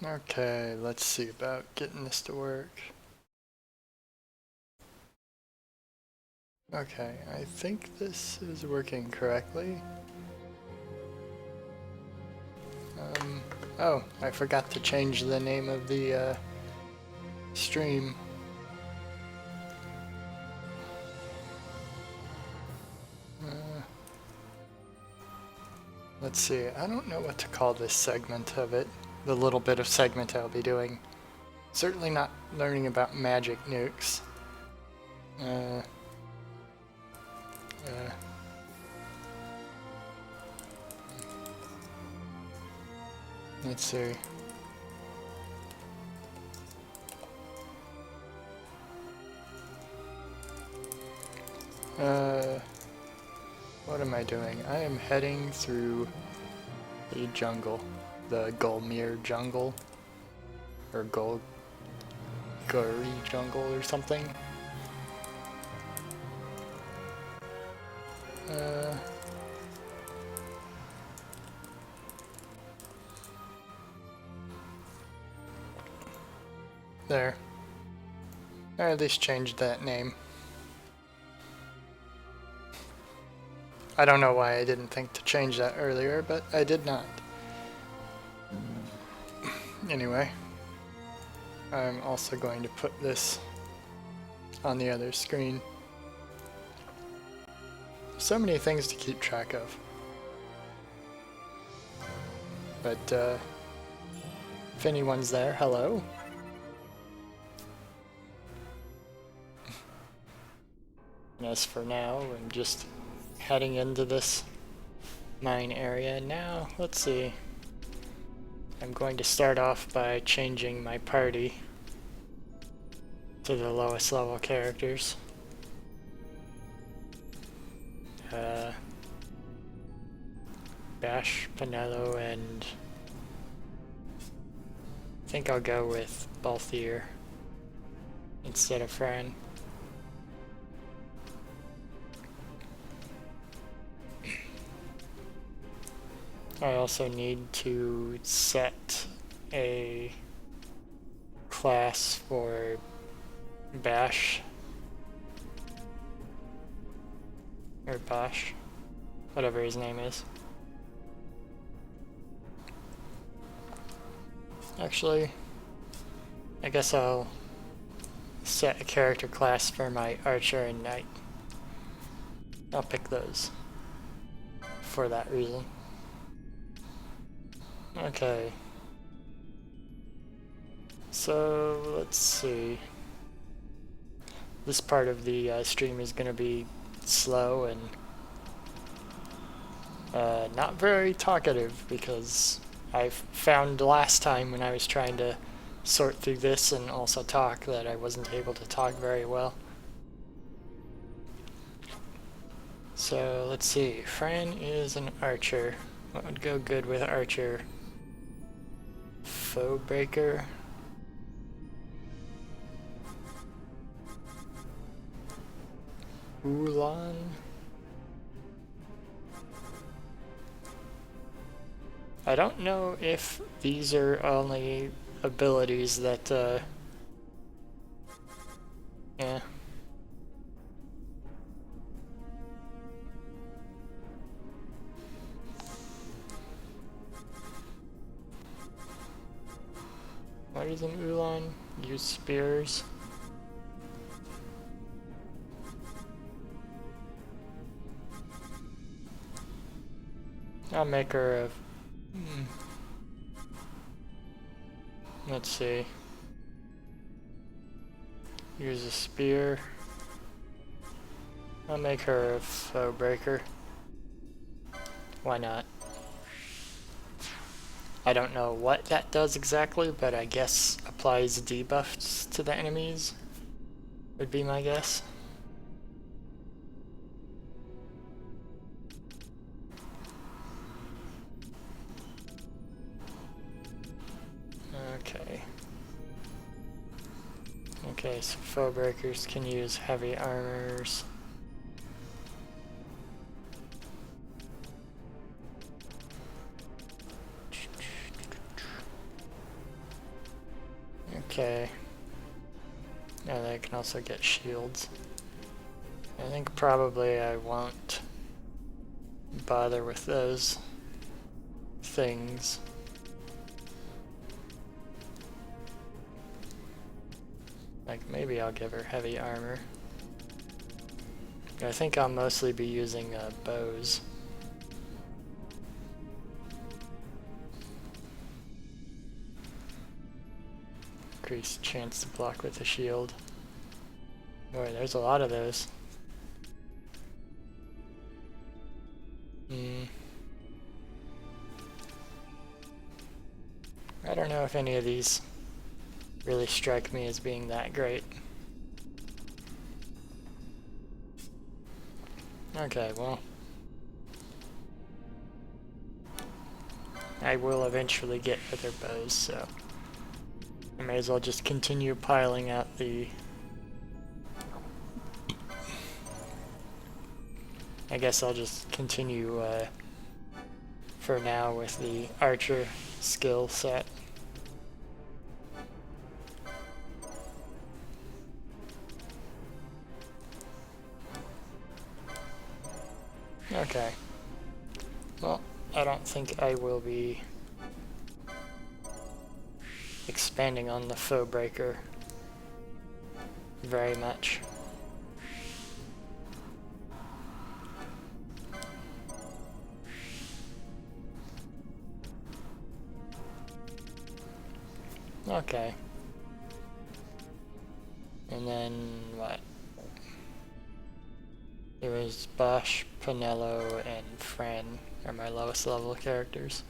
Okay, let's see about getting this to work. Okay, I think this is working correctly. Oh, I forgot to change the name of the stream. Let's see, I don't know what to call this segment of it, the little bit of segment I'll be doing. Certainly not learning about magic nukes. Uh, uh, let's see. What am I doing? I am heading through the jungle. The Gulmir jungle. Or Guri jungle or something. There. Or at least changed that name. I don't know why I didn't think to change that earlier, but I did not. Anyway, I'm also going to put this on the other screen. So many things to keep track of. But if anyone's there, hello. And as for now, I'm just heading into this mine area now. Let's see. I'm going to start off by changing my party to the lowest level characters. Bash, Pinello, and I think I'll go with Balthier instead of Fran. I also need to set a class for Bash or Bosch, whatever his name is. Actually, I guess I'll set a character class for my Archer and Knight. I'll pick those for that reason. Okay. So, let's see. This part of the stream is going to be slow and not very talkative because I found last time when I was trying to sort through this and also talk that I wasn't able to talk very well. So let's see, Fran is an archer. What would go good with archer? Foe breaker. Ulan. I don't know if these are only abilities that, yeah. What is an Ulan? Use spears. I'll make her a... Let's see. Use a spear. I'll make her a foe breaker. Why not? I don't know what that does exactly, but I guess applies debuffs to the enemies, would be my guess. Okay. Okay, so foe breakers can use heavy armors. Okay. Yeah, they can also get shields. I think probably I won't bother with those things. Like, maybe I'll give her heavy armor. I think I'll mostly be using bows. Increased chance to block with a shield. Boy, there's a lot of those. I don't know if any of these really strike me as being that great. Okay, well, I will eventually get other bows, so I may as well just continue piling out the... I guess I'll just continue for now with the archer skill set. Okay. Well, I don't think I will be expanding on the foe breaker very much. Okay. And then what? It was Bosch, Pinello, and Fran are my lowest level characters.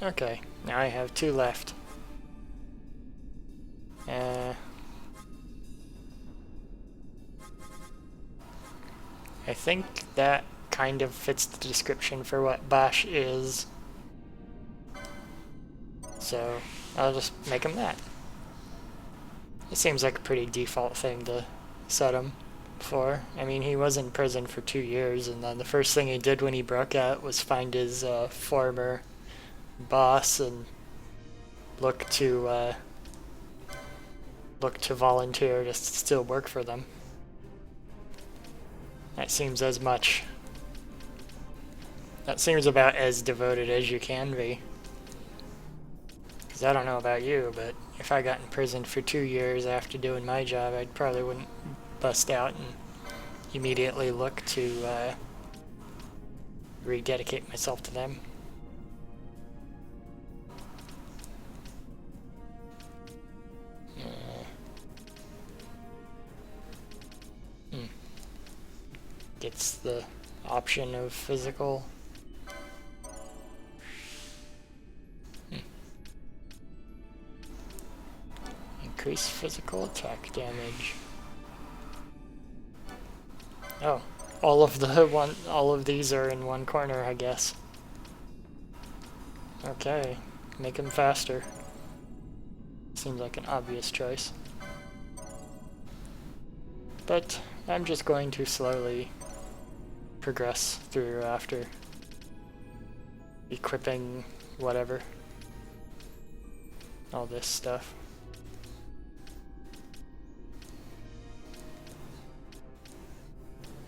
Okay, now I have 2 left. I think that kind of fits the description for what Bosch is. So I'll just make him that. It seems like a pretty default thing to set him for. I mean, he was in prison for 2 years, and then the first thing he did when he broke out was find his former boss and look to volunteer to still work for them. That seems about as devoted as you can be. Because I don't know about you, but if I got in prison for 2 years after doing my job, I probably wouldn't bust out and immediately look to rededicate myself to them. Gets the option of physical. Increase physical attack damage. Oh, all of these are in one corner, I guess. Okay, make them faster. Seems like an obvious choice. But I'm just going to slowly progress through after equipping whatever. All this stuff.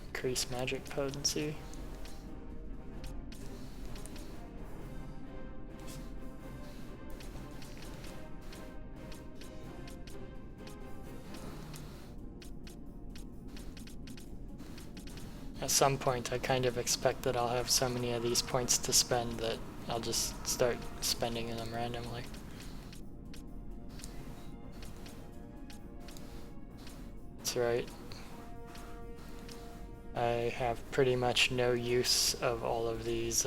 Increase magic potency. At some point, I kind of expect that I'll have so many of these points to spend that I'll just start spending them randomly. That's right. I have pretty much no use of all of these,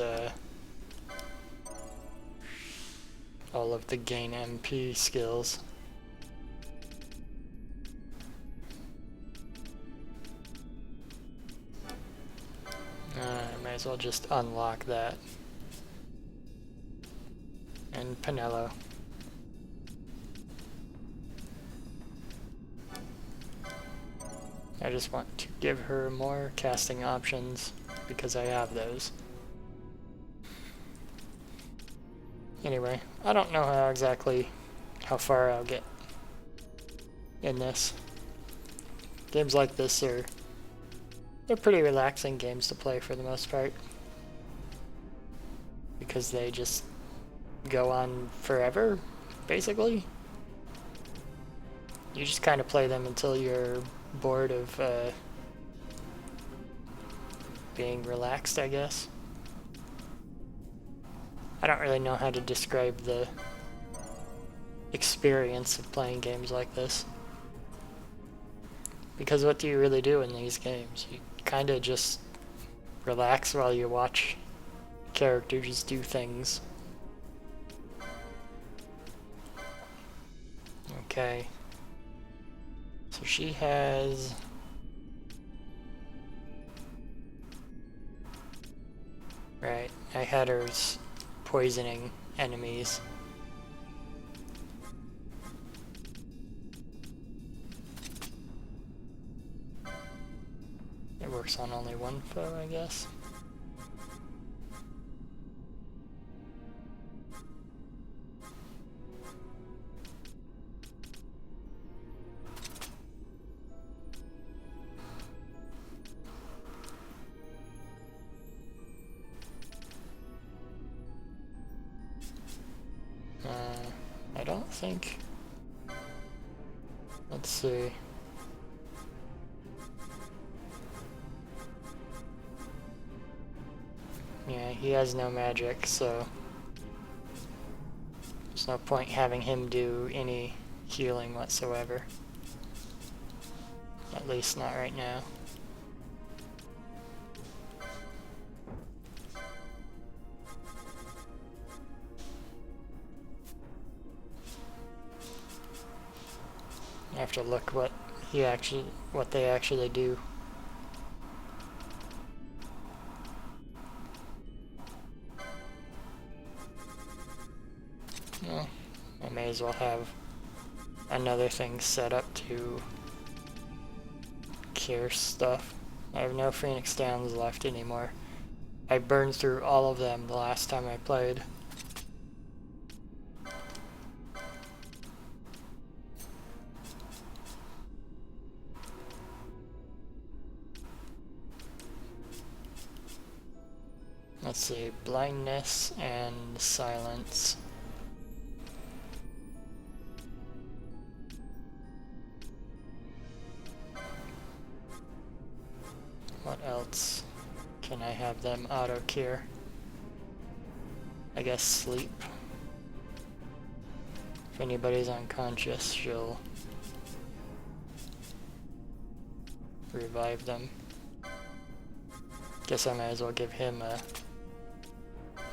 all of the gain MP skills. I might as well just unlock that. And Pinello. I just want to give her more casting options because I have those. Anyway, I don't know how far I'll get in this. Games like this they're pretty relaxing games to play for the most part, because they just go on forever, basically. You just kind of play them until you're bored of being relaxed, I guess. I don't really know how to describe the experience of playing games like this. Because what do you really do in these games? You kind of just relax while you watch characters do things. Okay. So she has... Right, I had her poisoning enemies. It works on only one foe, I guess. I don't think... Let's see. Yeah, he has no magic, so there's no point having him do any healing whatsoever. At least not right now. I have to look what they actually do. Well, I may as well have another thing set up to cure stuff. I have no Phoenix Downs left anymore. I burned through all of them the last time I played. Let's see, blindness and silence. What else can I have them auto cure? I guess sleep. If anybody's unconscious, she'll revive them. Guess I might as well give him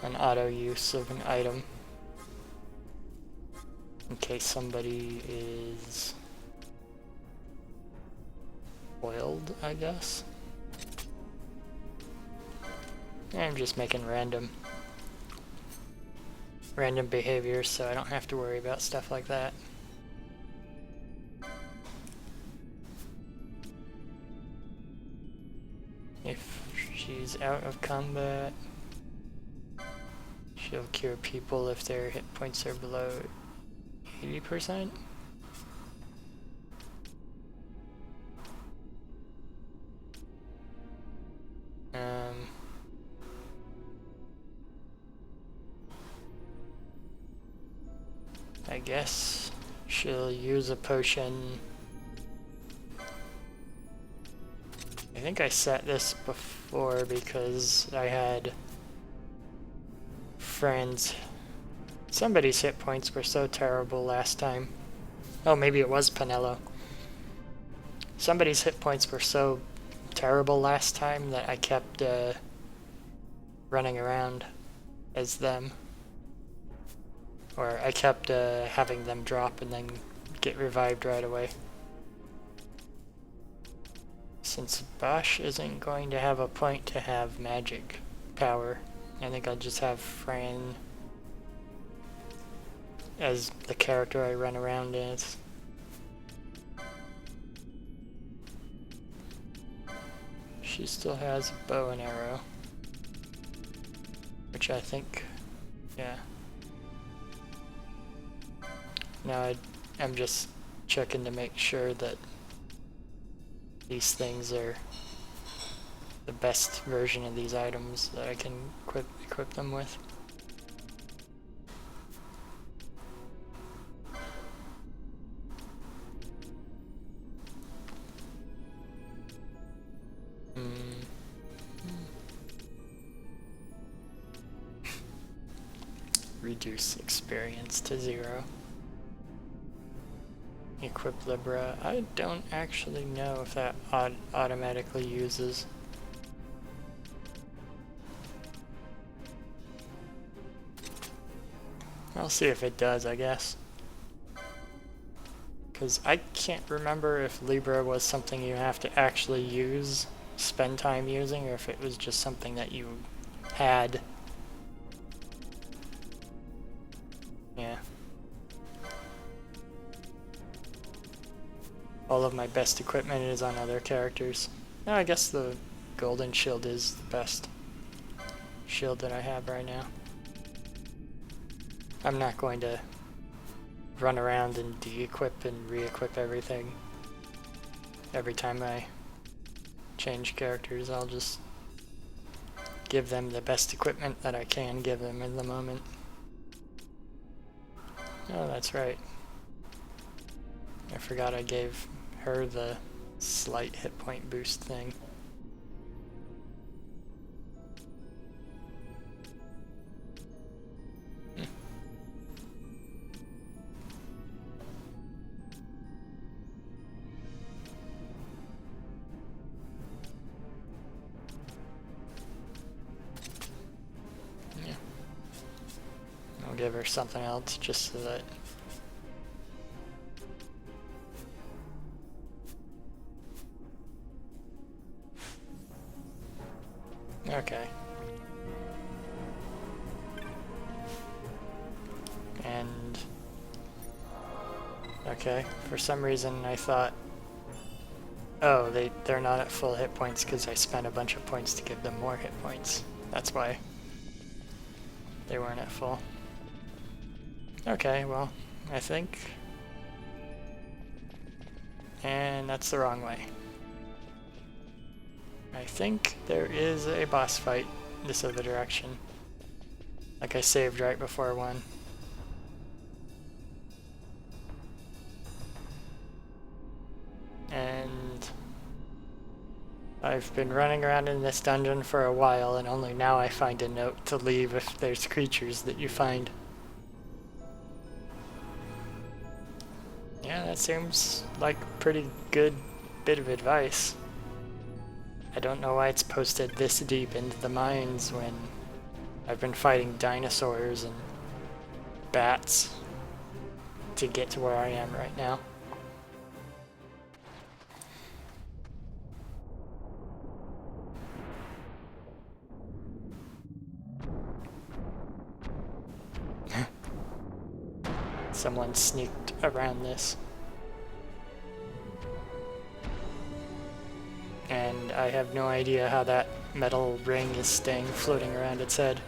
an auto use of an item in case somebody is boiled, I guess. I'm just making random behaviors so I don't have to worry about stuff like that. If she's out of combat, she'll cure people if their hit points are below 80%. I guess she'll use a potion. I think I set this before because I had friends. Somebody's hit points were so terrible last time. Oh, maybe it was Pinello. Somebody's hit points were so terrible last time that I kept running around as them. Or I kept having them drop and then get revived right away. Since Bosch isn't going to have a point to have magic power, I think I'll just have Fran as the character I run around as. She still has a bow and arrow, which I think, yeah. Now I'm just checking to make sure that these things are the best version of these items that I can equip them with. Reduce experience to 0. Equip Libra. I don't actually know if that automatically uses. I'll see if it does, I guess. Because I can't remember if Libra was something you have to actually use, spend time using, or if it was just something that you had. Yeah. All of my best equipment is on other characters. No, I guess the golden shield is the best shield that I have right now. I'm not going to run around and de-equip and re-equip everything. Every time I change characters, I'll just give them the best equipment that I can give them in the moment. Oh, that's right. I forgot I gave her the slight hit point boost thing. Yeah. I'll give her something else just so that okay. And okay, for some reason I thought, oh, they're not at full hit points because I spent a bunch of points to give them more hit points. That's why they weren't at full. Okay, well, I think, and that's the wrong way. I think there is a boss fight this other direction. Like I saved right before one. And I've been running around in this dungeon for a while, and only now I find a note to leave if there's creatures that you find. Yeah, that seems like a pretty good bit of advice. I don't know why it's posted this deep into the mines when I've been fighting dinosaurs and bats to get to where I am right now. Someone sneaked around this. And I have no idea how that metal ring is staying floating around its head.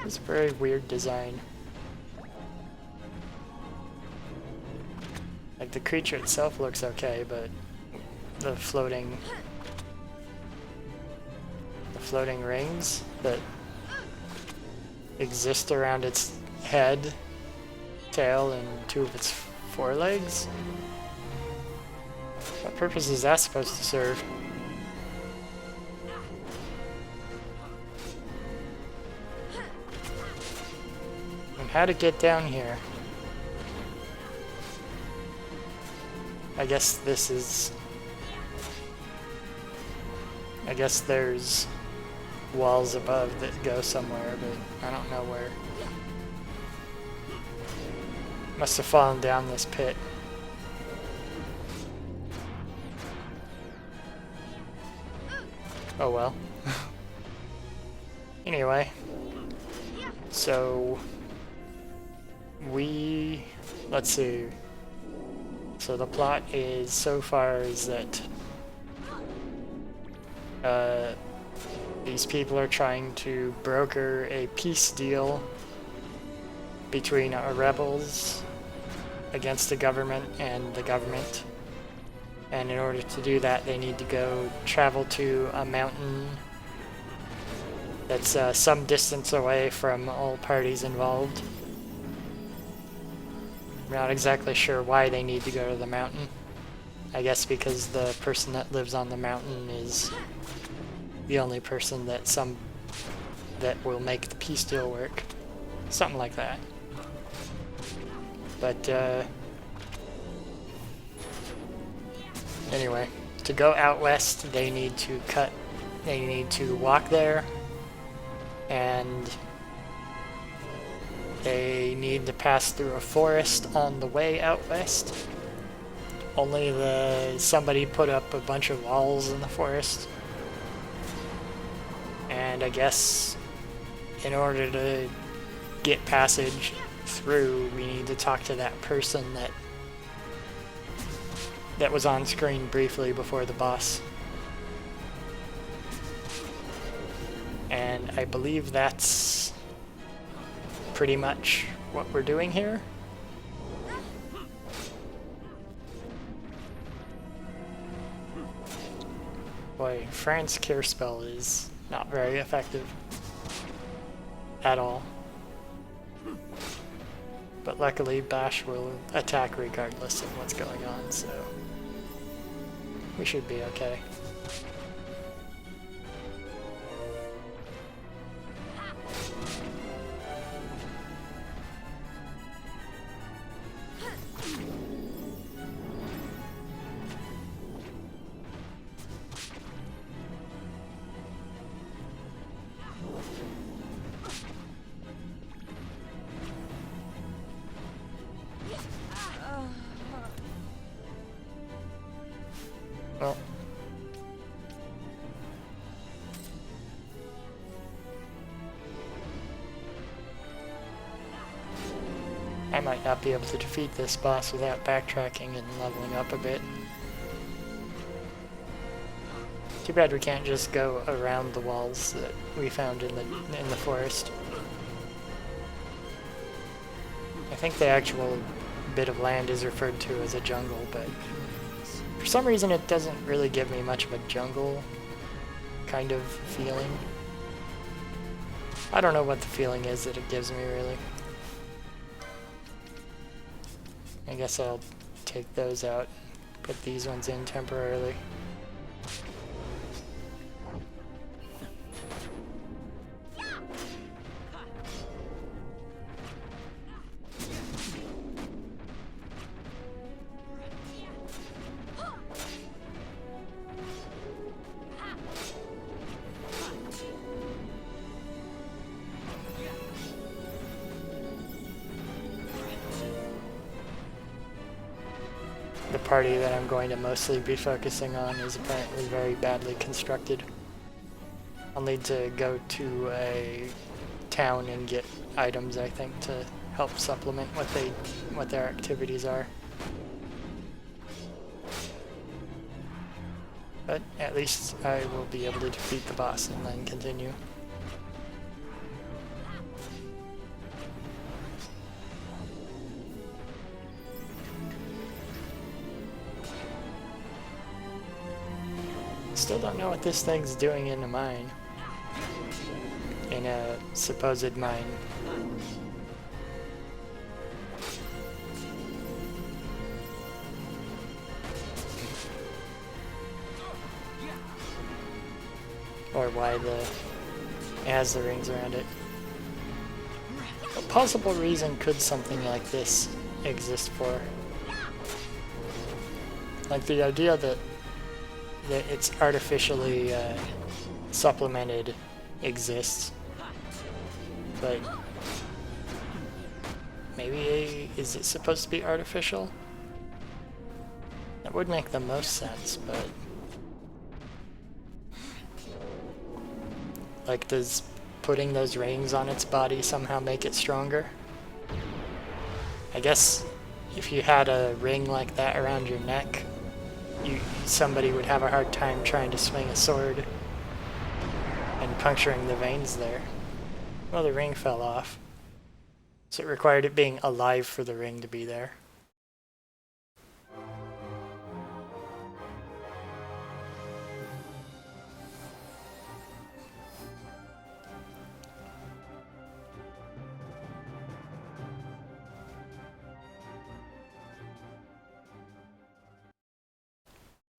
It's a very weird design. Like, the creature itself looks okay, but the floating rings that exist around its head, tail, and 2 of its forelegs? What purpose is that supposed to serve? And how to get down here? I guess this is... I guess there's walls above that go somewhere, but I don't know where. Must have fallen down this pit. Oh well. Anyway, so let's see. So the plot is, so far, is that these people are trying to broker a peace deal between our rebels against the government and the government. And in order to do that, they need to go travel to a mountain that's some distance away from all parties involved. I'm not exactly sure why they need to go to the mountain. I guess because the person that lives on the mountain is the only person that will make the peace deal work. Something like that. But anyway, to go out west, they need to walk there, and they need to pass through a forest on the way out west. Only somebody put up a bunch of walls in the forest, and I guess in order to get passage through, we need to talk to that person that was on screen briefly before the boss. And I believe that's pretty much what we're doing here. Boy, Fran's cure spell is not very effective at all. But luckily Bash will attack regardless of what's going on, so we should be okay. Well, I might not be able to defeat this boss without backtracking and leveling up a bit. Too bad we can't just go around the walls that we found in the forest. I think the actual bit of land is referred to as a jungle, but for some reason it doesn't really give me much of a jungle kind of feeling. I don't know what the feeling is that it gives me, really. I guess I'll take those out, put these ones in temporarily. The party that I'm going to mostly be focusing on is apparently very badly constructed. I'll need to go to a town and get items, I think, to help supplement what their activities are. But at least I will be able to defeat the boss and then continue. Still don't know what this thing's doing in a mine. In a supposed mine. Or why it has the rings around it. A possible reason could something like this exist for. Like the idea that it's artificially supplemented exists, but maybe is it supposed to be artificial? That would make the most sense, but like, does putting those rings on its body somehow make it stronger? I guess if you had a ring like that around your neck, somebody would have a hard time trying to swing a sword and puncturing the veins there. Well, the ring fell off. So it required it being alive for the ring to be there.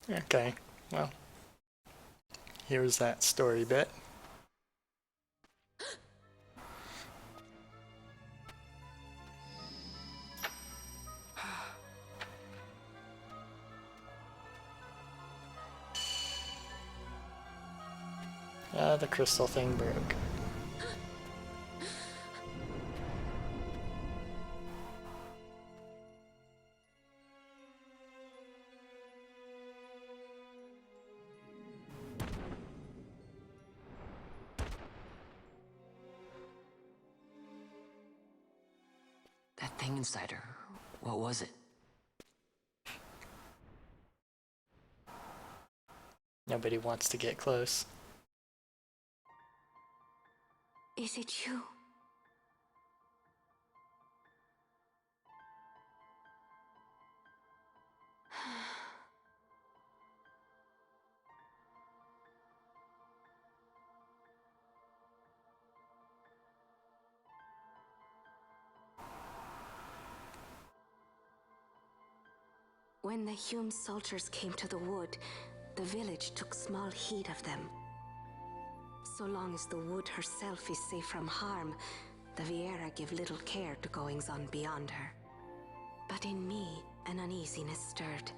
Okay, well, here's that story bit. The crystal thing broke. That thing inside her, what was it? Nobody wants to get close. Is it you? When the Hume soldiers came to the wood, the village took small heed of them. So long as the wood herself is safe from harm, the Viera give little care to goings-on beyond her. But in me, an uneasiness stirred.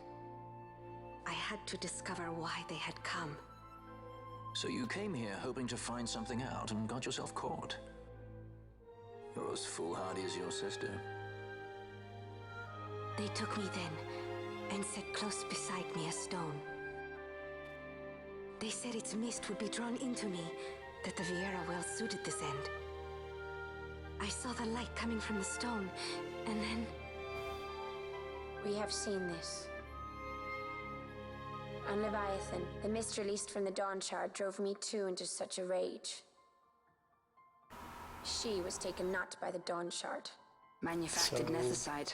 I had to discover why they had come. So you came here hoping to find something out and got yourself caught. You're as foolhardy as your sister. They took me then and set close beside me a stone. They said its mist would be drawn into me, that the Viera well suited this end. I saw the light coming from the stone, and then... We have seen this. On Leviathan, the mist released from the Dawn Shard drove me too into such a rage. She was taken not by the Dawn Shard. Manufactured nethicide.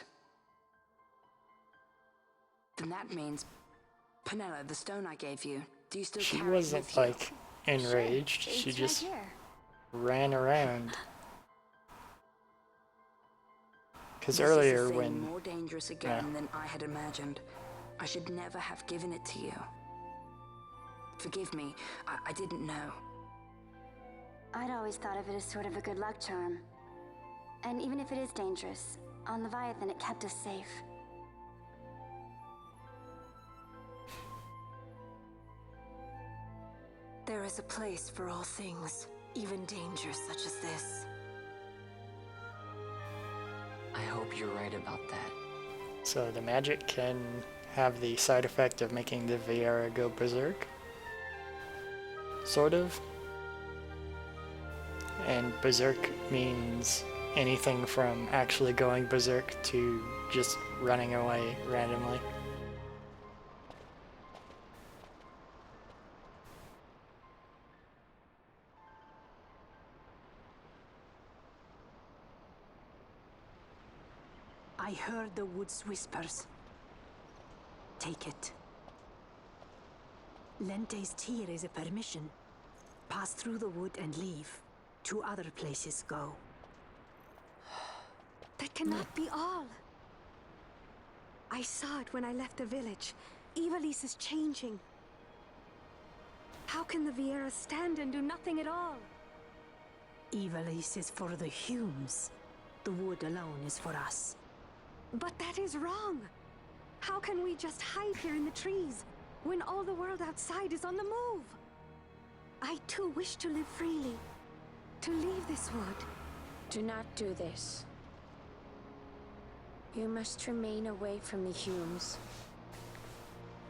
Then that means... Penella, the stone I gave you, do you still She carry it wasn't, with you? like, enraged. Sure, She it's just right here. ran around. Because This earlier is a thing when... more dangerous again than I had imagined. I should never have given it to you. Forgive me, I didn't know. I'd always thought of it as sort of a good luck charm. And even if it is dangerous, on Leviathan it kept us safe. There is a place for all things, even dangers such as this. I hope you're right about that. So the magic can have the side effect of making the Viera go berserk. Sort of. And berserk means anything from actually going berserk to just running away randomly. I heard the wood's whispers. Take it. Lente's tear is a permission. Pass through the wood and leave. To other places go. That cannot be all. I saw it when I left the village. Ivalice is changing. How can the Viera stand and do nothing at all? Ivalice is for the Humes. The wood alone is for us. But that is wrong. How can we just hide here in the trees when all the world outside is on the move? I too wish to live freely, to leave this wood. Do not do this. You must remain away from the Humes.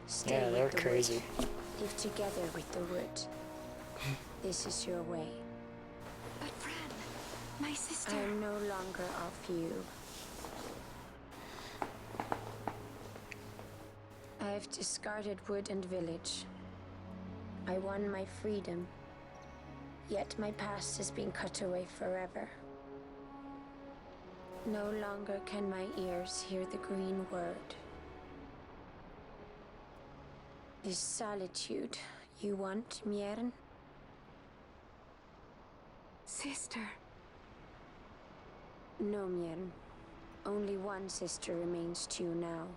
Stay Yeah, with they're the crazy. wood. Live together with the wood. This is your way. But Fran, my sister... I am no longer of you. I've discarded wood and village. I won my freedom, yet my past has been cut away forever. No longer can my ears hear the green word. Is solitude you want, Miern? Sister. No, Miern. Only one sister remains to you now.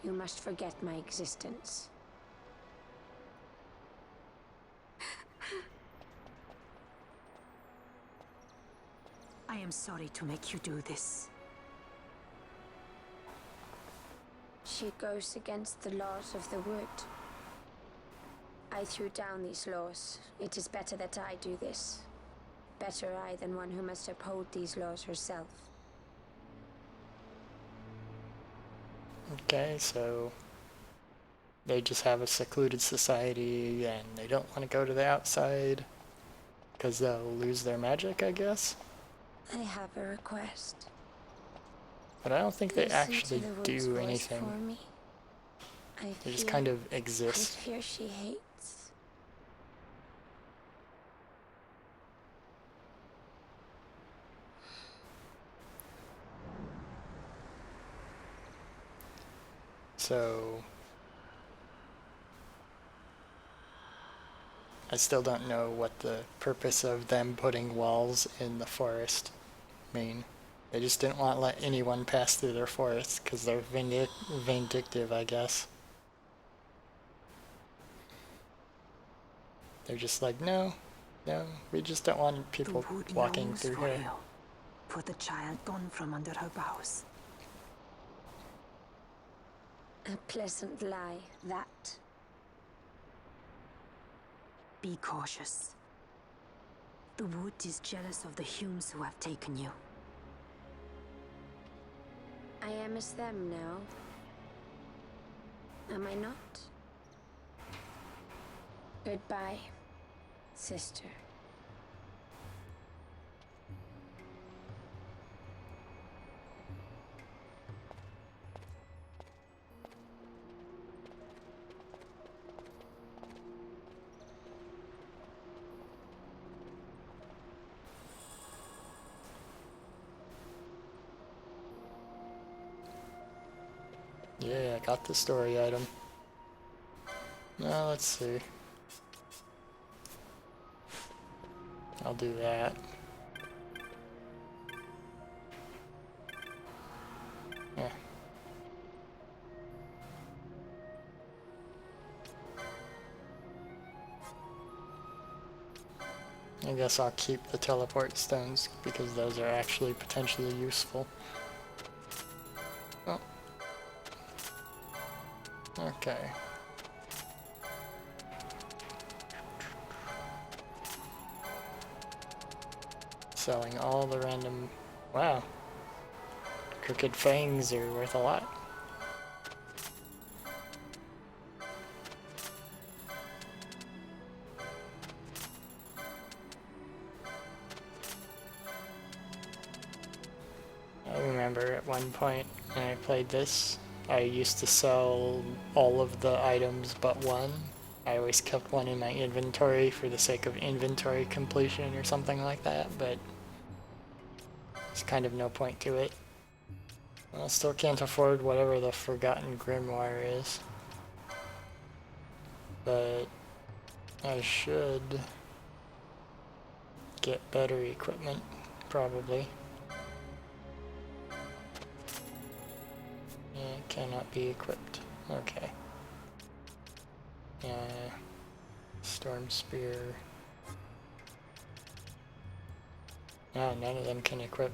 You must forget my existence. I am sorry to make you do this. She goes against the laws of the wood. I threw down these laws. It is better that I do this. Better I than one who must uphold these laws herself. Okay, so they just have a secluded society and they don't want to go to the outside because they'll lose their magic, I guess. I have a request. But I don't think they Listen actually to the wood's do voice anything. For me. They just kind of I exist. fear she hates. So I still don't know what the purpose of them putting walls in the forest mean. They just didn't want to let anyone pass through their forest because they're vindictive, I guess. They're just like, no, we just don't want people The wood walking longs through for here. you, for the child gone from under her boughs. A pleasant lie, that. Be cautious. The wood is jealous of the Humes who have taken you. I am as them now. Am I not? Goodbye, sister. Yeah, I got the story item. Now let's see. I'll do that. Yeah. I guess I'll keep the teleport stones because those are actually potentially useful. Oh. Okay. Selling all the random... Wow. Crooked fangs are worth a lot. I remember at one point when I played this, I used to sell all of the items but one. I always kept one in my inventory for the sake of inventory completion or something like that, but there's kind of no point to it. I still can't afford whatever the Forgotten Grimoire is. But I should get better equipment, probably. Yeah, it cannot be equipped. Okay. Storm Spear. No, none of them can equip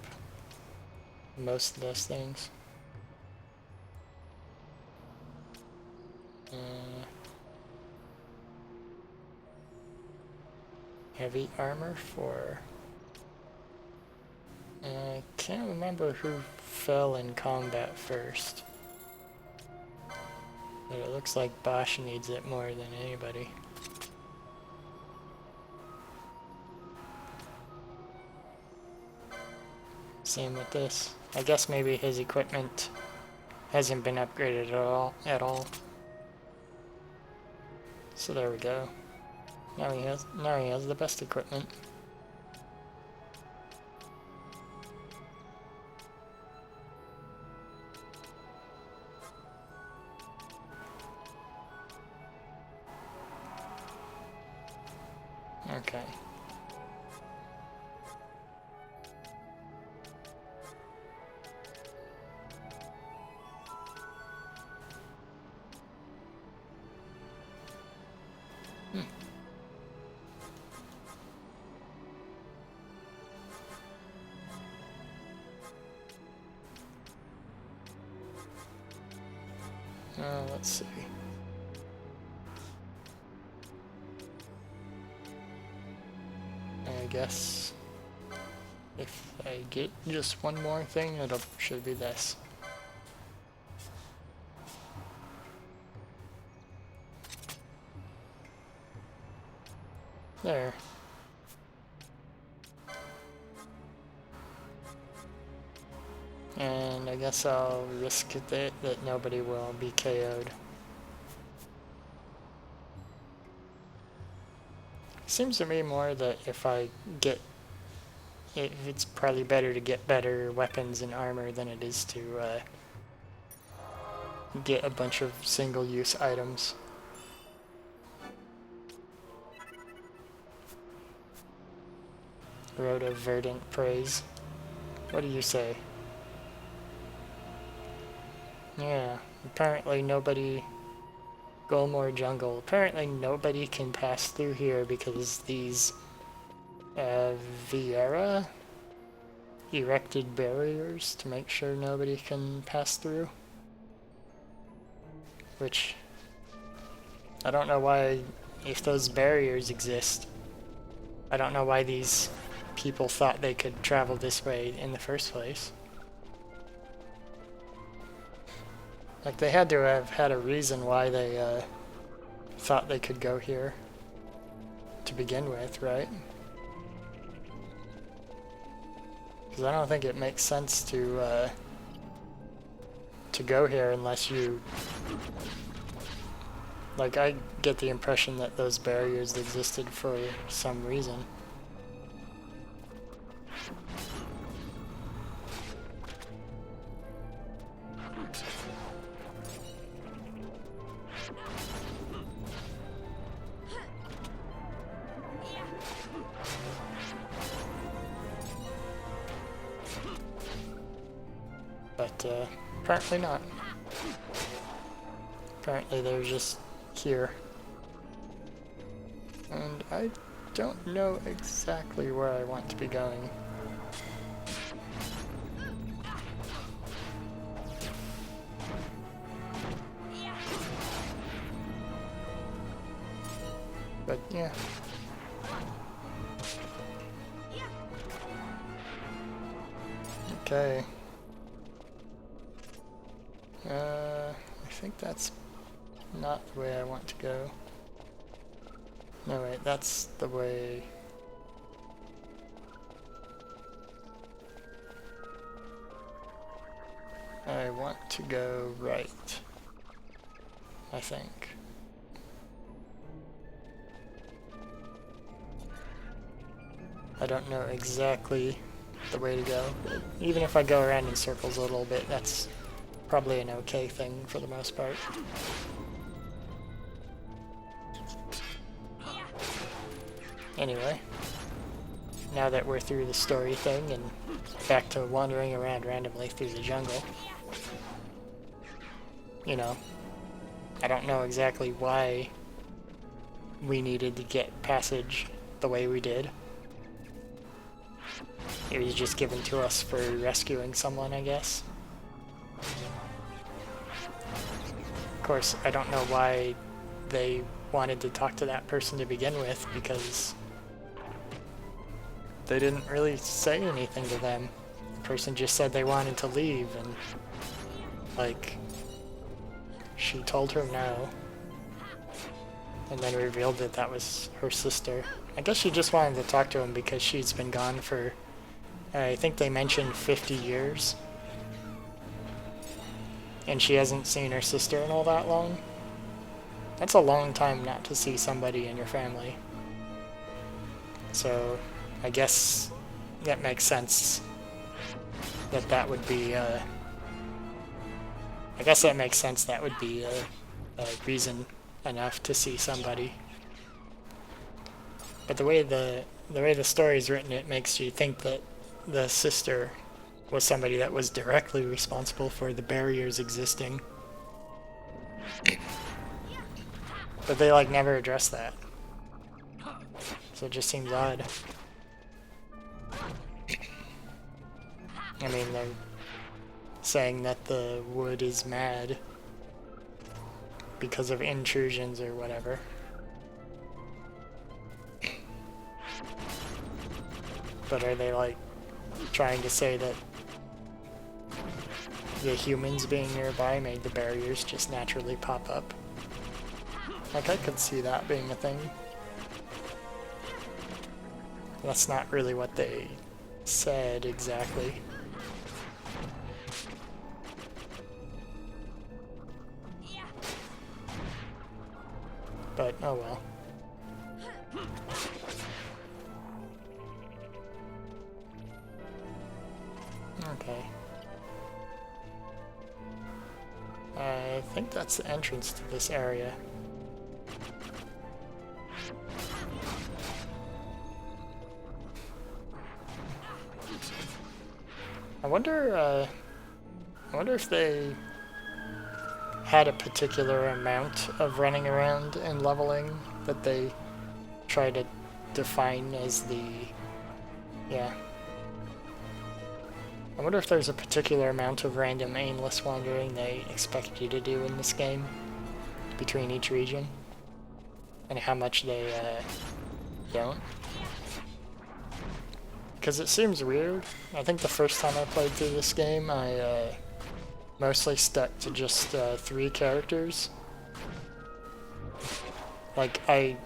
most of those things. Heavy armor for... I can't remember who fell in combat first. But it looks like Bosch needs it more than anybody. Same with this. I guess maybe his equipment hasn't been upgraded at all. So there we go. Now he has the best equipment. Okay. Let's see. I guess if I get just one more thing, it should be this. There. And I guess I'll risk it that nobody will be KO'd. Seems to me more that if I get... it's probably better to get better weapons and armor than it is to get a bunch of single-use items. Road of Verdant Praise. What do you say? Yeah, apparently nobody... Golmore Jungle. Apparently nobody can pass through here because these Viera erected barriers to make sure nobody can pass through. Which, I don't know why, if those barriers exist, I don't know why these people thought they could travel this way in the first place. Like, they had to have had a reason why they thought they could go here to begin with, right? Because I don't think it makes sense to go here unless you... Like, I get the impression that those barriers existed for some reason. But apparently not. Apparently they're just here. And I don't know exactly where I want to be going. But yeah. Okay. I think that's not the way I want to go. No, wait, that's the way... I want to go right, I think. I don't know exactly the way to go, but even if I go around in circles a little bit, that's probably an okay thing for the most part. Anyway, now that we're through the story thing and back to wandering around randomly through the jungle, you know, I don't know exactly why we needed to get passage the way we did. It was just given to us for rescuing someone, I guess. Of course, I don't know why they wanted to talk to that person to begin with, because they didn't really say anything to them. The person just said they wanted to leave, and, like, she told her no, and then revealed that that was her sister. I guess she just wanted to talk to him because she's been gone for, I think they mentioned 50 years. And she hasn't seen her sister in all that long. That's a long time not to see somebody in your family. So I guess that makes sense that that would be I guess that makes sense. That would be a reason enough to see somebody. But the way the story is written, it makes you think that the sister was somebody that was directly responsible for the barriers existing. But they like never address that. So it just seems odd. I mean, they're saying that the wood is mad because of intrusions or whatever. But are they like trying to say that the humans being nearby made the barriers just naturally pop up? Like, I could see that being a thing. That's not really what they said exactly. But, oh well. Okay. I think that's the entrance to this area. I wonder if they had a particular amount of running around and leveling that they try to define as the... yeah. I wonder if there's a particular amount of random aimless wandering they expect you to do in this game between each region, and how much they don't. Because it seems weird. I think the first time I played through this game, I mostly stuck to just 3 characters. Like, I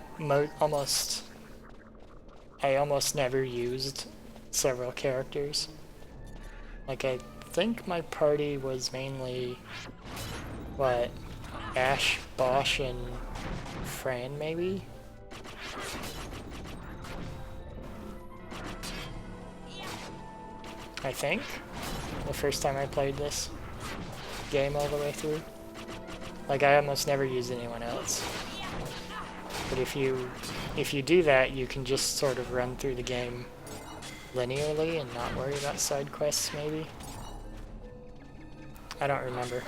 almost never used several characters. Like, I think my party was mainly, what, Ash, Bosch, and Fran, maybe? I think. The first time I played this game all the way through. Like, I almost never used anyone else. But if you do that, you can just sort of run through the game linearly and not worry about side quests, maybe? I don't remember.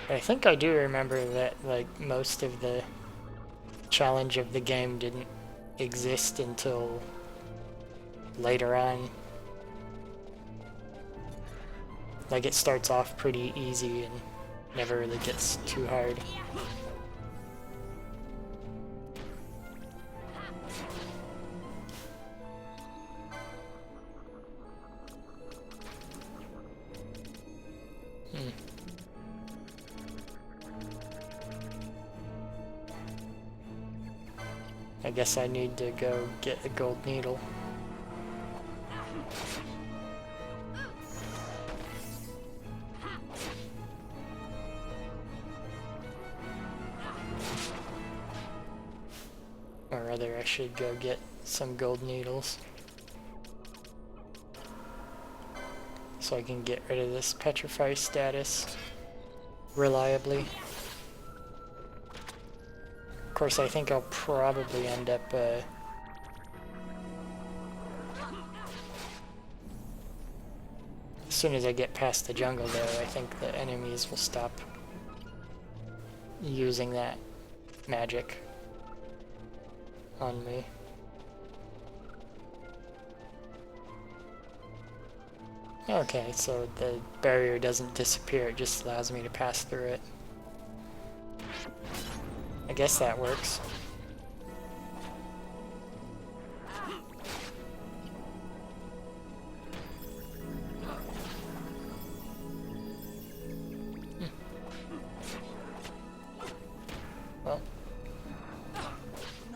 I think I do remember that, like, most of the challenge of the game didn't exist until later on. Like, it starts off pretty easy and never really gets too hard. I guess I need to go get a gold needle. Or rather, I should go get some gold needles so I can get rid of this petrify status reliably. Of course, I think I'll probably end up as soon as I get past the jungle though, I think the enemies will stop using that magic on me. Okay, so the barrier doesn't disappear, it just allows me to pass through it. I guess that works. Well,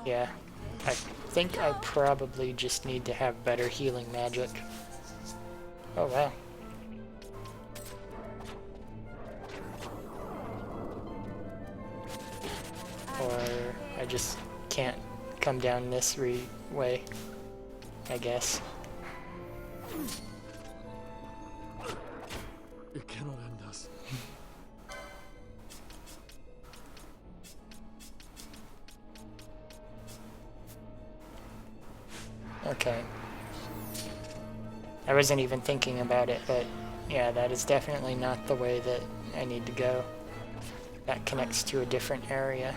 yeah, I think I probably just need to have better healing magic. Oh wow. just can't come down this way, I guess. It cannot end us. Okay. I wasn't even thinking about it, but yeah, that is definitely not the way that I need to go. That connects to a different area.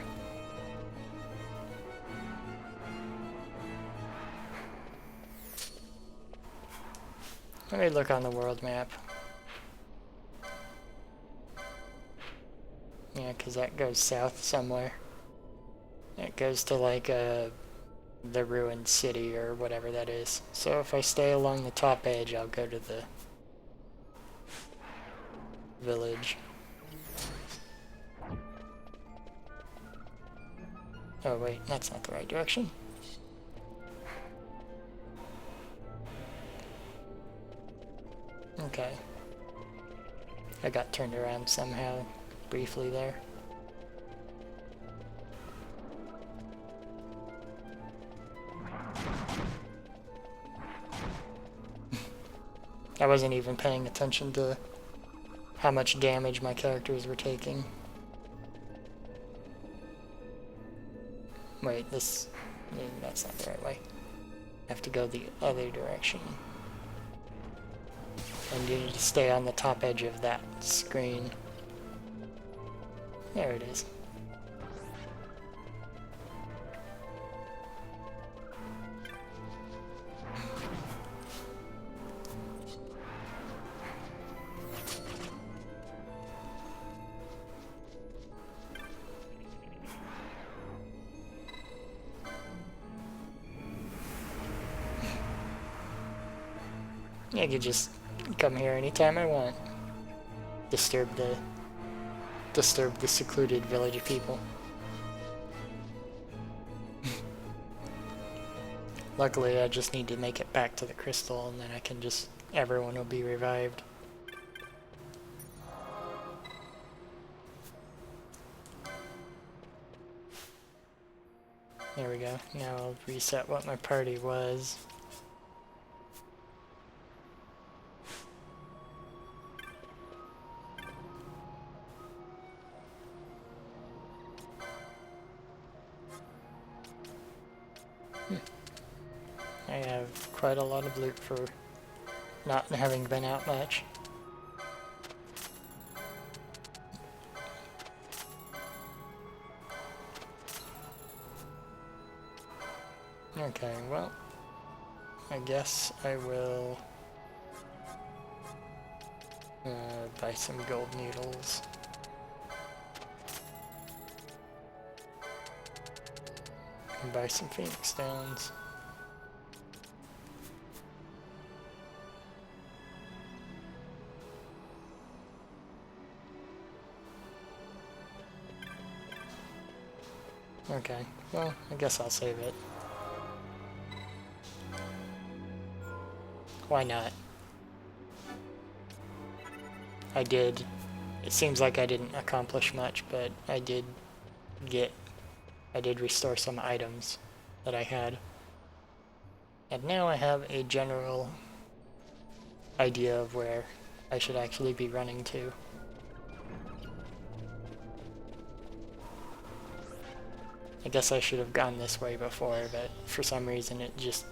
Let me look on the world map. Yeah, because that goes south somewhere. It goes to like the ruined city or whatever that is. So if I stay along the top edge, I'll go to the village. Oh wait, that's not the right direction. Okay. I got turned around somehow, briefly there. I wasn't even paying attention to how much damage my characters were taking. Wait, that's not the right way. I have to go the other direction. And you need to stay on the top edge of that screen. There it is. I could just come here anytime I want. Disturb the secluded village people. Luckily, I just need to make it back to the crystal, and then I can just... everyone will be revived. There we go. Now I'll reset what my party was. I have quite a lot of loot for not having been out much. Okay, well, I guess I will buy some gold needles. And buy some phoenix stones. Okay, well, I guess I'll save it. Why not? I did. It seems like I didn't accomplish much, but I did restore some items that I had. And now I have a general idea of where I should actually be running to. I guess I should have gone this way before, but for some reason it just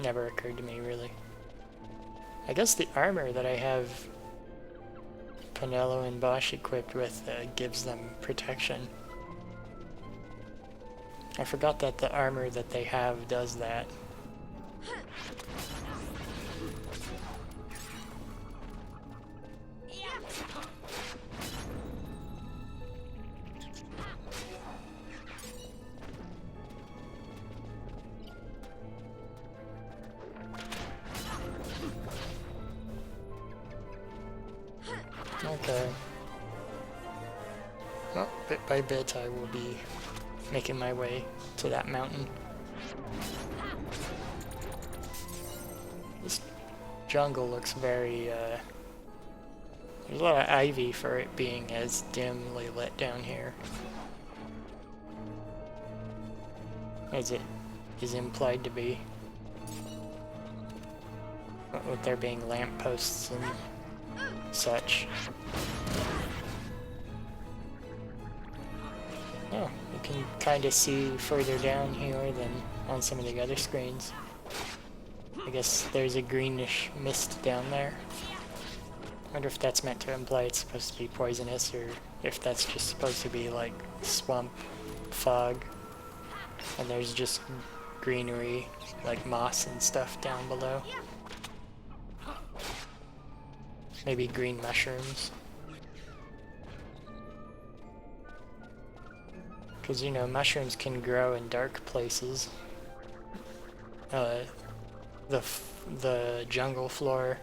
never occurred to me, really. I guess the armor that I have Pinello and Bosch equipped with gives them protection. I forgot that the armor that they have does that. Okay. Well, bit by bit I will be making my way to that mountain. This jungle looks very, there's a lot of ivy for it being as dimly lit down here. as it is implied to be. With there being lampposts and such. Oh, you can kind of see further down here than on some of the other screens. I guess there's a greenish mist down there. I wonder if that's meant to imply it's supposed to be poisonous, or if that's just supposed to be like swamp fog. And there's just greenery, like moss and stuff down below. Maybe green mushrooms. Because, you know, mushrooms can grow in dark places. The jungle floor,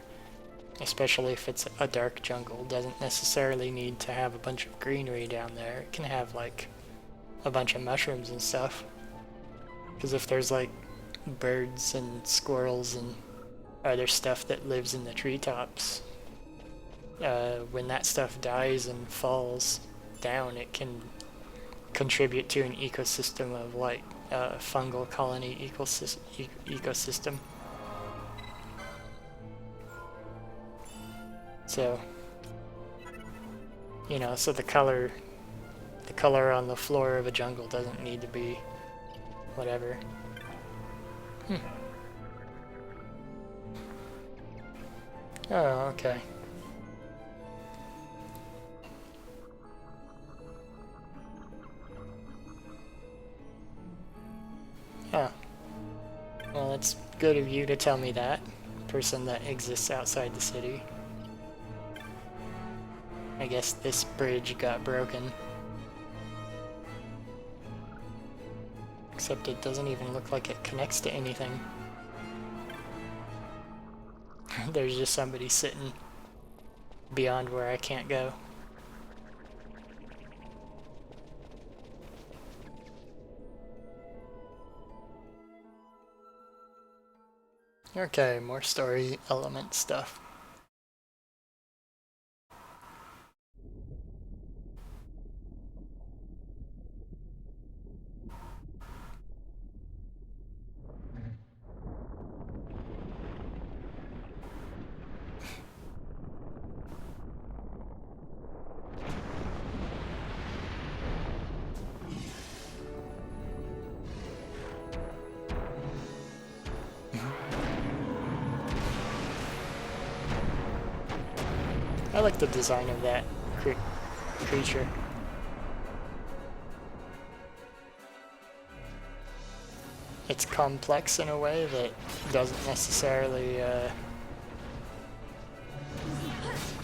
especially if it's a dark jungle, doesn't necessarily need to have a bunch of greenery down there. It can have, like, a bunch of mushrooms and stuff. Because if there's, like, birds and squirrels and other stuff that lives in the treetops, when that stuff dies and falls down, it can contribute to an ecosystem of, like, fungal colony ecosystem. So, you know, so the color on the floor of a jungle doesn't need to be whatever. Oh, okay. Oh. Well, it's good of you to tell me that, person that exists outside the city. I guess this bridge got broken. Except it doesn't even look like it connects to anything. There's just somebody sitting beyond where I can't go. Okay, more story element stuff. I like the design of that creature. It's complex in a way that doesn't necessarily,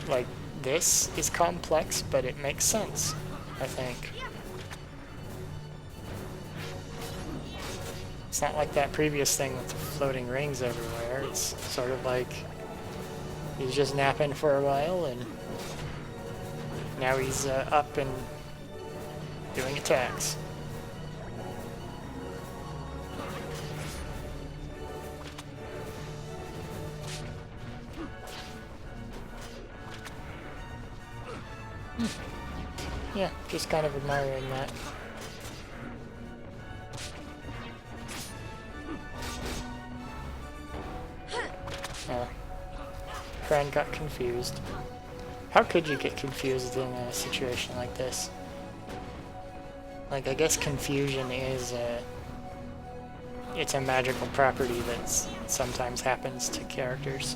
like, this is complex, but it makes sense, I think. It's not like that previous thing with the floating rings everywhere. It's sort of like he's just napping for a while, and now he's up and doing attacks. Yeah, just kind of admiring that. Fran got confused. How could you get confused in a situation like this? Like, I guess confusion is it's a magical property that sometimes happens to characters.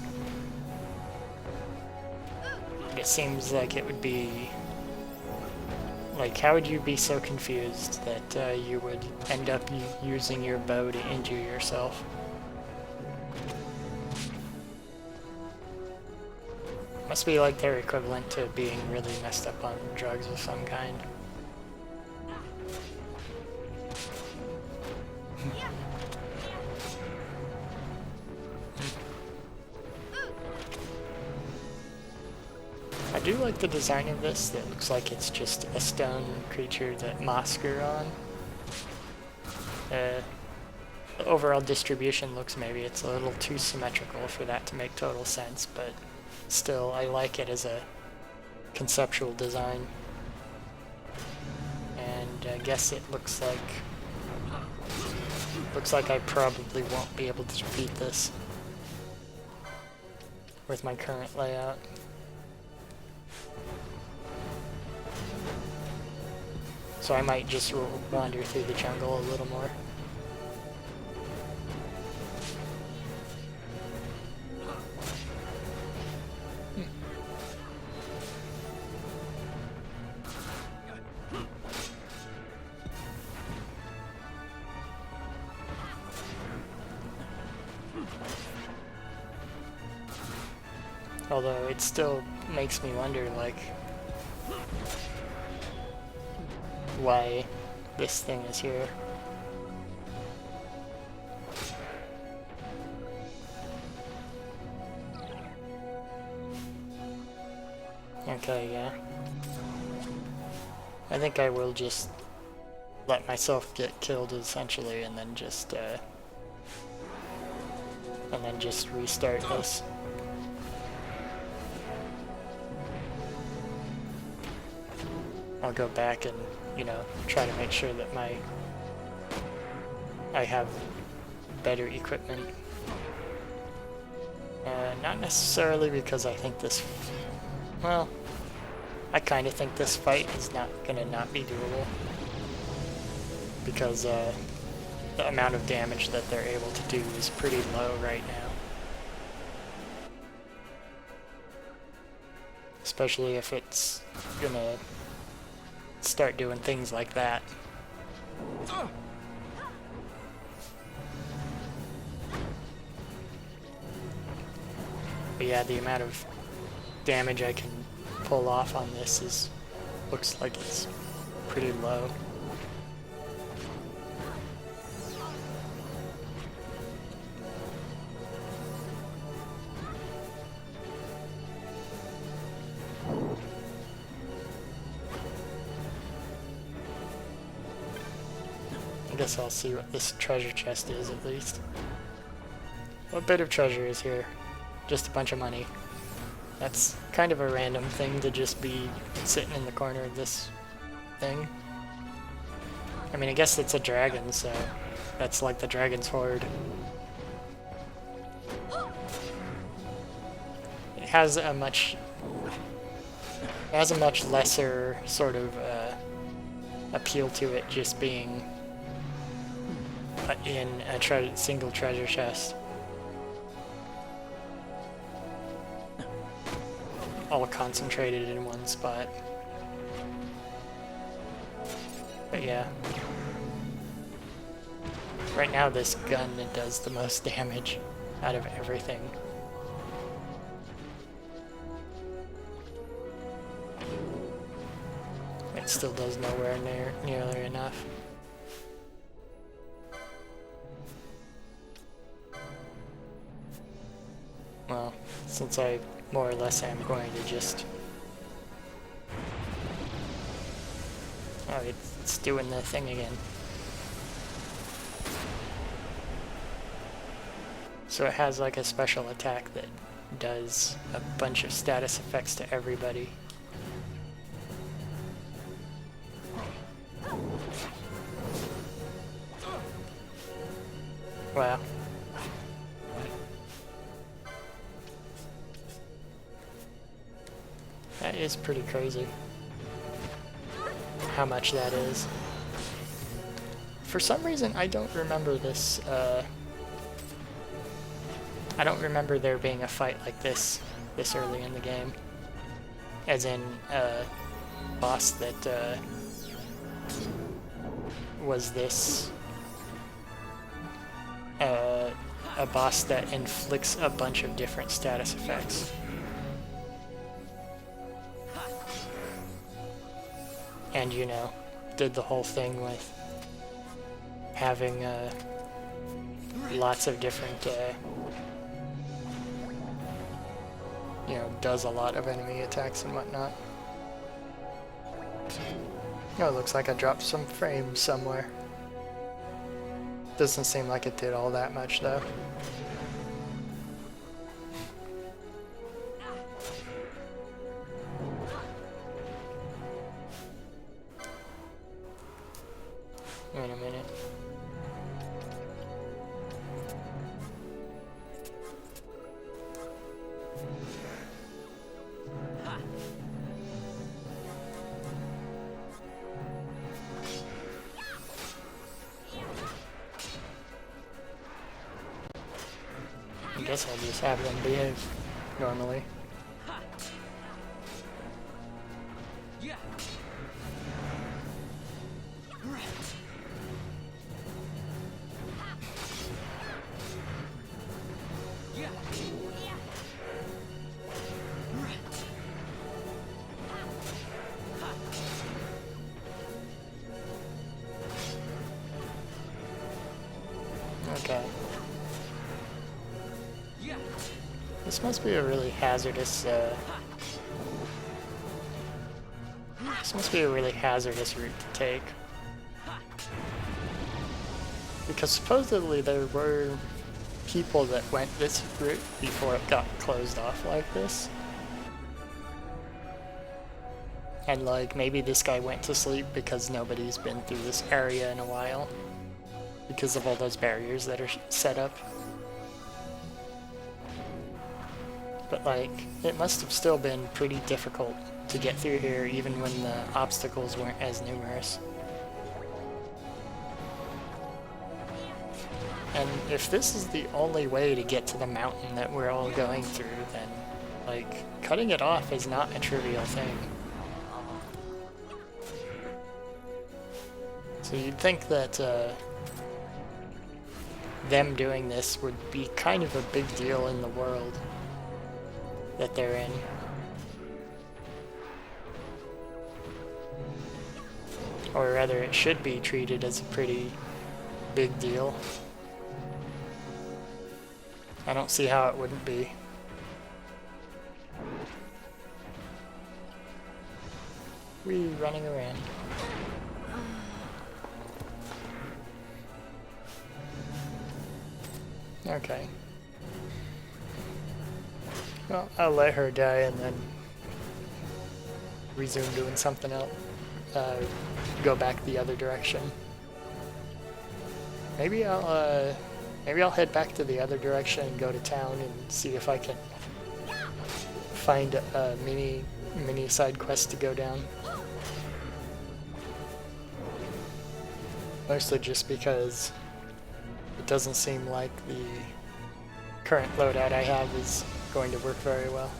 It seems like it would be... Like, how would you be so confused that you would end up using your bow to injure yourself? Must be like their equivalent to being really messed up on drugs of some kind. I do like the design of this. That looks like it's just a stone creature that moss grew on. The overall distribution looks maybe it's a little too symmetrical for that to make total sense, but still, I like it as a conceptual design. And I guess it looks like Looks like I probably won't be able to defeat this with my current layout. So I might just wander through the jungle a little more. Although it still makes me wonder, like, why this thing is here. Okay, yeah. I think I will just let myself get killed essentially, and then just restart this. I'll go back and, you know, try to make sure that I have better equipment. Not necessarily because I think this, well, I kind of think this fight is not gonna not be doable, because the amount of damage that they're able to do is pretty low right now. Especially if it's gonna start doing things like that. But yeah, the amount of damage I can pull off on this looks like it's pretty low. I guess I'll see what this treasure chest is at least. What bit of treasure is here? Just a bunch of money. That's kind of a random thing to just be sitting in the corner of this thing. I mean, I guess it's a dragon, so that's like the dragon's hoard. It has a much lesser sort of appeal to it just being in a single treasure chest. All concentrated in one spot. But yeah. Right now this gun does the most damage out of everything. It still does nowhere nearly enough. Well, since I more or less am going to just... Oh, it's doing the thing again. So it has like a special attack that does a bunch of status effects to everybody. Wow. That is pretty crazy. How much that is. For some reason, I don't remember this, I don't remember there being a fight like this early in the game. As in, a boss that, was this, a boss that inflicts a bunch of different status effects. And, you know, did the whole thing with having lots of different, you know, does a lot of enemy attacks and whatnot. Oh, it looks like I dropped some frames somewhere. Doesn't seem like it did all that much, though. Wait a minute. guess I'll just have them behave normally. Okay. This must be a really hazardous, this must be a really hazardous route to take. Because supposedly there were people that went this route before it got closed off like this. And like, maybe this guy went to sleep because nobody's been through this area in a while. Because of all those barriers that are set up. But like, it must have still been pretty difficult to get through here even when the obstacles weren't as numerous. And if this is the only way to get to the mountain that we're all going through, then like, cutting it off is not a trivial thing. So you'd think that them doing this would be kind of a big deal in the world that they're in. Or rather, it should be treated as a pretty big deal. I don't see how it wouldn't be. We running around. Okay. Well, I'll let her die and then resume doing something else. Go back the other direction. Maybe I'll head back to the other direction and go to town and see if I can find a mini side quest to go down. Mostly just because it doesn't seem like the current loadout I have is going to work very well.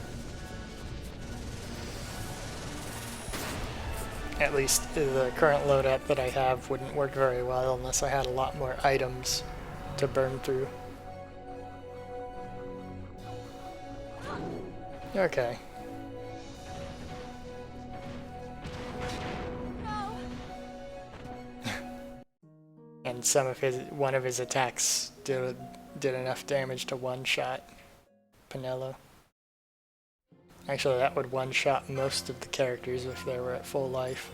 At least the current loadout that I have wouldn't work very well unless I had a lot more items to burn through. Okay. And one of his attacks did enough damage to one-shot Pinello. Actually, that would one-shot most of the characters if they were at full life.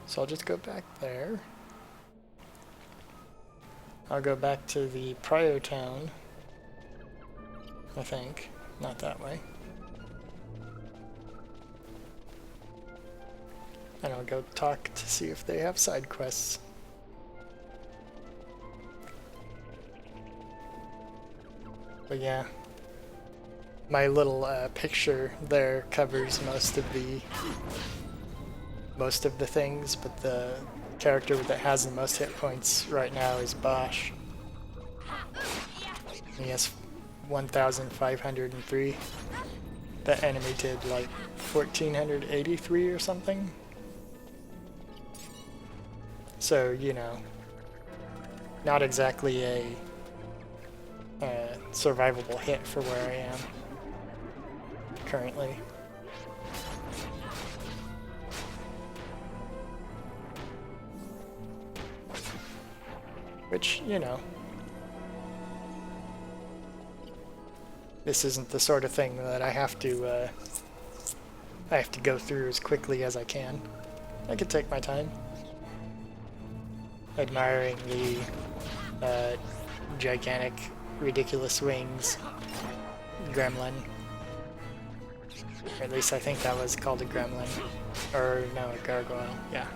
So I'll just go back there. I'll go back to the Prio town, I think. Not that way. And I'll go talk to see if they have side quests. But yeah, my little picture there covers most of the things, but the character that has the most hit points right now is Bosch. He has 1,503. The enemy did like 1,483 or something. So, you know, not exactly a survivable hit for where I am currently. Which, you know, this isn't the sort of thing that I have to go through as quickly as I can. I could take my time. Admiring the gigantic, ridiculous wings gremlin. Or at least I think that was called a gremlin. Or no, a gargoyle, yeah.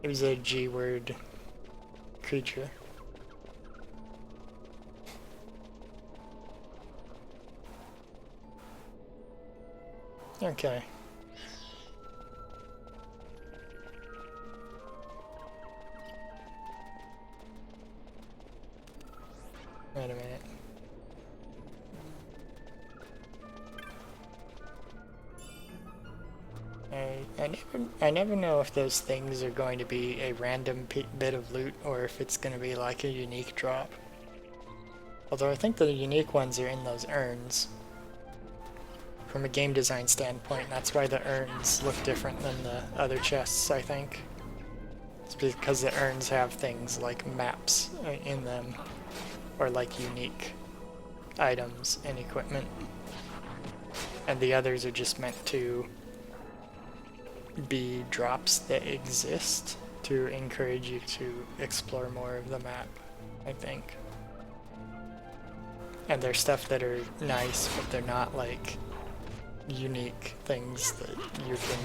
It was a G-word creature. Okay. I never know if those things are going to be a random bit of loot or if it's going to be like a unique drop. Although I think the unique ones are in those urns. From a game design standpoint, that's why the urns look different than the other chests, I think. It's because the urns have things like maps in them, or like unique items and equipment. And the others are just meant to be drops that exist to encourage you to explore more of the map, I think. And they're stuff that are nice, but they're not like unique things that you can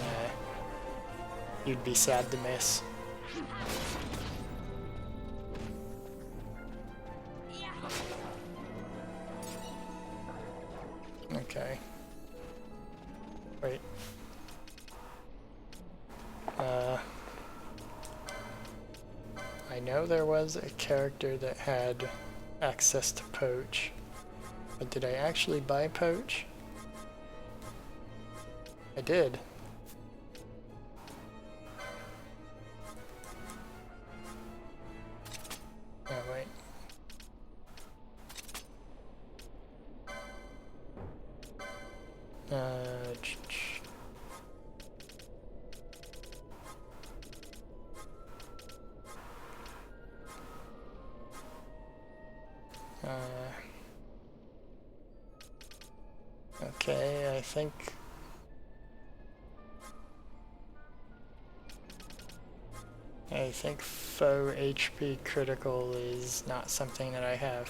you'd be sad to miss. Okay. Wait. I know there was a character that had access to poach, but did I actually buy poach? I did. Oh, wait. Okay, I think faux HP critical is not something that I have.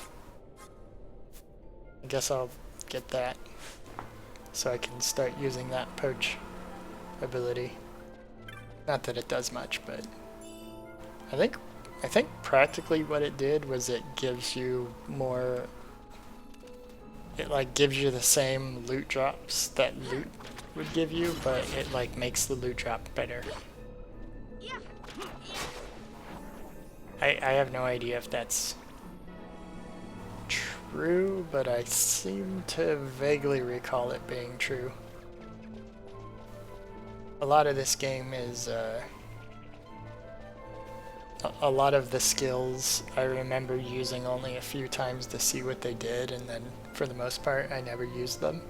I guess I'll get that so I can start using that poach ability. Not that it does much, but I think practically what it did was it gives you more. It like gives you the same loot drops that loot would give you, but it like makes the loot drop better. I have no idea if that's true, but I seem to vaguely recall it being true. A lot of this game is, a lot of the skills I remember using only a few times to see what they did, and then for the most part I never used them.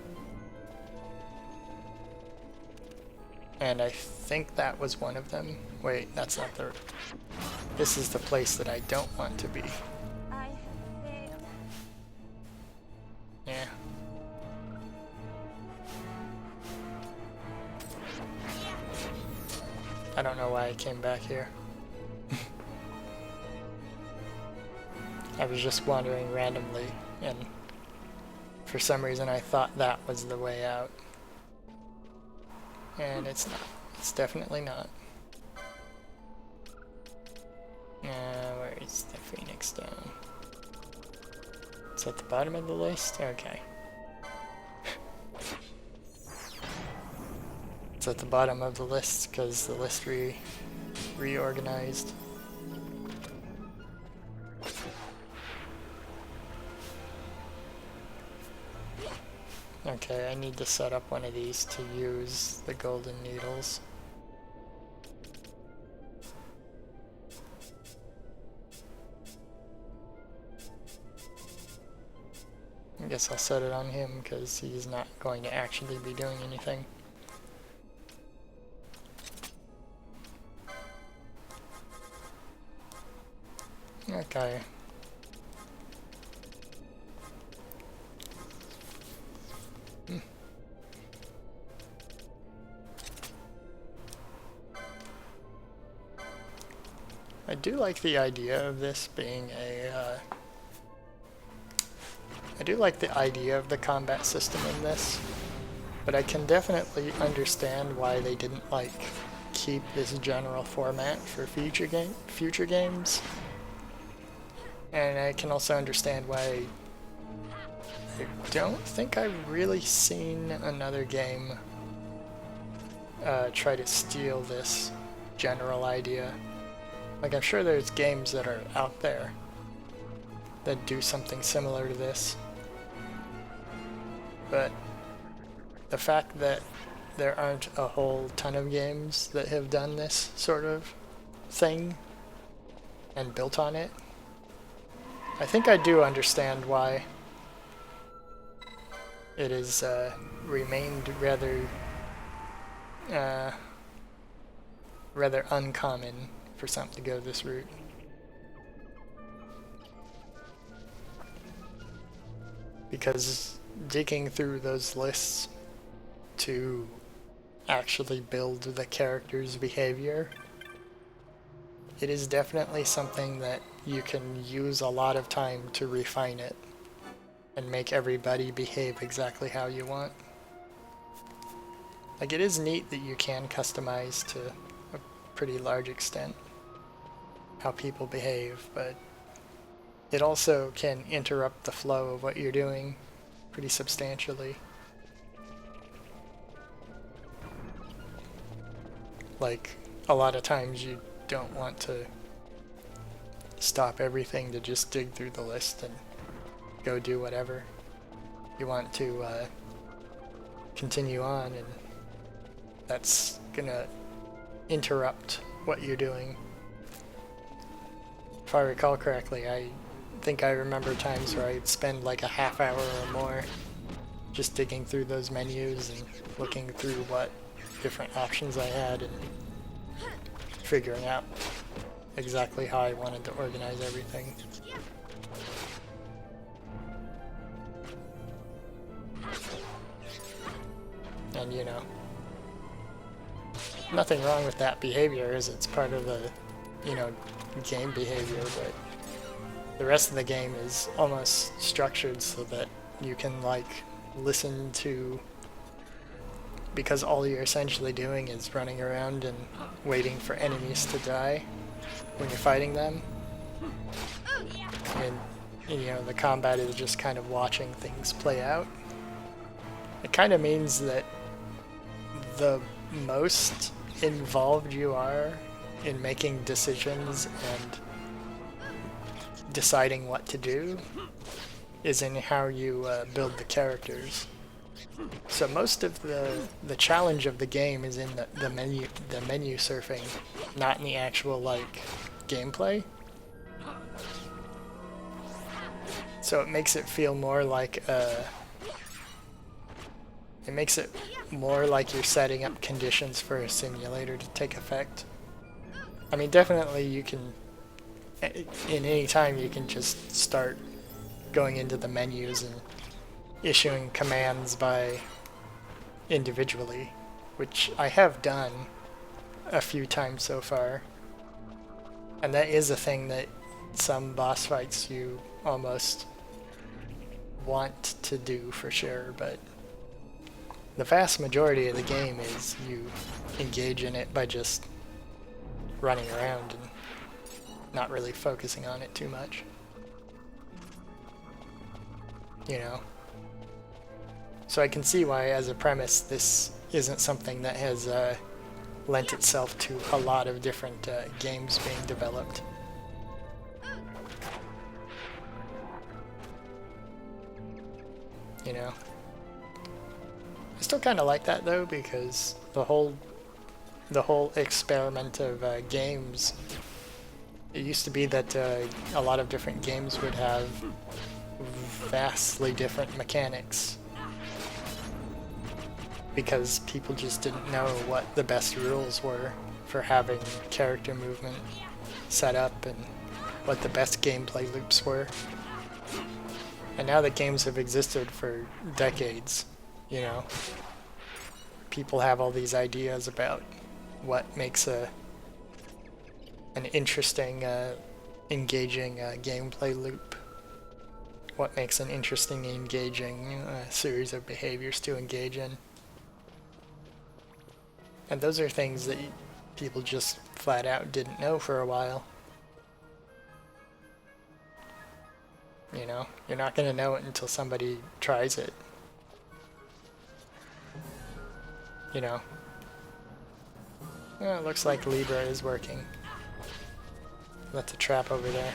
And I think that was one of them. Wait, that's not the... This is the place that I don't want to be. Yeah. I don't know why I came back here. I was just wandering randomly, and for some reason I thought that was the way out. And it's not. It's definitely not. Where is the Phoenix Stone? It's at the bottom of the list? Okay. It's at the bottom of the list because the list reorganized. Okay, I need to set up one of these to use the golden needles. I guess I'll set it on him because he's not going to actually be doing anything. Okay. I do like the idea of this being a, I do like the idea of the combat system in this, but I can definitely understand why they didn't like keep this general format for future games. And I can also understand why I don't think I've really seen another game try to steal this general idea. Like, I'm sure there's games that are out there that do something similar to this. But the fact that there aren't a whole ton of games that have done this sort of thing and built on it. I think I do understand why it has remained rather uncommon for something to go this route. Because digging through those lists to actually build the character's behavior, it is definitely something that you can use a lot of time to refine it and make everybody behave exactly how you want. Like, it is neat that you can customize to a pretty large extent how people behave, but it also can interrupt the flow of what you're doing pretty substantially. Like, a lot of times you don't want to stop everything to just dig through the list and go do whatever. You want to continue on, and that's gonna interrupt what you're doing. If I recall correctly, I think I remember times where I'd spend like a half hour or more just digging through those menus and looking through what different options I had and figuring out exactly how I wanted to organize everything. And you know, nothing wrong with that behavior, as it's part of the, you know, game behavior, but the rest of the game is almost structured so that you can like listen to, because all you're essentially doing is running around and waiting for enemies to die when you're fighting them. And you know, the combat is just kind of watching things play out. It kind of means that the most involved you are in making decisions and deciding what to do is in how you build the characters. So most of the challenge of the game is in the menu surfing, not in the actual like gameplay. So it makes it feel more like you're setting up conditions for a simulator to take effect. I mean, definitely you can, in any time you can just start going into the menus and issuing commands by individually, which I have done a few times so far. And that is a thing that some boss fights you almost want to do for sure, but the vast majority of the game is you engage in it by just running around and not really focusing on it too much. You know? So I can see why, as a premise, this isn't something that has lent itself to a lot of different games being developed. You know? I still kind of like that though, because the whole experiment of games, it used to be that a lot of different games would have vastly different mechanics because people just didn't know what the best rules were for having character movement set up and what the best gameplay loops were. And now that games have existed for decades, you know, people have all these ideas about what makes an interesting, engaging gameplay loop. What makes an interesting, engaging series of behaviors to engage in. And those are things that people just flat out didn't know for a while. You know, you're not going to know it until somebody tries it. You know. Well, it looks like Libra is working. That's a trap over there.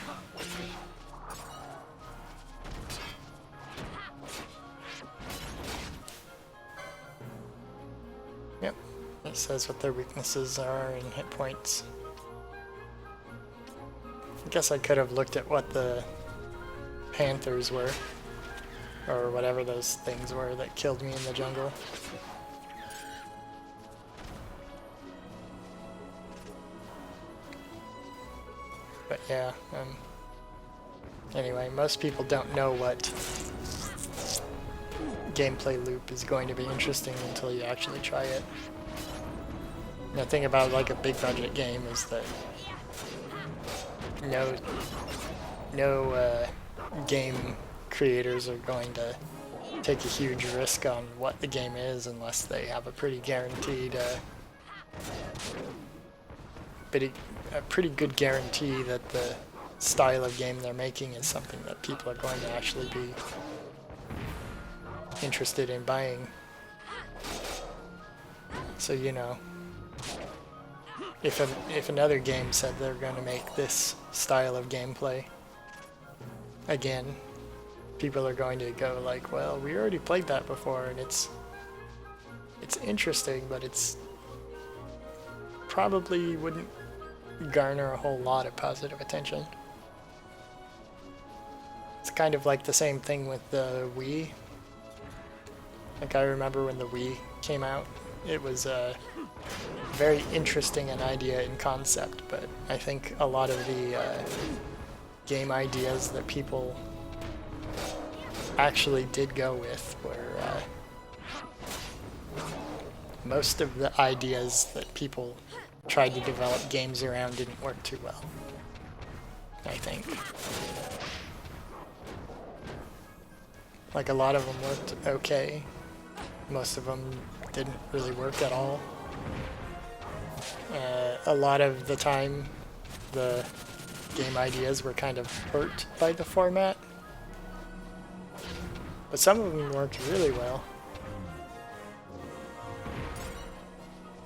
It says what their weaknesses are and hit points. I guess I could have looked at what the panthers were, or whatever those things were that killed me in the jungle. But yeah, anyway, most people don't know what gameplay loop is going to be interesting until you actually try it. The thing about like a big budget game is that no game creators are going to take a huge risk on what the game is unless they have a pretty guaranteed, a pretty good guarantee that the style of game they're making is something that people are going to actually be interested in buying. So, you know, if another game said they're going to make this style of gameplay again, people are going to go like, well, we already played that before and it's interesting, but it's probably wouldn't garner a whole lot of positive attention. It's kind of like the same thing with the Wii. Like, I remember when the Wii came out, it was very interesting an idea in concept, but I think a lot of the game ideas that people actually did go with were most of the ideas that people tried to develop games around didn't work too well, I think. Like, a lot of them worked okay. Most of them didn't really work at all. A lot of the time, the game ideas were kind of hurt by the format. But some of them worked really well.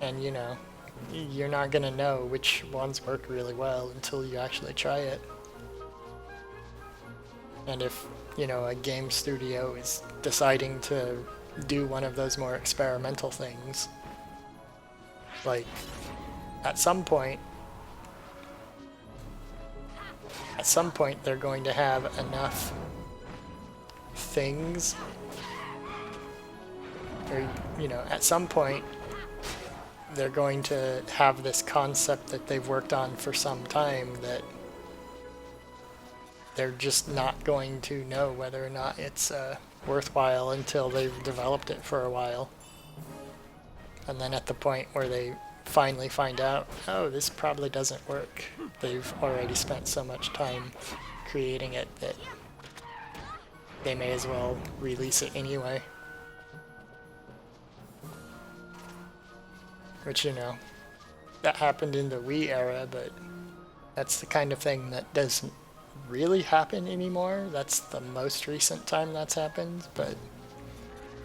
And, you know, you're not gonna know which ones work really well until you actually try it. And if, you know, a game studio is deciding to do one of those more experimental things, like, at some point they're going to have enough things, or, you know, at some point they're going to have this concept that they've worked on for some time that they're just not going to know whether or not it's worthwhile until they've developed it for a while. And then at the point where they finally find out, oh, this probably doesn't work, they've already spent so much time creating it that they may as well release it anyway. Which, you know, that happened in the Wii era, but that's the kind of thing that doesn't really happen anymore. That's the most recent time that's happened, but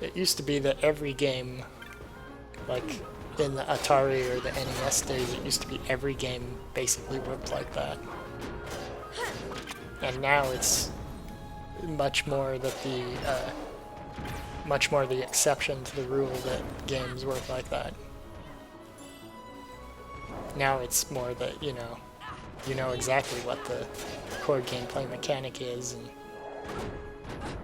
it used to be that every game, like in the Atari or the NES days, it used to be every game basically worked like that. And now it's much more that the exception to the rule that games work like that. Now it's more that, you know exactly what the core gameplay mechanic is, and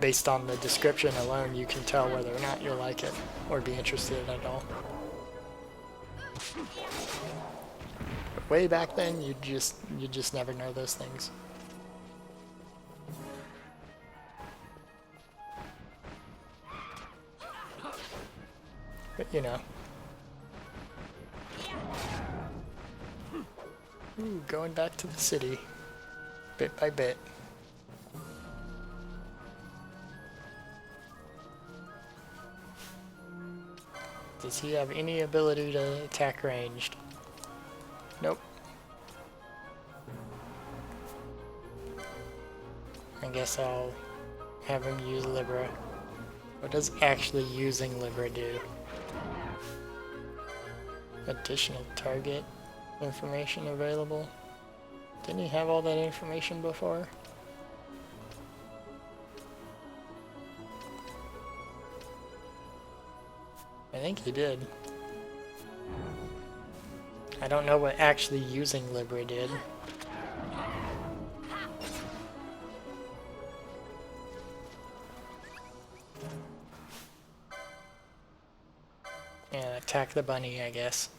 based on the description alone, you can tell whether or not you'll like it or be interested at all. But way back then, you just never know those things. But, you know. Ooh, going back to the city, bit by bit. Does he have any ability to attack ranged? Nope. I guess I'll have him use Libra. What does actually using Libra do? Additional target information available. Didn't he have all that information before? I think he did. I don't know what actually using Libra did. Yeah, attack the bunny, I guess.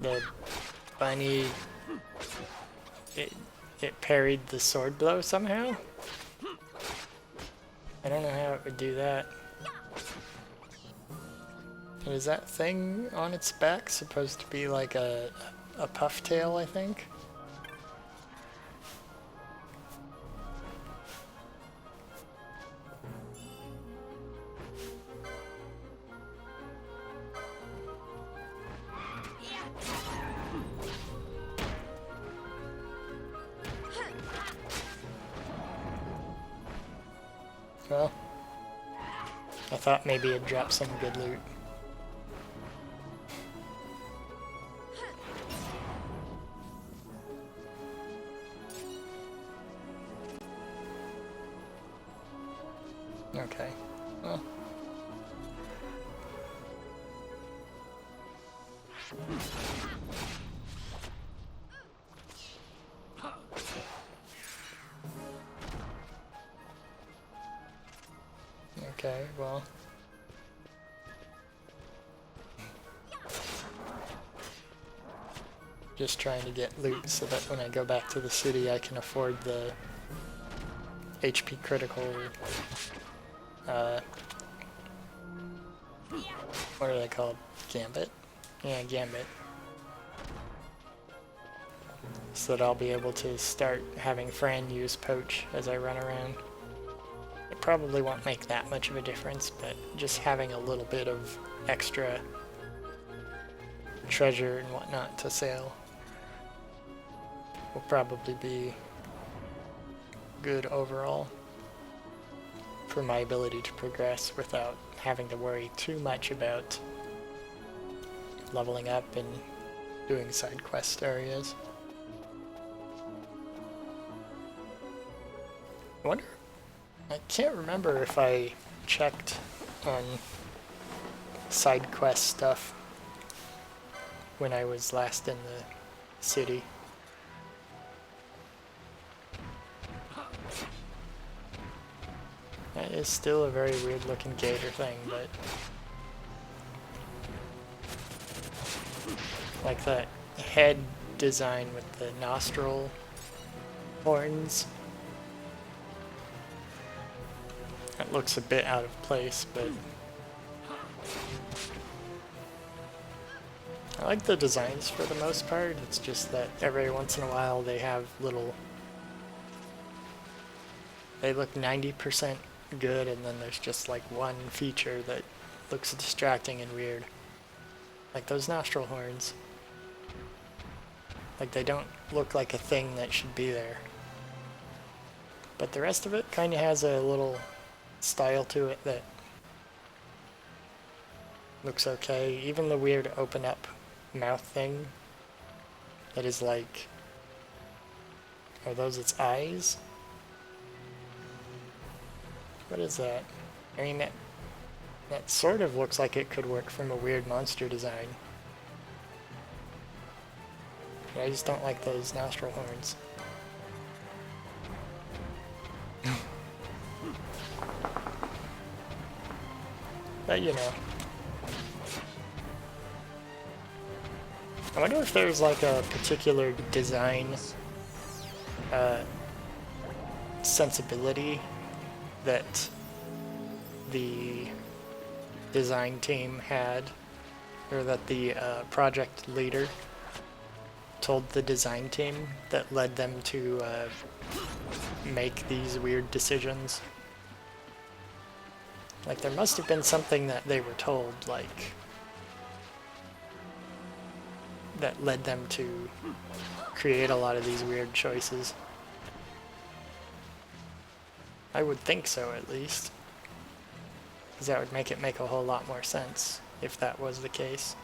The bunny... It parried the sword blow somehow? I don't know how it would do that. And is that thing on its back supposed to be like a puff tail, I think? Well, I thought maybe it'd drop some good loot. Okay, well. Okay, well. Just trying to get loot so that when I go back to the city I can afford the HP critical, what are they called? Gambit? Yeah, Gambit. So that I'll be able to start having Fran use Poach as I run around. It probably won't make that much of a difference, but just having a little bit of extra treasure and whatnot to sell will probably be good overall for my ability to progress without having to worry too much about leveling up and doing side quest areas. I wonder, I can't remember if I checked on side quest stuff when I was last in the city. That is still a very weird looking gator thing, but like that head design with the nostril horns. That looks a bit out of place, but I like the designs for the most part. It's just that every once in a while they have little... They look 90% good, and then there's just like one feature that looks distracting and weird. Like those nostril horns. Like they don't look like a thing that should be there. But the rest of it kind of has a little style to it that looks okay. Even the weird open up mouth thing that is like... Are those its eyes? What is that? I mean, that sort of looks like it could work from a weird monster design. But I just don't like those nostril horns. But you know. I wonder if there's like a particular design sensibility that the design team had, or that the project leader told the design team that led them to make these weird decisions. Like there must have been something that they were told, like, that led them to create a lot of these weird choices. I would think so, at least. Because that would make it make a whole lot more sense, if that was the case.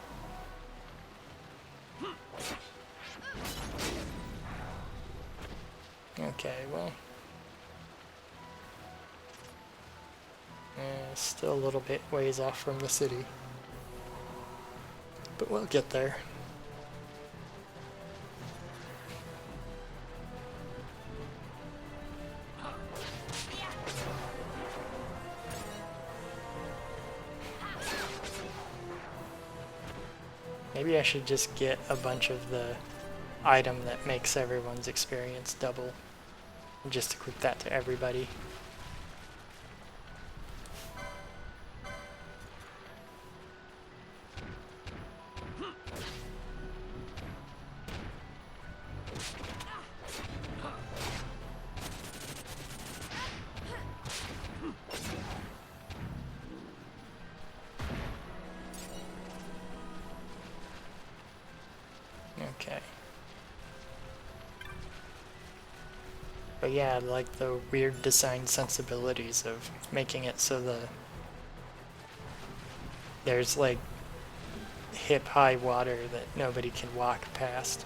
Okay, well... still a little bit ways off from the city. but we'll get there. Maybe I should just get a bunch of the item that makes everyone's experience double and just equip that to everybody. Okay. But yeah, I like the weird design sensibilities of making it so there's like hip-high water that nobody can walk past.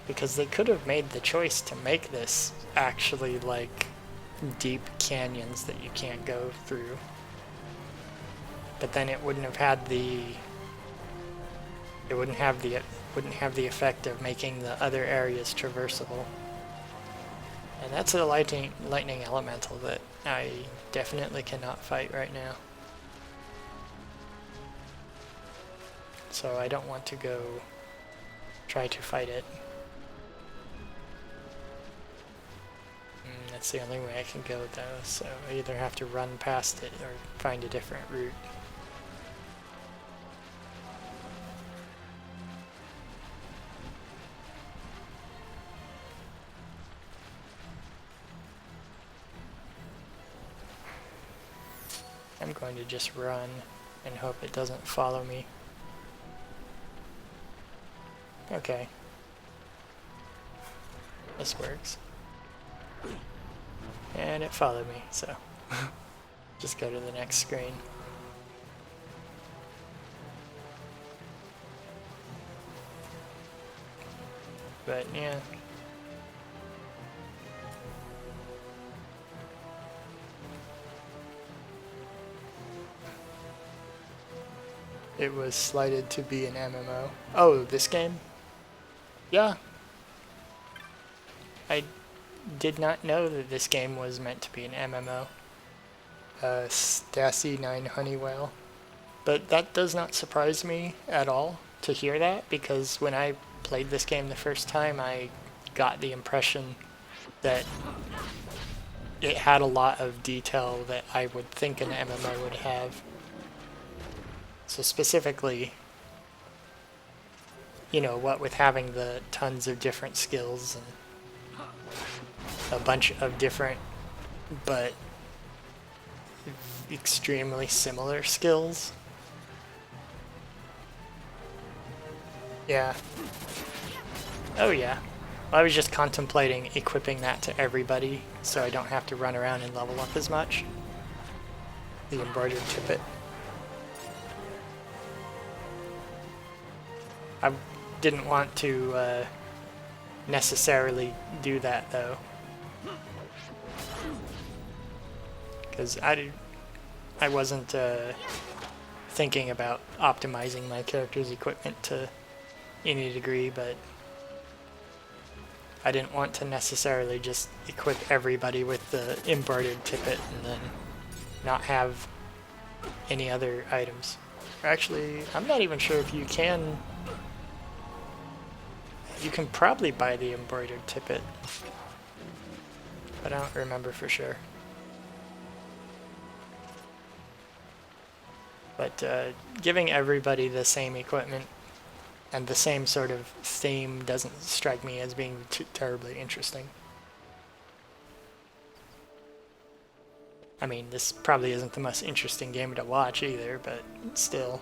Because they could have made the choice to make this actually like deep canyons that you can't go through. But then it wouldn't have had the wouldn't have the effect of making the other areas traversable. And that's a lightning elemental that I definitely cannot fight right now. So I don't want to go try to fight it. That's the only way I can go though, so I either have to run past it or find a different route. I'm going to just run and hope it doesn't follow me. Okay. This works. And it followed me, so just go to the next screen. But yeah. It was slated to be an MMO. Oh, this game? Yeah. I did not know that this game was meant to be an MMO. Stassi 9 Honeywell. But that does not surprise me at all to hear that, because when I played this game the first time, I got the impression that it had a lot of detail that I would think an MMO would have. So specifically, you know, what with having the tons of different skills and a bunch of different but extremely similar skills. Yeah. Oh yeah. I was just contemplating equipping that to everybody so I don't have to run around and level up as much. The embroidered tippet. I didn't want to necessarily do that though, because I wasn't thinking about optimizing my character's equipment to any degree, but I didn't want to necessarily just equip everybody with the embroidered tippet and then not have any other items. Actually, I'm not even sure if you can. You can probably buy the embroidered tippet, but I don't remember for sure. But giving everybody the same equipment and the same sort of theme doesn't strike me as being too terribly interesting. I mean, this probably isn't the most interesting game to watch either, but still.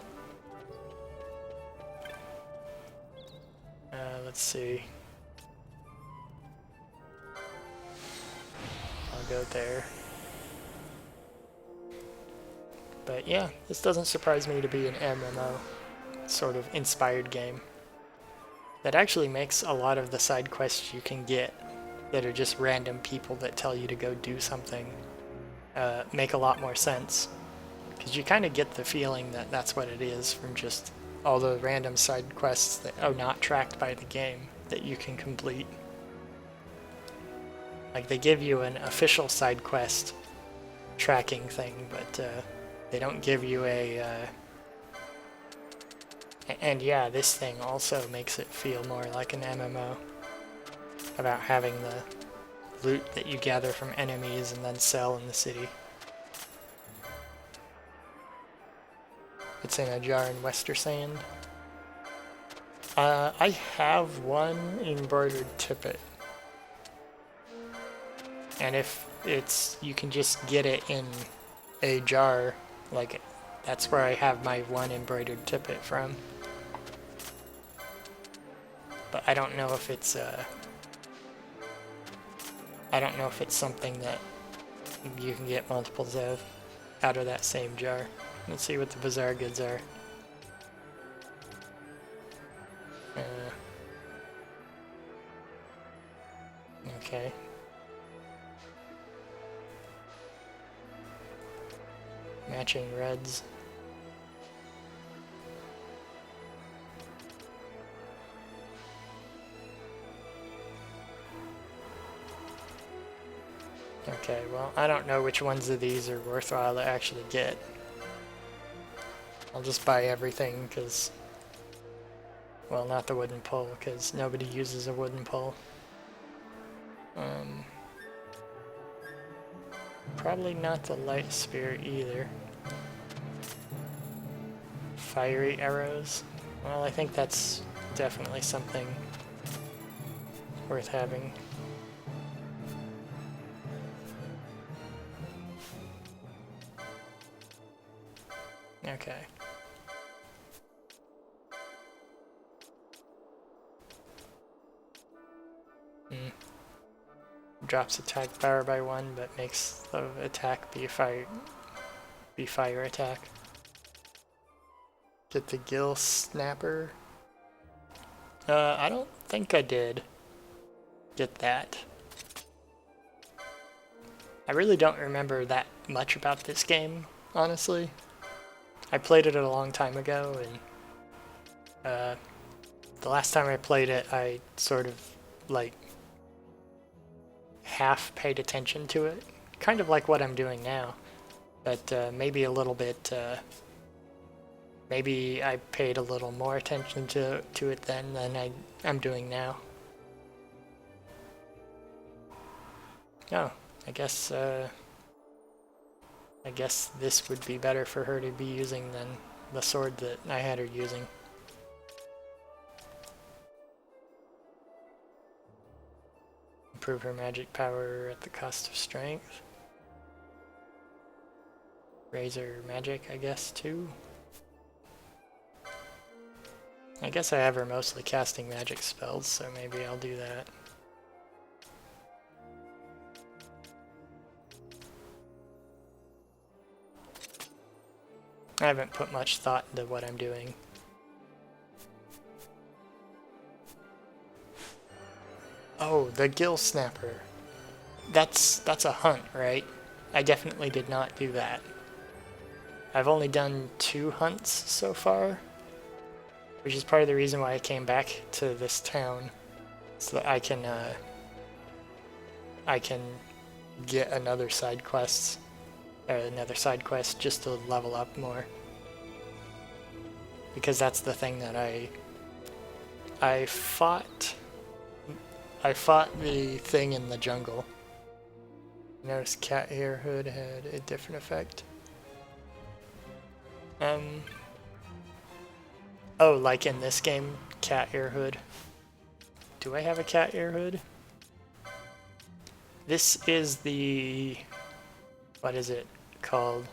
Let's see. I'll go there. But yeah, this doesn't surprise me to be an MMO sort of inspired game. That actually makes a lot of the side quests you can get that are just random people that tell you to go do something make a lot more sense. Because you kind of get the feeling that that's what it is from just all the random side quests that are not tracked by the game that you can complete. Like, they give you an official side quest tracking thing, but they don't give you a... And yeah, this thing also makes it feel more like an MMO. About having the loot that you gather from enemies and then sell in the city. It's in a jar in Wester Sand. I have one embroidered tippet. And if it's, you can just get it in a jar, like, that's where I have my one embroidered tippet from. But I don't know if it's, I don't know if it's something that you can get multiples of out of that same jar. Let's see what the bazaar goods are. Okay. Matching reds. Okay, well, I don't know which ones of these are worthwhile to actually get. I'll just buy everything, because... Well, not the wooden pole, because nobody uses a wooden pole. Probably not the light spear either. Fiery arrows. Well, I think that's definitely something worth having. Okay. Drops attack power by 1, but makes the attack be fire attack. Get the gill snapper. I don't think I did get that. I really don't remember that much about this game, honestly. I played it a long time ago, and the last time I played it, I sort of, like, half paid attention to it. Kind of like what I'm doing now, but maybe a little bit, maybe I paid a little more attention to it then than I'm doing now. Oh, I guess this would be better for her to be using than the sword that I had her using. Improve her magic power at the cost of strength. Raise her magic, I guess, too. I guess I have her mostly casting magic spells, so maybe I'll do that. I haven't put much thought into what I'm doing. Oh, the gill snapper. That's a hunt, right? I definitely did not do that. I've only done 2 hunts so far, which is part of the reason why I came back to this town, so that I can get another side quest just to level up more. Because that's the thing that I fought the thing in the jungle. Notice cat hair hood had a different effect. Oh, like in this game, cat ear hood. Do I have a cat ear hood? This is the... what is it called?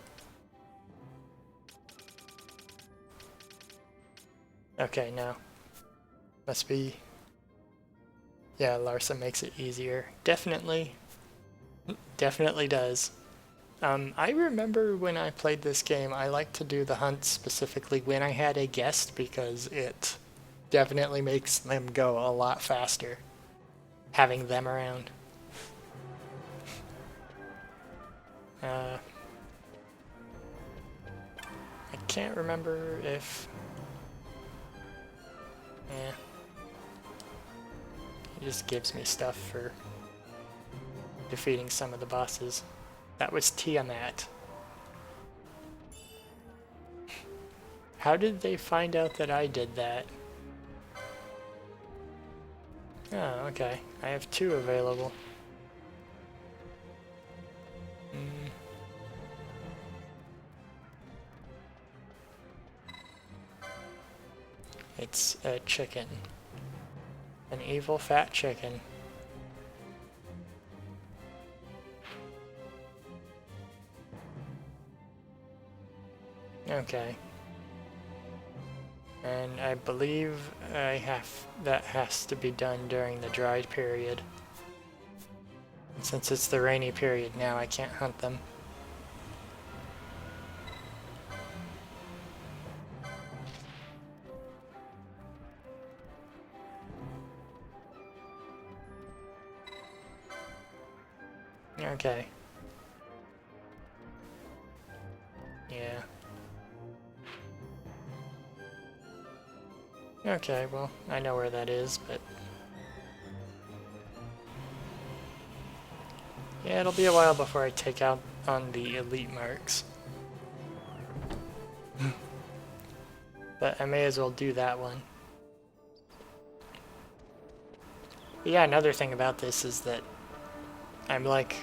Okay, no. Must be... yeah, Larsa makes it easier. Definitely does. I remember when I played this game, I liked to do the hunts specifically when I had a guest, because it definitely makes them go a lot faster, having them around. can't remember if... Eh. It just gives me stuff for defeating some of the bosses. That was Tiamat. How did they find out that I did that? Oh, okay. I have 2 available. It's a chicken. An evil fat chicken. Okay. And I believe that has to be done during the dry period. And since it's the rainy period now, I can't hunt them. Okay. Yeah. Okay, well, I know where that is, but... Yeah, it'll be a while before I take out on the elite marks. But I may as well do that one. But yeah, another thing about this is that I'm like...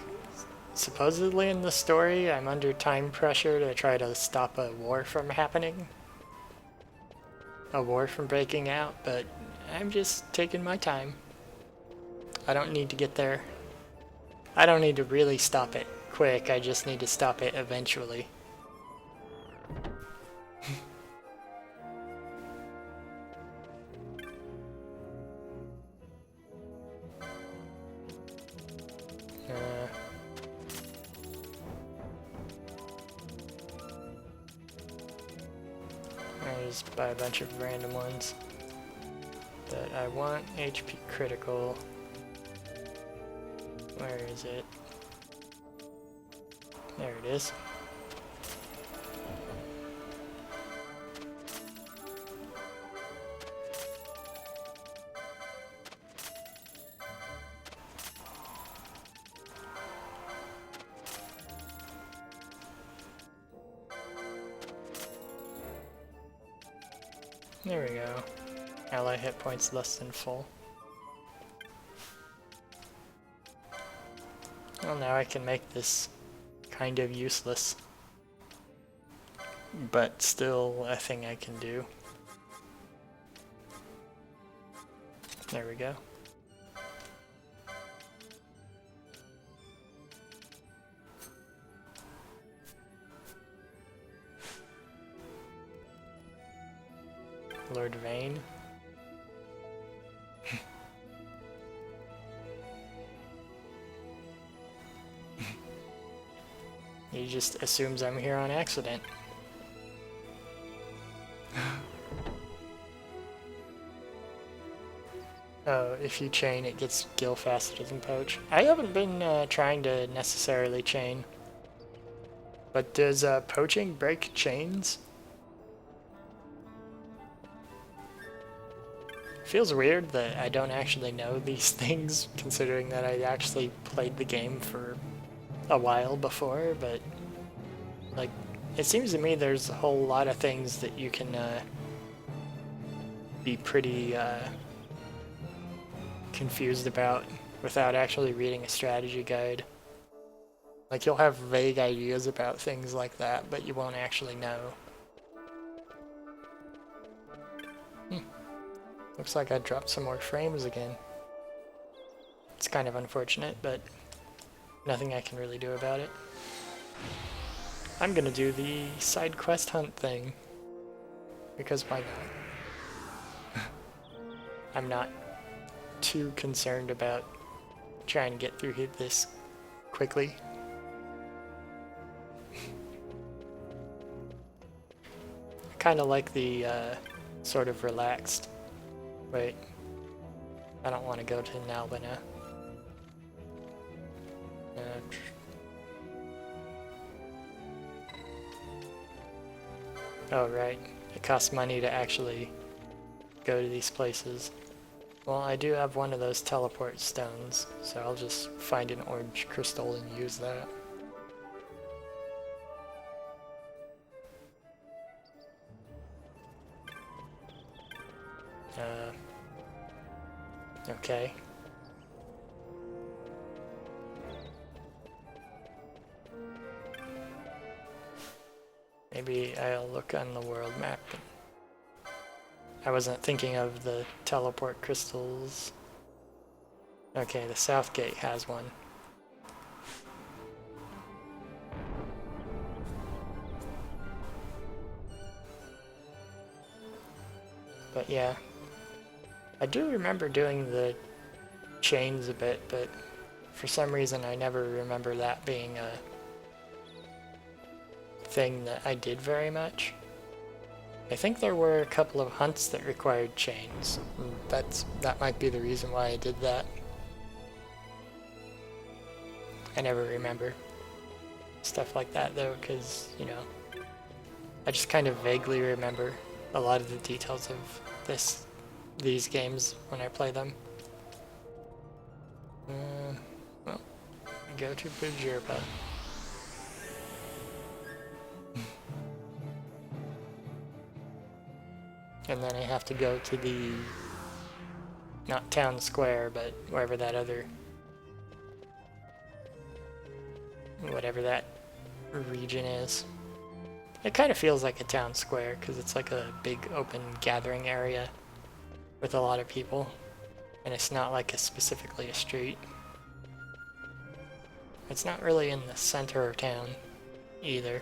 Supposedly in the story, I'm under time pressure to try to stop a war from happening. A war from breaking out, but I'm just taking my time. I don't need to get there. I don't need to really stop it quick, I just need to stop it eventually. I just buy a bunch of random ones. But I want HP critical. Where is it? There it is. There we go. Ally hit points less than full. Well, now I can make this kind of useless, but still a thing I can do. There we go. Lord Vane. He just assumes I'm here on accident. Oh, if you chain, it gets gil faster than poach. I haven't been trying to necessarily chain. But does poaching break chains? Feels weird that I don't actually know these things, considering that I actually played the game for a while before, but like, it seems to me there's a whole lot of things that you can be pretty confused about without actually reading a strategy guide. Like, you'll have vague ideas about things like that, but you won't actually know. Looks like I dropped some more frames again. It's kind of unfortunate, but nothing I can really do about it. I'm gonna do the side quest hunt thing, because why not? I'm not too concerned about trying to get through this quickly. I kind of like the sort of relaxed. Wait, I don't want to go to Nalbina. Oh, right. It costs money to actually go to these places. Well, I do have one of those teleport stones, so I'll just find an orange crystal and use that. Okay. Maybe I'll look on the world map. I wasn't thinking of the teleport crystals. Okay, the south gate has one. But yeah, I do remember doing the chains a bit, but for some reason I never remember that being a thing that I did very much. I think there were a couple of hunts that required chains. That might be the reason why I did that. I never remember stuff like that though, because, you know, I just kind of vaguely remember a lot of the details of these games when I play them. Well, go to Bajirba. And then I have to go to the, not town square, but wherever that other, whatever that region is. It kind of feels like a town square because it's like a big open gathering area with a lot of people, and it's not like specifically a street. It's not really in the center of town either,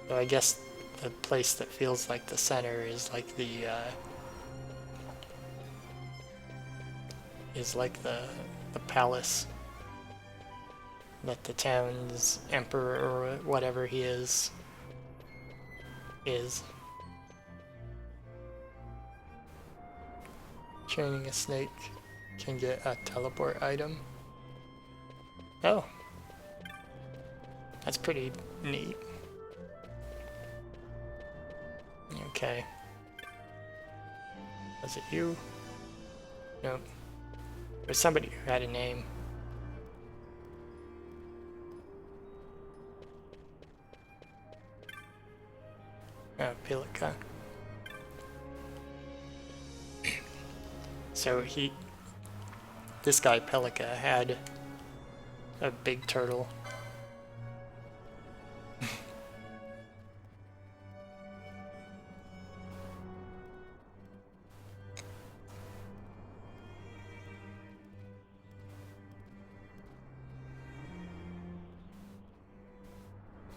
so I guess the place that feels like the center is like the palace that the town's emperor or whatever he is. Training a snake can get a teleport item. Oh, that's pretty neat. Okay. Was it you? Nope. There's somebody who had a name. Oh, Pilika. So this guy Pelika had a big turtle.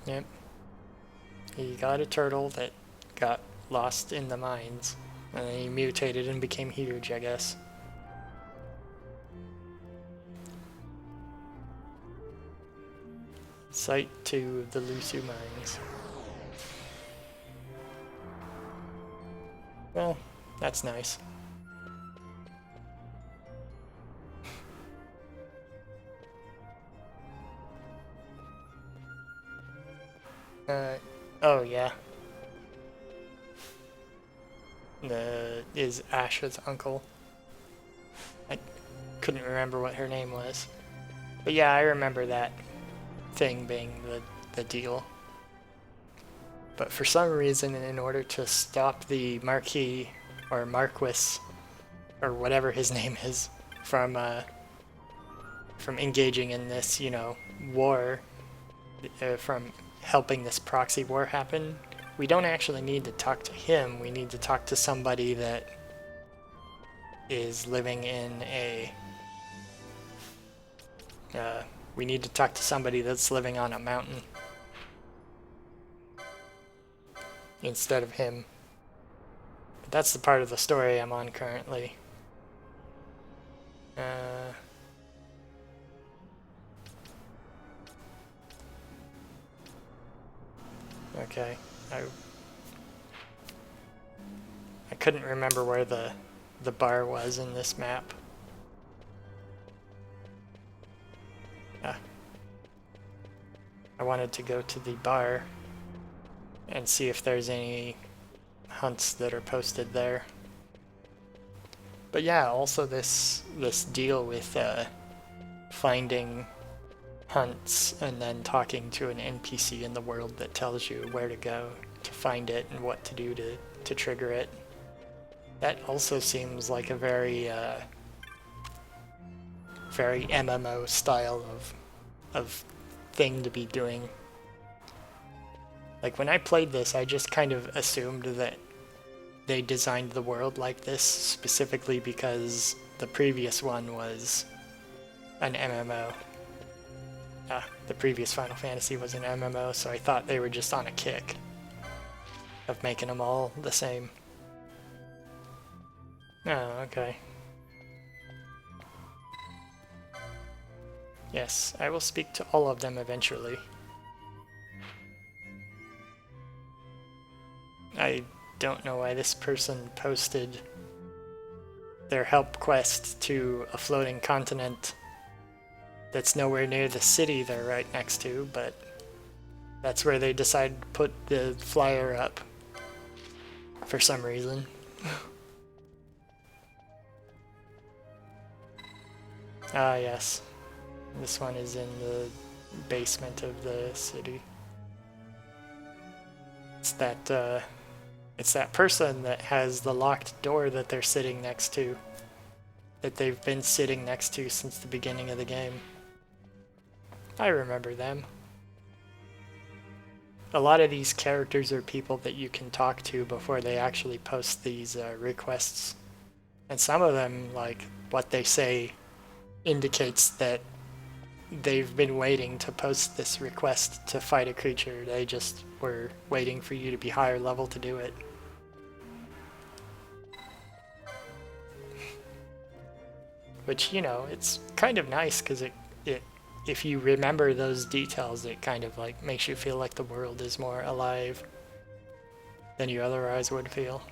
Yep. He got a turtle that got lost in the mines, and then he mutated and became huge, I guess. Site 2 of the Lusu mines. Well, that's nice. Oh yeah. Is Asha's uncle. I couldn't remember what her name was. But yeah, I remember that thing being the deal. But for some reason, in order to stop the Marquis, or Marquis, or whatever his name is, from engaging in this, you know, war, from helping this proxy war happen, we don't actually need to talk to him. We need to talk to somebody that is living in a... we need to talk to somebody that's living on a mountain instead of him. But that's the part of the story I'm on currently. Okay. I couldn't remember where the bar was in this map. I wanted to go to the bar. and see if there's any hunts that are posted there. But yeah, also this deal with finding hunts and then talking to an NPC in the world that tells you where to go to find it and what to do to trigger it. That also seems like a very very MMO style of thing to be doing. Like when I played this, I just kind of assumed that they designed the world like this specifically because the previous one was an MMO. The previous Final Fantasy was an MMO, so I thought they were just on a kick of making them all the same. Oh, okay. Yes, I will speak to all of them eventually. I don't know why this person posted their help quest to a floating continent that's nowhere near the city they're right next to, but that's where they decided to put the flyer up for some reason. Ah, yes. This one is in the basement of the city. It's that person that has the locked door that they're sitting next to. That they've been sitting next to since the beginning of the game. I remember them. A lot of these characters are people that you can talk to before they actually post these requests. And some of them, like, what they say indicates that they've been waiting to post this request to fight a creature. They just were waiting for you to be higher level to do it. Which, you know, it's kind of nice because it if you remember those details, it kind of like makes you feel like the world is more alive than you otherwise would feel.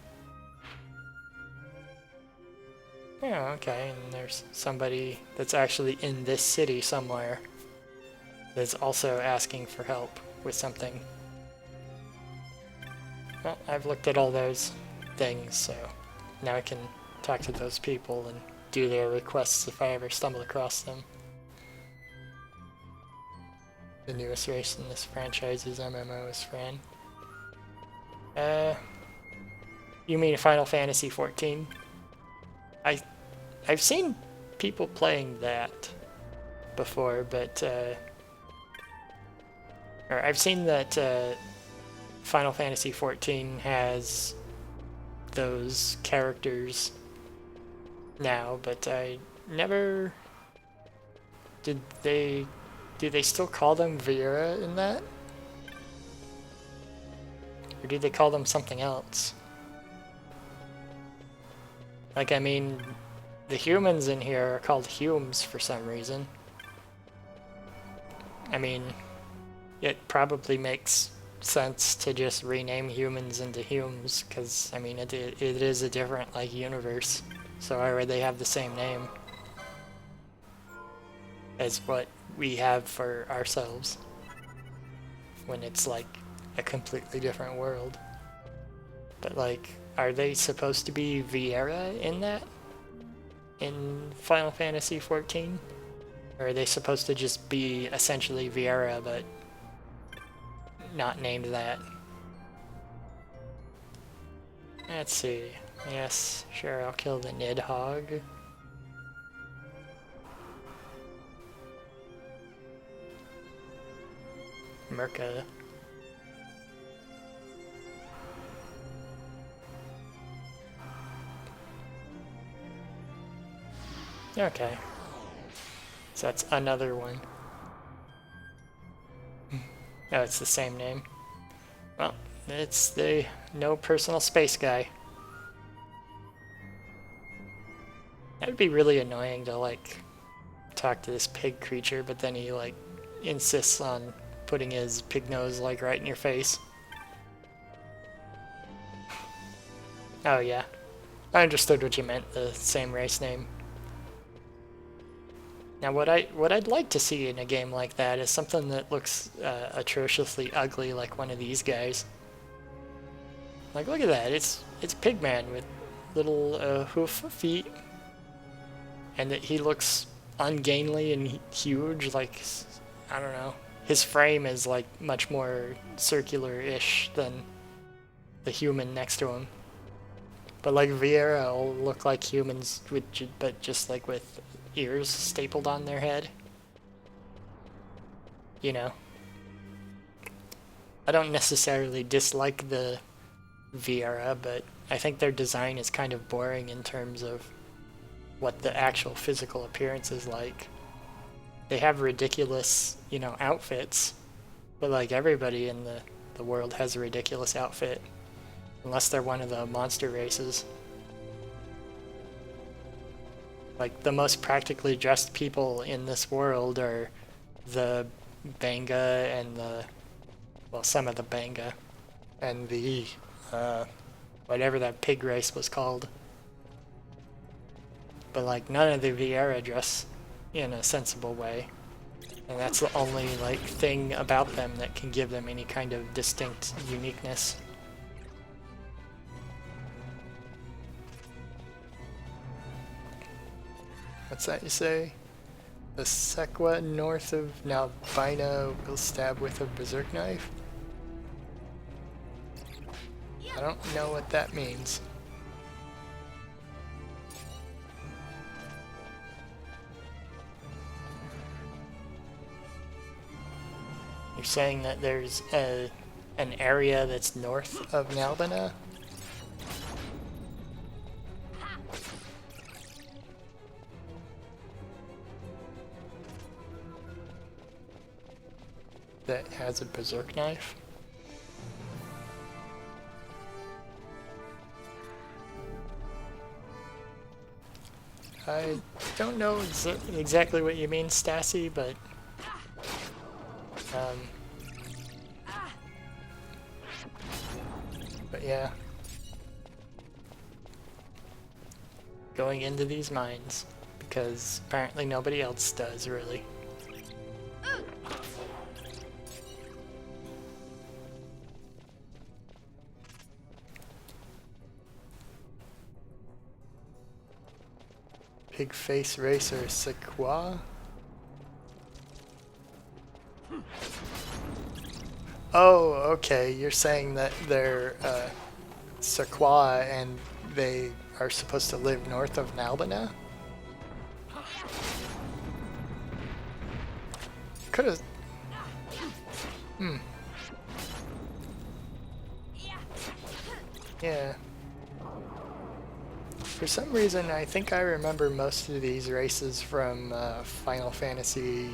Yeah, okay, and there's somebody that's actually in this city somewhere that's also asking for help with something. Well, I've looked at all those things, so now I can talk to those people and do their requests if I ever stumble across them. The newest race in this franchise is MMO is Fran. You mean Final Fantasy 14? I've seen people playing that before, but or I've seen that Final Fantasy 14 has those characters now, but I never do they still call them Viera in that? Or do they call them something else? Like, I mean, the humans in here are called Humes for some reason. I mean, it probably makes sense to just rename humans into Humes, because, I mean, it is a different, like, universe. So why would they have the same name as what we have for ourselves when it's like a completely different world? But like, are they supposed to be Viera in that? In Final Fantasy 14? Or are they supposed to just be essentially Viera but not named that? Let's see. Yes, sure, I'll kill the Nidhogg. Merca. Okay. So that's another one. Oh, it's the same name. Well, it's the no personal space guy. That would be really annoying to, like, talk to this pig creature, but then he, like, insists on putting his pig nose, like, right in your face. Oh, yeah. I understood what you meant, the same race name. Now, what I'd like to see in a game like that is something that looks atrociously ugly, like one of these guys. Like, look at that. It's Pigman with little hoof feet, and that he looks ungainly and huge. Like, I don't know. His frame is like much more circular-ish than the human next to him. But like Vieira will look like humans, but just like with ears stapled on their head. You know. I don't necessarily dislike the Vieira, but I think their design is kind of boring in terms of what the actual physical appearance is like. They have ridiculous, you know, outfits, but like everybody in the world has a ridiculous outfit, unless they're one of the monster races. Like, the most practically dressed people in this world are the Banga and the, well, some of the Banga, and the, whatever that pig race was called. But like, none of the Vieira dress in a sensible way. And that's the only, like, thing about them that can give them any kind of distinct uniqueness. What's that you say? The Sequa north of Nalbina will stab with a berserk knife? I don't know what that means. You're saying that there's an area that's north of Nalbina? That has a berserk knife? I don't know exactly what you mean, Stassi, but yeah. Going into these mines, because apparently nobody else does, really. Pig face racer Sequa? Oh, okay. You're saying that they're Sequa and they are supposed to live north of Nalbina? Could have. Yeah. For some reason, I think I remember most of these races from Final Fantasy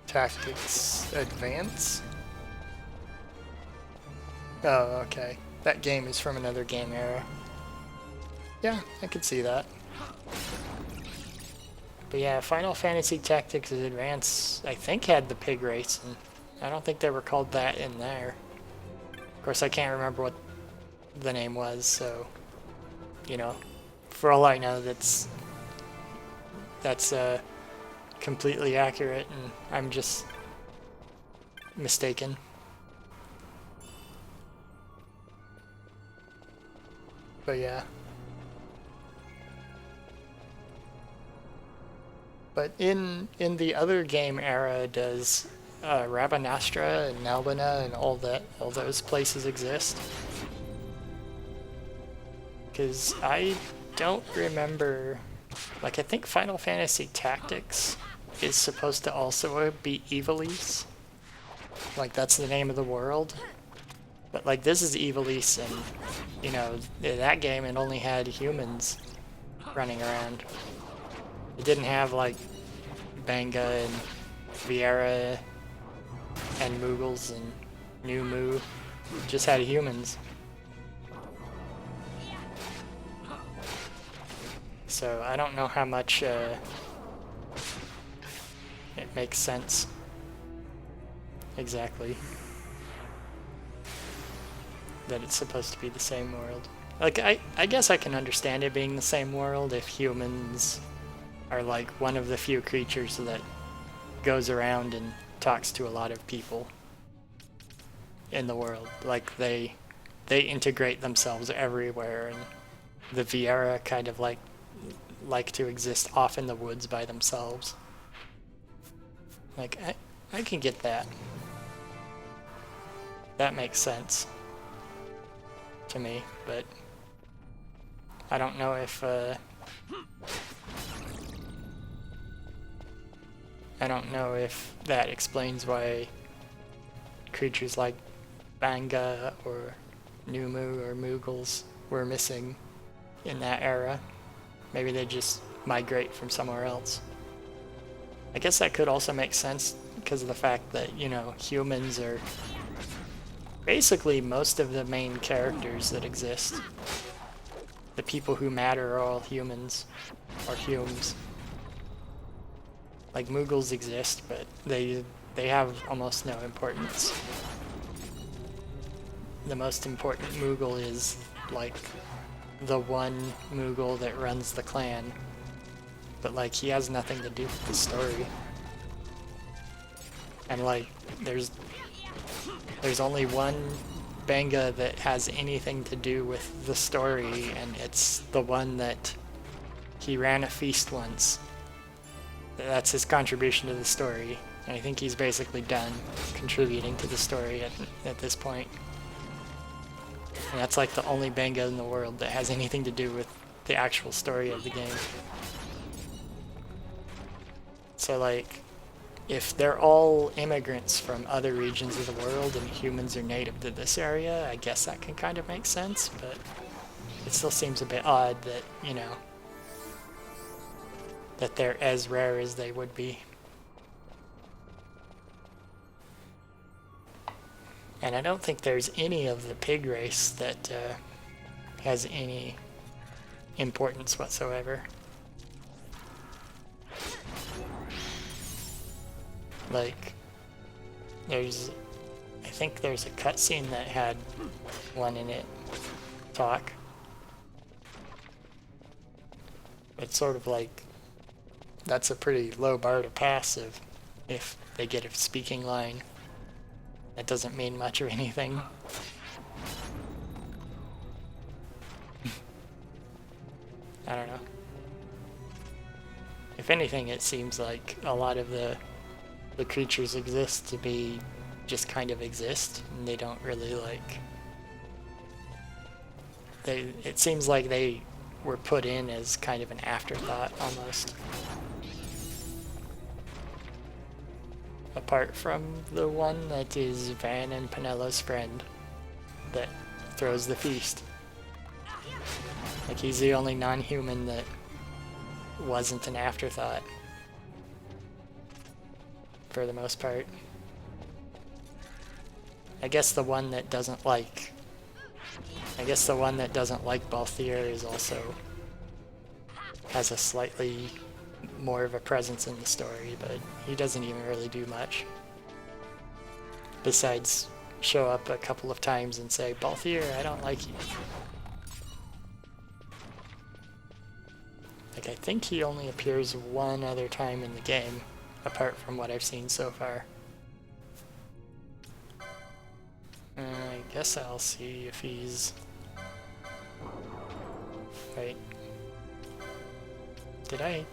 Tactics Advance. Oh, okay. That game is from another game era. Yeah, I could see that. But yeah, Final Fantasy Tactics Advance, I think, had the pig race, and I don't think they were called that in there. Of course, I can't remember what the name was, so, you know, for all I know, that's completely accurate, and I'm just mistaken. But yeah. But in the other game era, does Rabanastra and Nalbina and all those places exist? Because I don't remember. Like, I think Final Fantasy Tactics is supposed to also be Ivalice. Like, that's the name of the world. But like, this is Ivalice, and you know, in that game it only had humans running around. It didn't have like Banga and Vieira and Moogles and New Moo. It just had humans. So I don't know how much it makes sense exactly that it's supposed to be the same world. Like, I guess I can understand it being the same world if humans are like one of the few creatures that goes around and talks to a lot of people in the world. Like, they they integrate themselves everywhere, and the Viera kind of like to exist off in the woods by themselves. Like, I can get that. That makes sense to me, but I don't know if that explains why creatures like Banga or Numu or Moogles were missing in that era. Maybe they just migrate from somewhere else. I guess that could also make sense because of the fact that, you know, humans are basically most of the main characters that exist. The people who matter are all humans, or Humes. Like, Moogles exist, but they have almost no importance. The most important Moogle is, like, the one Moogle that runs the clan. But, like, he has nothing to do with the story. And, like, there's only one Banga that has anything to do with the story, and it's the one that he ran a feast once. That's his contribution to the story, and I think he's basically done contributing to the story at this point. And that's like the only Banga in the world that has anything to do with the actual story of the game. So, like, if they're all immigrants from other regions of the world and humans are native to this area, I guess that can kind of make sense, but it still seems a bit odd that, you know, that they're as rare as they would be. And I don't think there's any of the pig race that has any importance whatsoever. Like, I think there's a cutscene that had one in it talk. It's sort of like, that's a pretty low bar to pass if they get a speaking line. That doesn't mean much of anything. I don't know. If anything, it seems like a lot of the creatures exist to be just kind of exist, and they don't really like... It seems like they were put in as kind of an afterthought, almost. Apart from the one that is Van and Penelo's friend that throws the feast. Like, he's the only non-human that wasn't an afterthought. For the most part. I guess the one that doesn't like Balthier is also has a slightly more of a presence in the story, but he doesn't even really do much. Besides show up a couple of times and say, Balthier, I don't like you. Like, I think he only appears one other time in the game, apart from what I've seen so far. I guess I'll see if he's... Wait. Did I...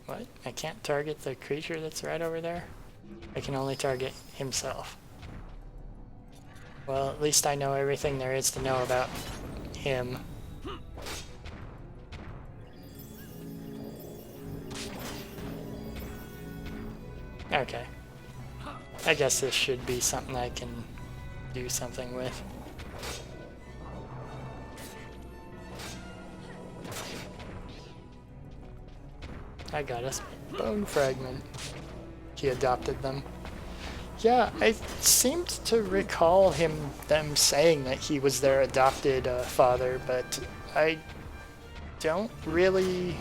What? I can't target the creature that's right over there? I can only target himself. Well, at least I know everything there is to know about him. Okay. I guess this should be something I can do something with. I got a bone fragment. He adopted them. Yeah, I seemed to recall them saying that he was their adopted father, but I don't really...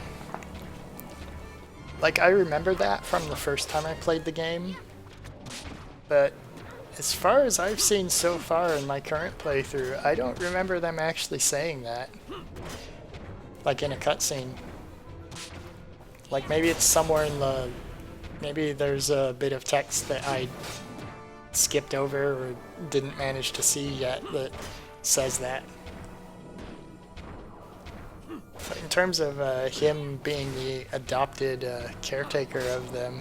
Like, I remember that from the first time I played the game, but as far as I've seen so far in my current playthrough, I don't remember them actually saying that. Like in a cutscene. Like, maybe it's somewhere in the... Maybe there's a bit of text that I skipped over or didn't manage to see yet that says that. But in terms of him being the adopted caretaker of them,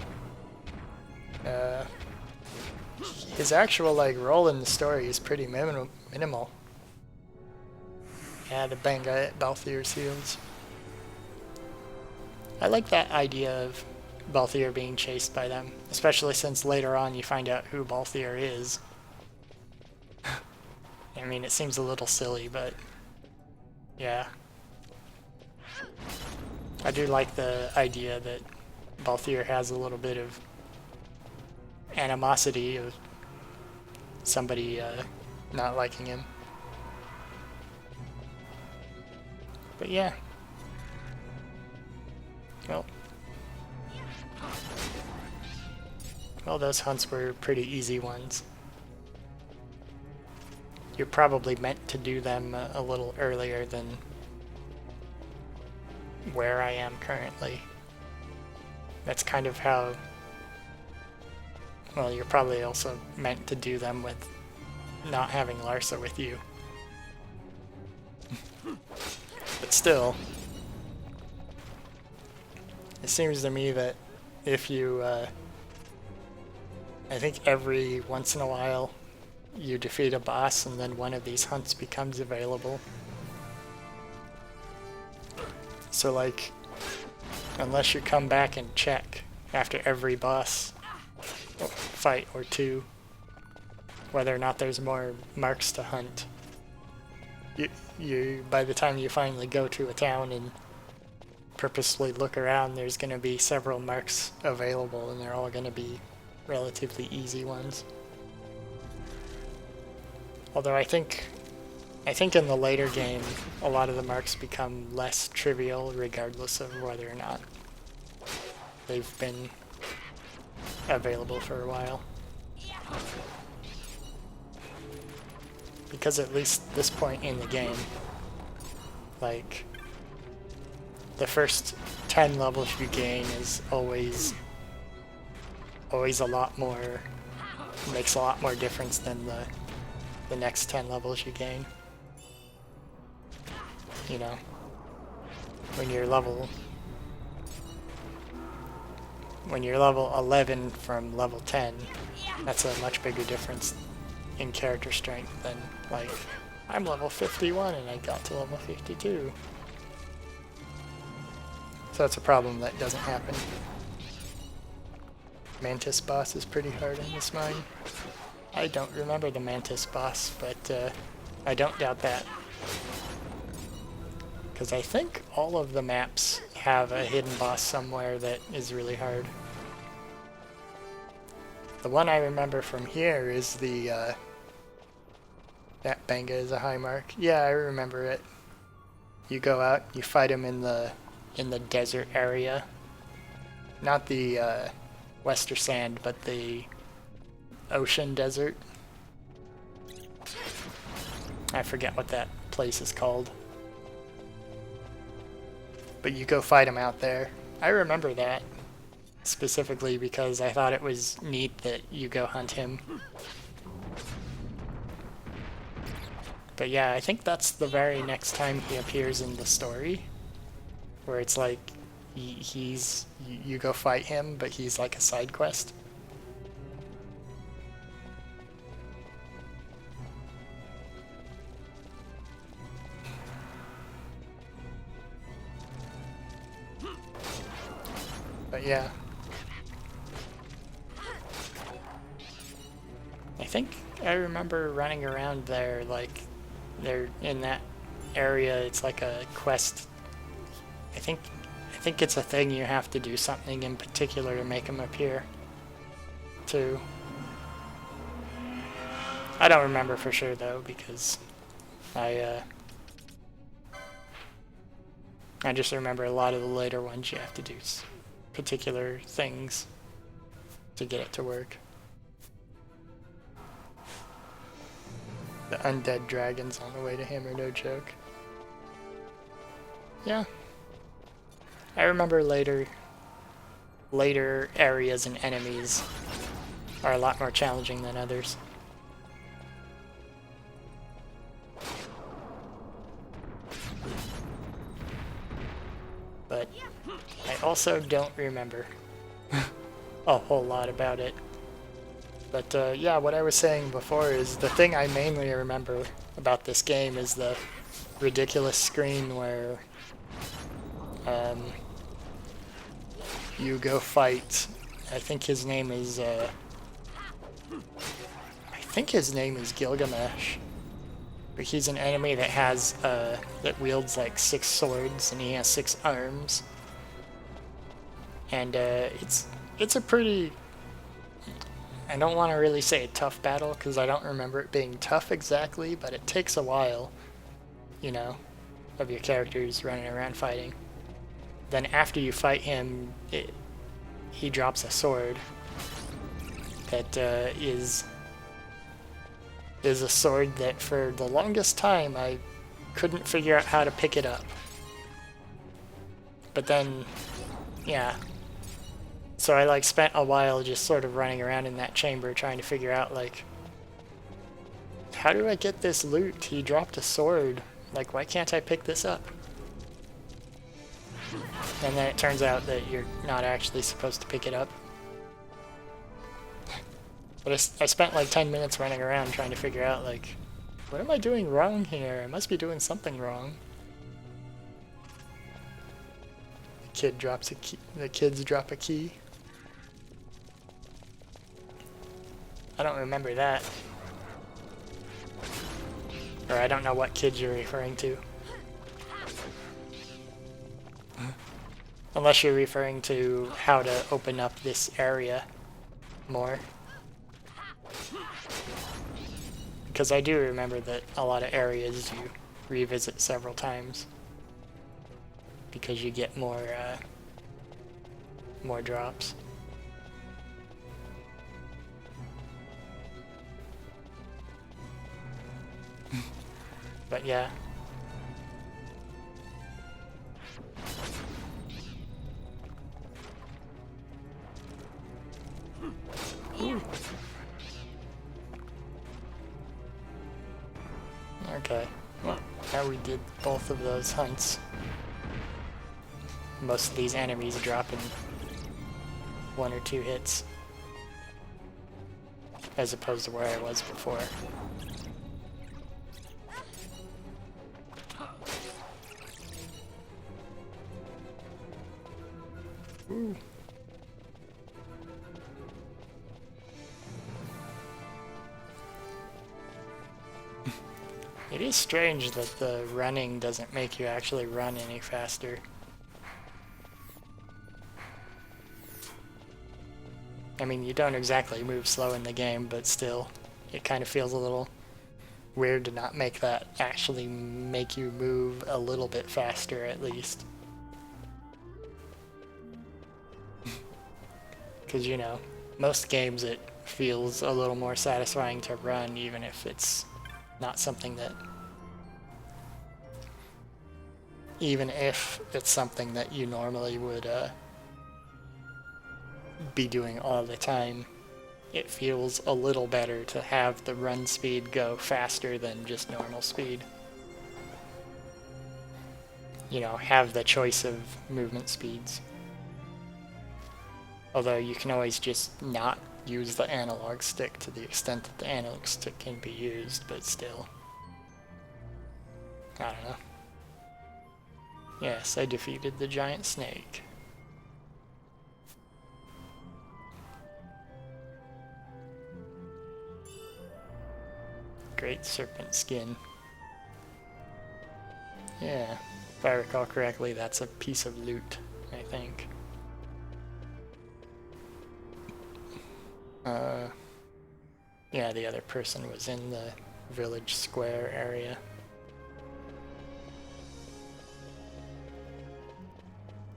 his actual like role in the story is pretty minimal. Yeah, the bang guy at Balthier's heels. I like that idea of Balthier being chased by them, especially since later on you find out who Balthier is. I mean, it seems a little silly, but yeah. I do like the idea that Balthier has a little bit of animosity of somebody not liking him. But yeah. Well, those hunts were pretty easy ones. You're probably meant to do them a little earlier than where I am currently. That's kind of how... Well, you're probably also meant to do them with not having Larsa with you. But still, it seems to me that if you, I think every once in a while you defeat a boss and then one of these hunts becomes available. So like, unless you come back and check after every boss fight or two whether or not there's more marks to hunt, you by the time you finally go to a town and purposely look around, there's going to be several marks available and they're all going to be relatively easy ones. Although I think in the later game a lot of the marks become less trivial regardless of whether or not they've been available for a while. Because at least this point in the game, like, the first 10 levels you gain is always a lot more, makes a lot more difference than the next 10 levels you gain. You know, when you're level 11 from level 10, that's a much bigger difference in character strength than, like, I'm level 51 and I got to level 52. So that's a problem that doesn't happen. Mantis boss is pretty hard in this mine. I don't remember the Mantis boss, but I don't doubt that. Because I think all of the maps have a hidden boss somewhere that is really hard. The one I remember from here is the, that Banga is a high mark. Yeah, I remember it. You go out, you fight him in the desert area. Not the Wester Sand, but the ocean desert. I forget what that place is called. But you go fight him out there. I remember that specifically because I thought it was neat that you go hunt him. But yeah, I think that's the very next time he appears in the story, where it's like you go fight him, but he's like a side quest. But yeah, I think I remember running around there, like, they're in that area. It's like a quest. I think it's a thing you have to do something in particular to make him appear too. I don't remember for sure though, because I just remember a lot of the later ones you have to do particular things to get it to work. The undead dragons on the way to him are no joke. Yeah. I remember later areas and enemies are a lot more challenging than others. But I also don't remember a whole lot about it. But yeah, what I was saying before is the thing I mainly remember about this game is the ridiculous screen where you go fight. I think his name is Gilgamesh. But he's an enemy that has that wields like 6 swords and he has 6 arms. And it's a pretty, I don't want to really say a tough battle because I don't remember it being tough exactly, but it takes a while, you know, of your characters running around fighting. Then after you fight him, he drops a sword that is a sword that for the longest time I couldn't figure out how to pick it up. But then, yeah. So I like spent a while just sort of running around in that chamber trying to figure out like, how do I get this loot? He dropped a sword. Like, why can't I pick this up? And then it turns out that you're not actually supposed to pick it up. But I spent like 10 minutes running around trying to figure out like, what am I doing wrong here? I must be doing something wrong. The kids drop a key. I don't remember that. Or I don't know what kids you're referring to. Unless you're referring to how to open up this area more. Because I do remember that a lot of areas you revisit several times. Because you get more drops. But yeah. Ooh. Okay, well, now we did both of those hunts. Most of these enemies drop in 1 or 2 hits, as opposed to where I was before. Ooh. It is strange that the running doesn't make you actually run any faster. I mean, you don't exactly move slow in the game, but still, it kind of feels a little weird to not make that actually make you move a little bit faster, at least. Because, you know, most games it feels a little more satisfying to run, even if it's not something that... Even if it's something that you normally would be doing all the time, it feels a little better to have the run speed go faster than just normal speed. You know, have the choice of movement speeds. Although you can always just not use the analog stick to the extent that the analog stick can be used, but still. I don't know. Yes, I defeated the giant snake. Great serpent skin. Yeah, if I recall correctly, that's a piece of loot, I think. Yeah, the other person was in the village square area.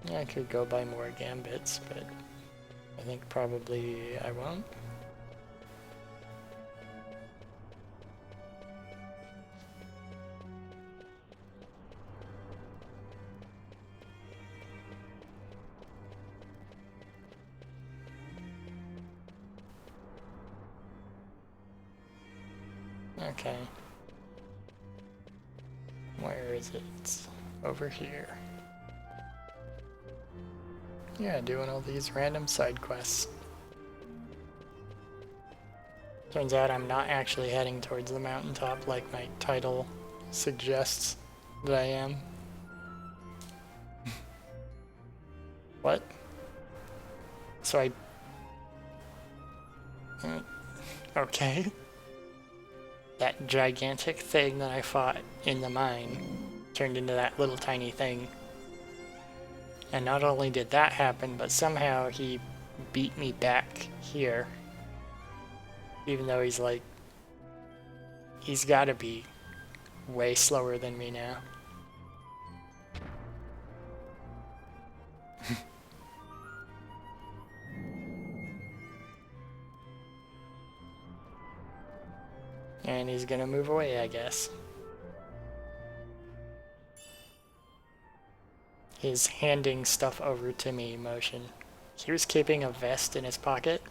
Yeah, I could go buy more gambits, but I think probably I won't. Okay. Where is it? It's over here. Yeah, doing all these random side quests. Turns out I'm not actually heading towards the mountaintop like my title suggests that I am. What? So I... Okay. That gigantic thing that I fought in the mine turned into that little tiny thing. And not only did that happen, but somehow he beat me back here. Even though he's like... He's gotta be way slower than me now. And he's gonna move away, I guess. His handing stuff over to me motion. He was keeping a vest in his pocket.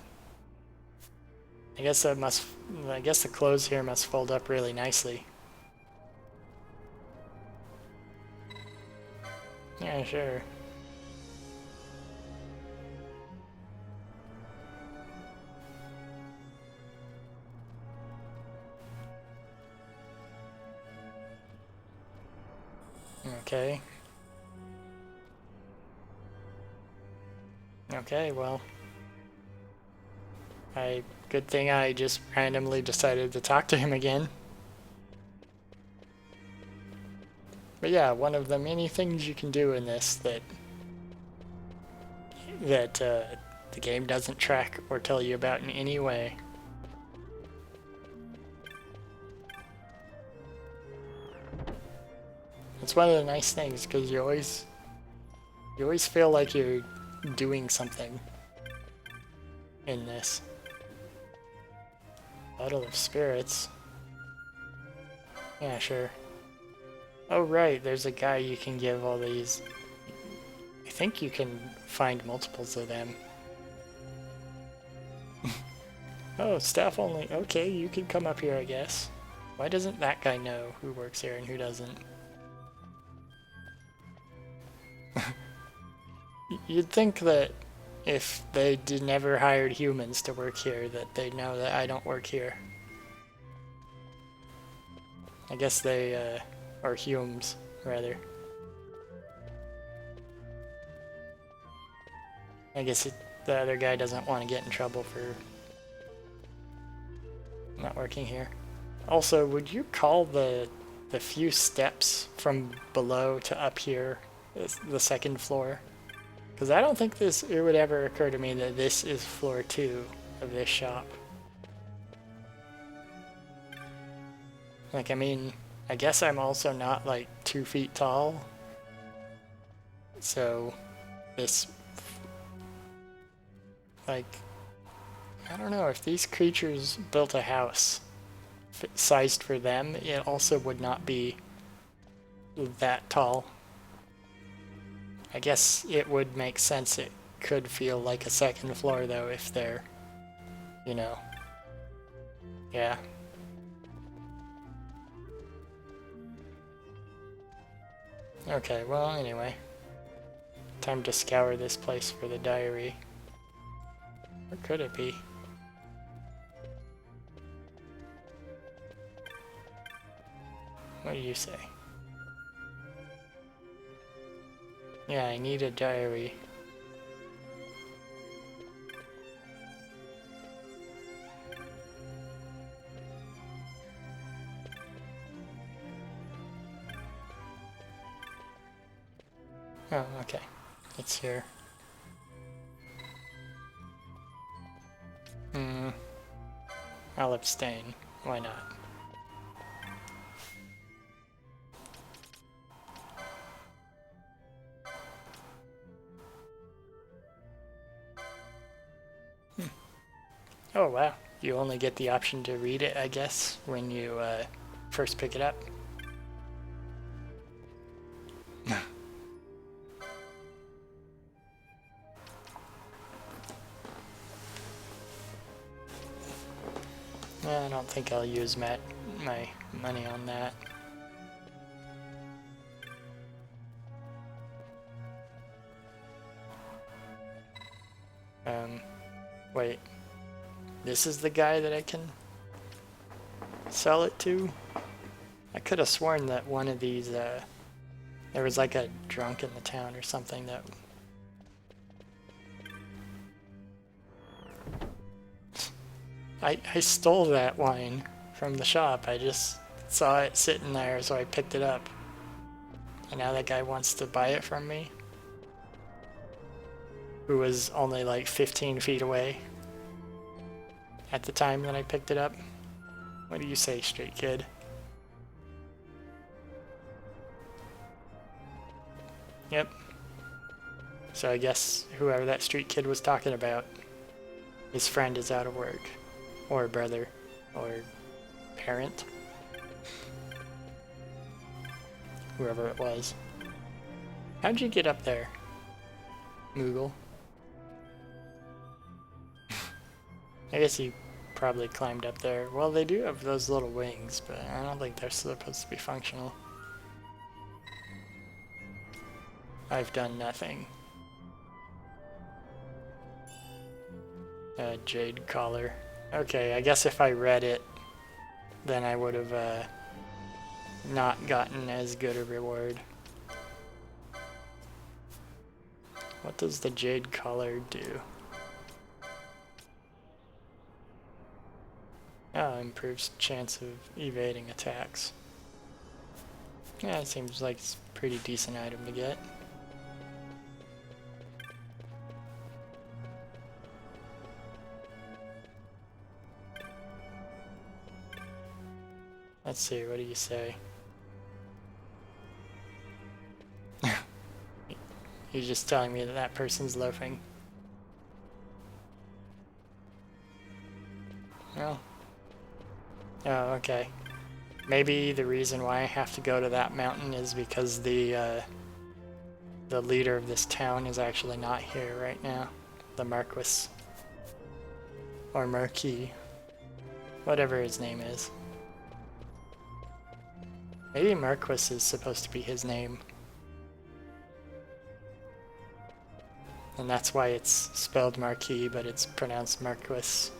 I guess the clothes here must fold up really nicely. Yeah, sure. Okay. Okay, well. Good thing I just randomly decided to talk to him again. But yeah, one of the many things you can do in this that the game doesn't track or tell you about in any way. It's one of the nice things because you always feel like you're doing something in this. Bottle of spirits. Yeah, sure. Oh right, there's a guy you can give all these. I think you can find multiples of them. Oh, staff only. Okay, you can come up here, I guess. Why doesn't that guy know who works here and who doesn't? You'd think that if they never hired humans to work here, that they'd know that I don't work here. I guess they, or Humes, rather. I guess the other guy doesn't want to get in trouble for not working here. Also, would you call the few steps from below to up here the second floor? Because I don't think it would ever occur to me that this is floor 2 of this shop. Like, I mean, I guess I'm also not like 2 feet tall. So, this, like, I don't know, if these creatures built a house sized for them, it also would not be that tall. I guess it would make sense. It could feel like a second floor, though, if they're, you know, yeah. Okay, well, anyway. Time to scour this place for the diary. Where could it be? What do you say? Yeah, I need a diary. Oh, okay. It's here. I'll abstain. Why not? Oh wow, you only get the option to read it, I guess, when you first pick it up. I don't think I'll use my money on that. Wait. This is the guy that I can sell it to? I could have sworn that one of these, there was like a drunk in the town or something that... I stole that wine from the shop. I just saw it sitting there, so I picked it up. And now that guy wants to buy it from me. Who was only like 15 feet away at the time that I picked it up. What do you say, street kid? Yep. So I guess whoever that street kid was talking about, his friend is out of work. Or brother. Or parent. Whoever it was. How'd you get up there, Moogle? I guess he probably climbed up there. Well, they do have those little wings, but I don't think they're supposed to be functional. I've done nothing. Jade collar. Okay, I guess if I read it, then I would have not gotten as good a reward. What does the jade collar do? Oh, improves chance of evading attacks. Yeah, it seems like it's a pretty decent item to get. Let's see, what do you say? You're just telling me that that person's loafing. Well. Oh, okay. Maybe the reason why I have to go to that mountain is because the leader of this town is actually not here right now. The Marquis. Or Marquis. Whatever his name is. Maybe Marquis is supposed to be his name. And that's why it's spelled Marquis, but it's pronounced Marquis.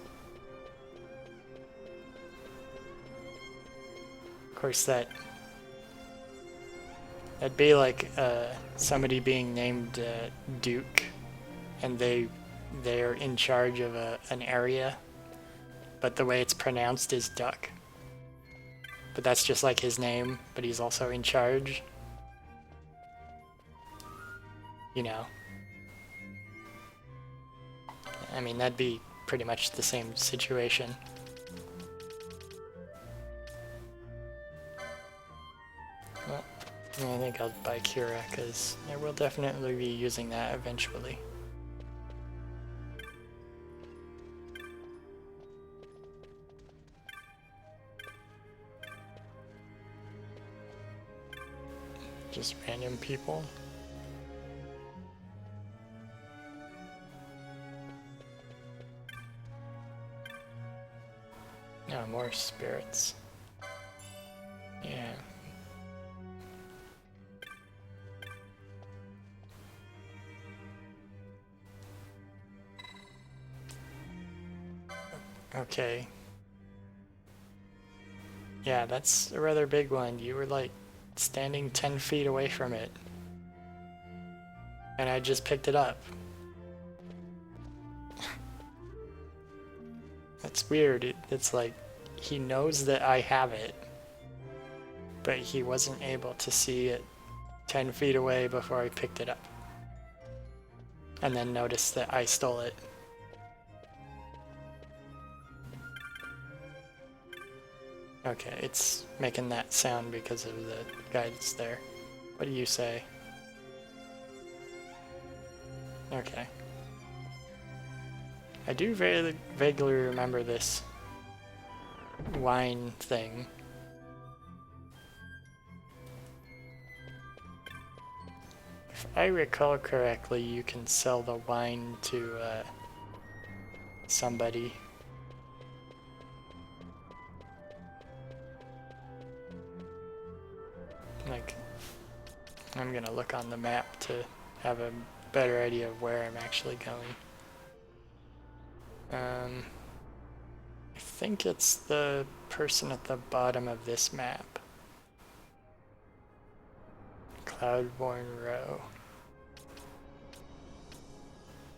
Of course, that'd be like somebody being named Duke, and they're in charge of an area, but the way it's pronounced is Duck. But that's just like his name, but he's also in charge. You know. I mean, that'd be pretty much the same situation. Well, I think I'll buy Kira, because I will definitely be using that eventually. Just random people. No, more spirits. Yeah. Okay. Yeah, that's a rather big one. You were like standing 10 feet away from it. And I just picked it up. That's weird. It's like he knows that I have it, but he wasn't able to see it 10 feet away before I picked it up. And then noticed that I stole it. Okay, it's making that sound because of the guy that's there. What do you say? Okay. I do very vaguely remember this wine thing. If I recall correctly, you can sell the wine to somebody. I'm gonna look on the map to have a better idea of where I'm actually going. I think it's the person at the bottom of this map. Cloudborn Row.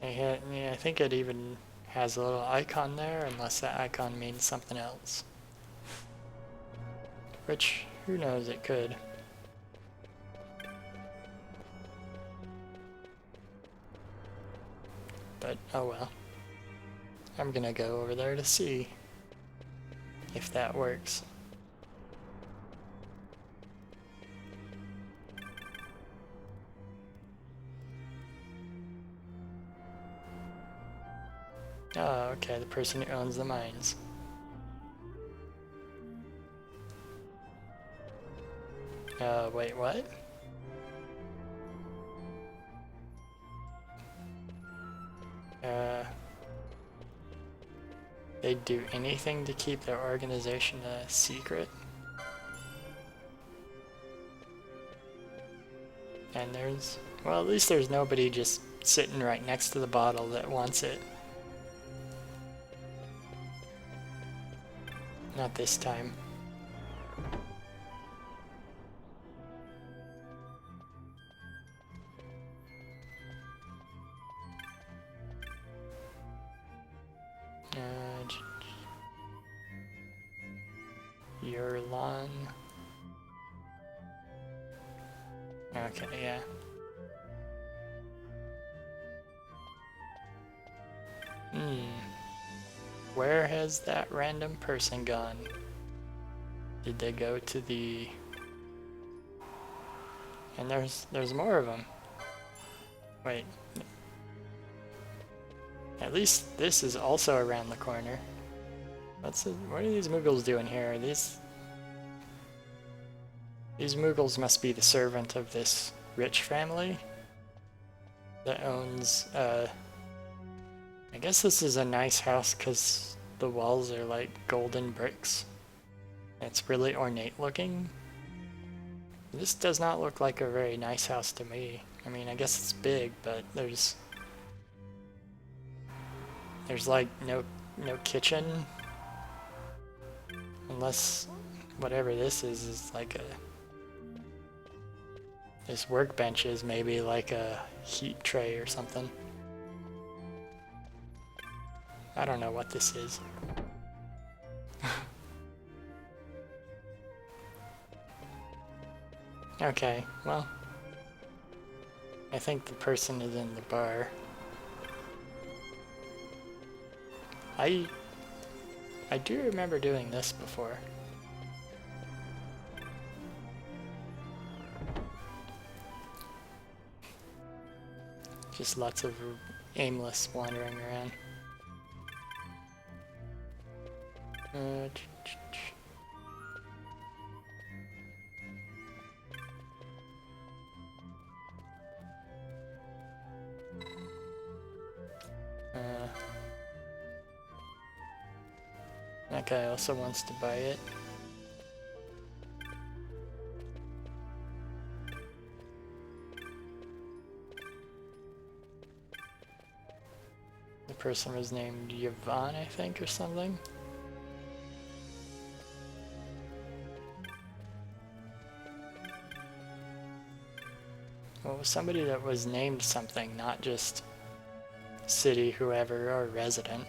Yeah, I think it even has a little icon there, unless that icon means something else. Which, who knows, it could. But, oh well. I'm gonna go over there to see if that works. Oh, okay, the person who owns the mines. Wait, what? They'd do anything to keep their organization a secret? And there's, well, at least there's nobody just sitting right next to the bottle that wants it. Not this time. Your lawn. Okay, yeah. Where has that random person gone? Did they go to the... And there's more of them. Wait. At least this is also around the corner. What are these Muggles doing here? These Muggles must be the servant of this rich family that owns, I guess this is a nice house because the walls are like golden bricks. It's really ornate looking. This does not look like a very nice house to me. I mean, I guess it's big, but there's like no kitchen. Unless whatever this is like this workbench is maybe like a heat tray or something. I don't know what this is. Okay, well, I think the person is in the bar. I do remember doing this before. Just lots of aimless wandering around. That guy also wants to buy it. The person was named Yvonne, I think, or something. Well, it was somebody that was named something, not just city, whoever, or resident.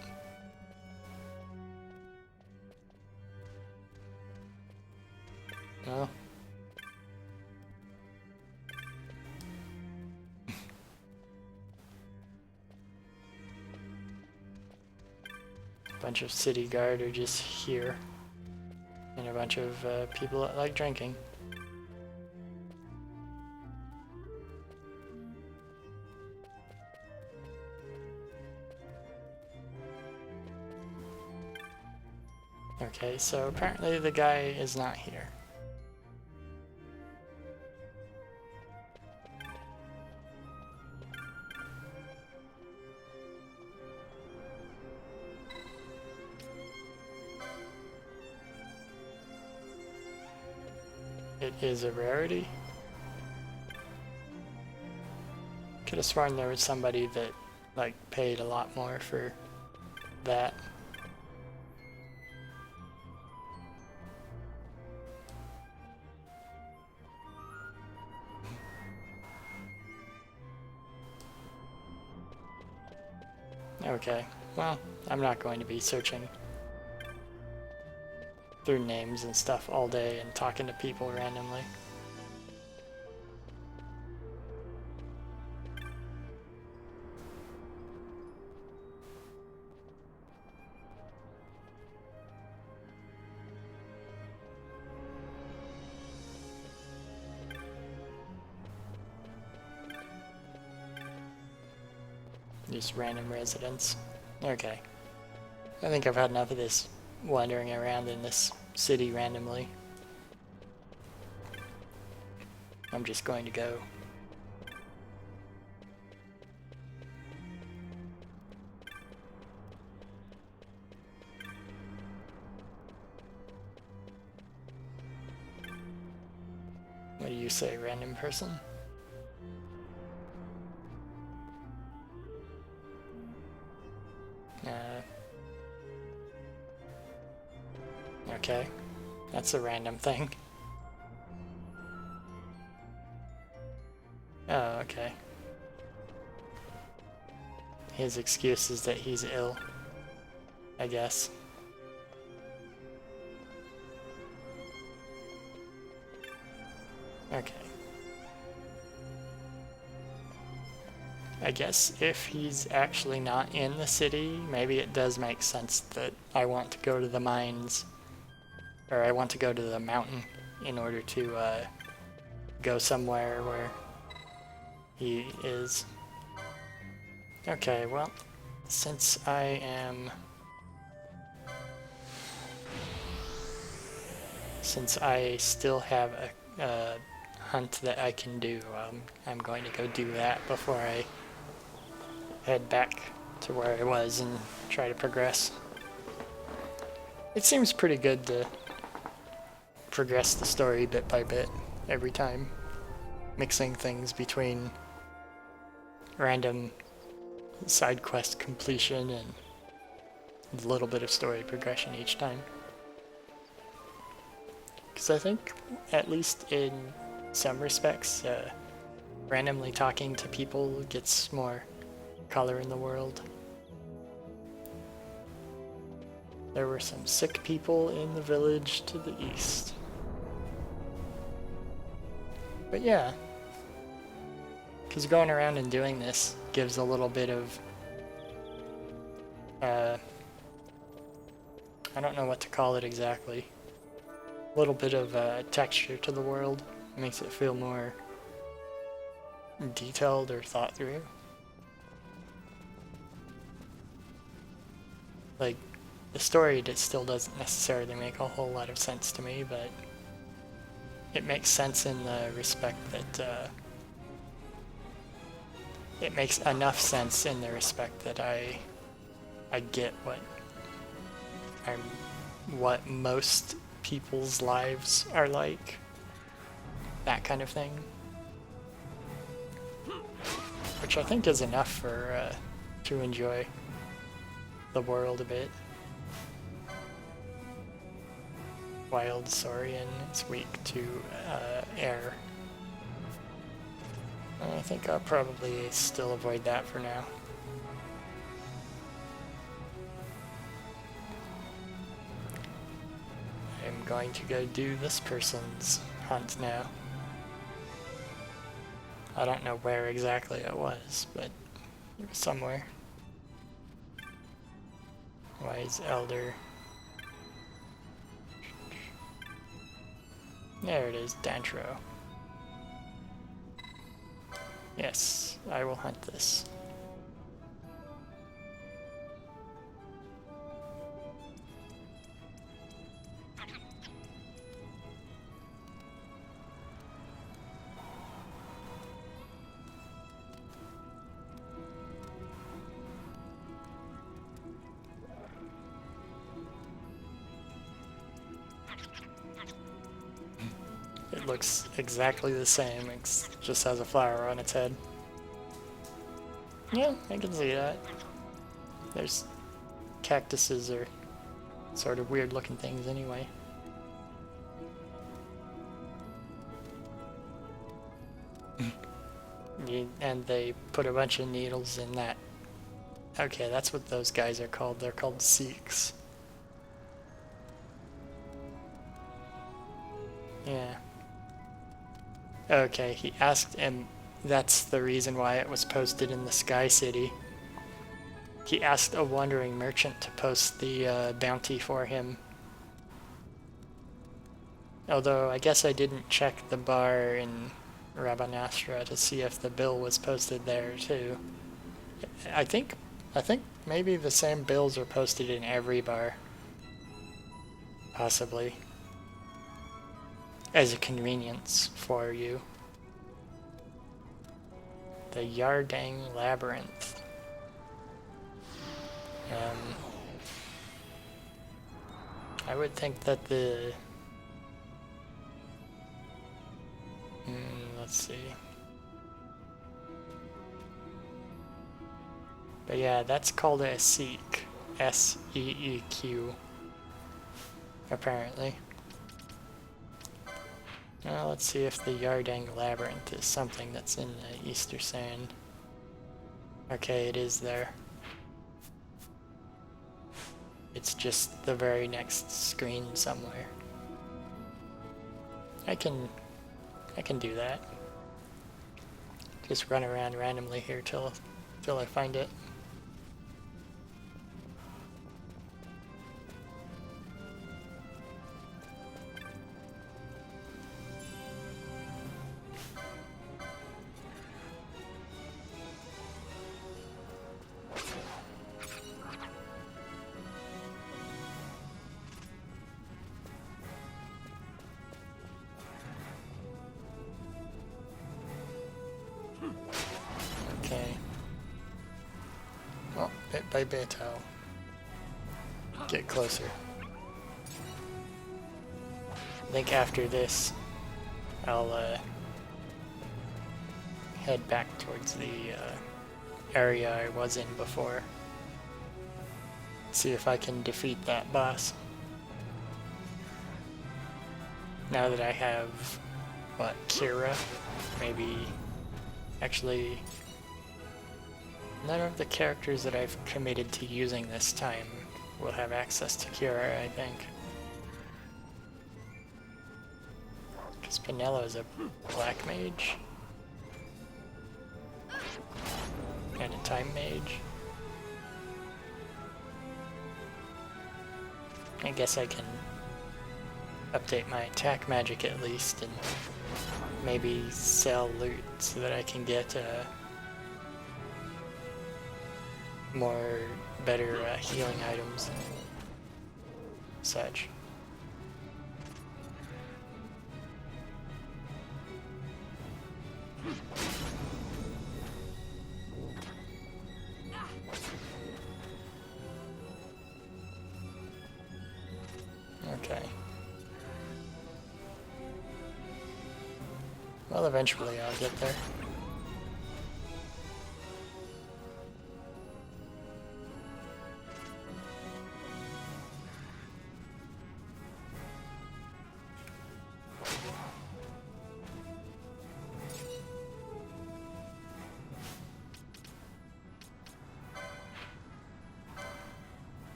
No. A bunch of city guard are just here. And a bunch of people that like drinking. Okay, so apparently the guy is not here. It is a rarity. Could have sworn there was somebody that like paid a lot more for that. Okay, well, I'm not going to be searching through names and stuff all day and talking to people randomly. Just random residents. Okay. I think I've had enough of this wandering around in this city randomly. I'm just going to go. What do you say, random person? Okay, that's a random thing. Oh, okay. His excuse is that he's ill, I guess. Okay. I guess if he's actually not in the city, maybe it does make sense that I want to go to the mines, or I want to go to the mountain in order to go somewhere where he is. Okay, well, since I still have a hunt that I can do, I'm going to go do that before I head back to where I was and try to progress. It seems pretty good to progress the story bit by bit every time, mixing things between random side quest completion and a little bit of story progression each time. Because I think, at least in some respects, randomly talking to people gets more color in the world. There were some sick people in the village to the east. But yeah, because going around and doing this gives a little bit of, I don't know what to call it exactly, a little bit of texture to the world. It makes it feel more detailed or thought through. Like, the story still doesn't necessarily make a whole lot of sense to me, but it makes sense in the respect that it makes enough sense in the respect that I get what most people's lives are like, that kind of thing, which I think is enough for to enjoy the world a bit. Wild Saurian, it's weak to air. And I think I'll probably still avoid that for now. I'm going to go do this person's hunt now. I don't know where exactly it was, but it was somewhere. Wise Elder. There it is, Dantro. Yes, I will hunt this. It looks exactly the same, it just has a flower on its head. Yeah, I can see that. There's cactuses are sort of weird looking things anyway. And they put a bunch of needles in that. Okay, that's what those guys are called. They're called Sikhs. Yeah. Okay, he asked him. That's the reason why it was posted in the Sky City. He asked a wandering merchant to post the bounty for him. Although I guess I didn't check the bar in Rabanastra to see if the bill was posted there too. I think maybe the same bills are posted in every bar. Possibly. As a convenience for you. The Yardang Labyrinth. I would think that the... let's see. But yeah, that's called a Seek. S-E-E-Q. Apparently. Now let's see if the Yardang Labyrinth is something that's in the Easter Sand. Okay, it is there. It's just the very next screen somewhere. I can do that. Just run around randomly here till I find it. Okay. Well, bit by bit I'll get closer. I think after this I'll head back towards the area I was in before. See if I can defeat that boss. Now that I have, what, Kira? Maybe... Actually, none of the characters that I've committed to using this time will have access to Kira, I think. Because Pinello is a black mage. And a time mage. I guess I can update my attack magic at least and maybe sell loot so that I can get more better healing items and such. Okay. Well, eventually I'll get there.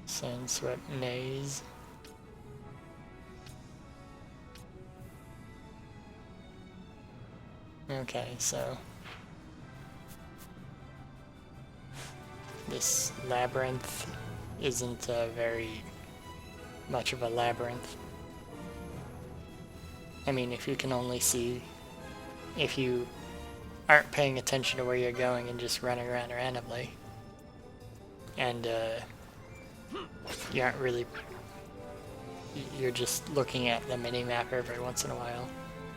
Sandswept Maze. Okay, so this labyrinth isn't very much of a labyrinth. I mean, if you can only see, if you aren't paying attention to where you're going and just running around randomly, and you aren't really, you're just looking at the mini-map every once in a while.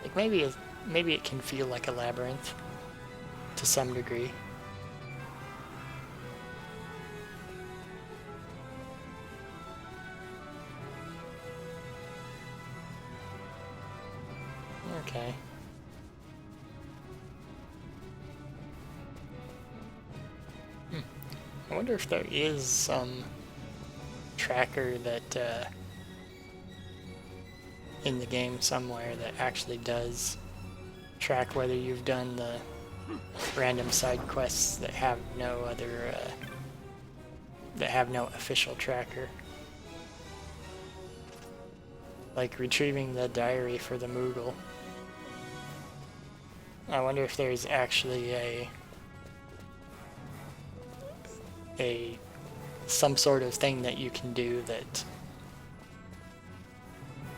Like maybe it can feel like a labyrinth to some degree. Okay. I wonder if there is some tracker that in the game somewhere that actually does track whether you've done the random side quests that have no other that have no official tracker. Like retrieving the diary for the Moogle. I wonder if there's actually some sort of thing that you can do that,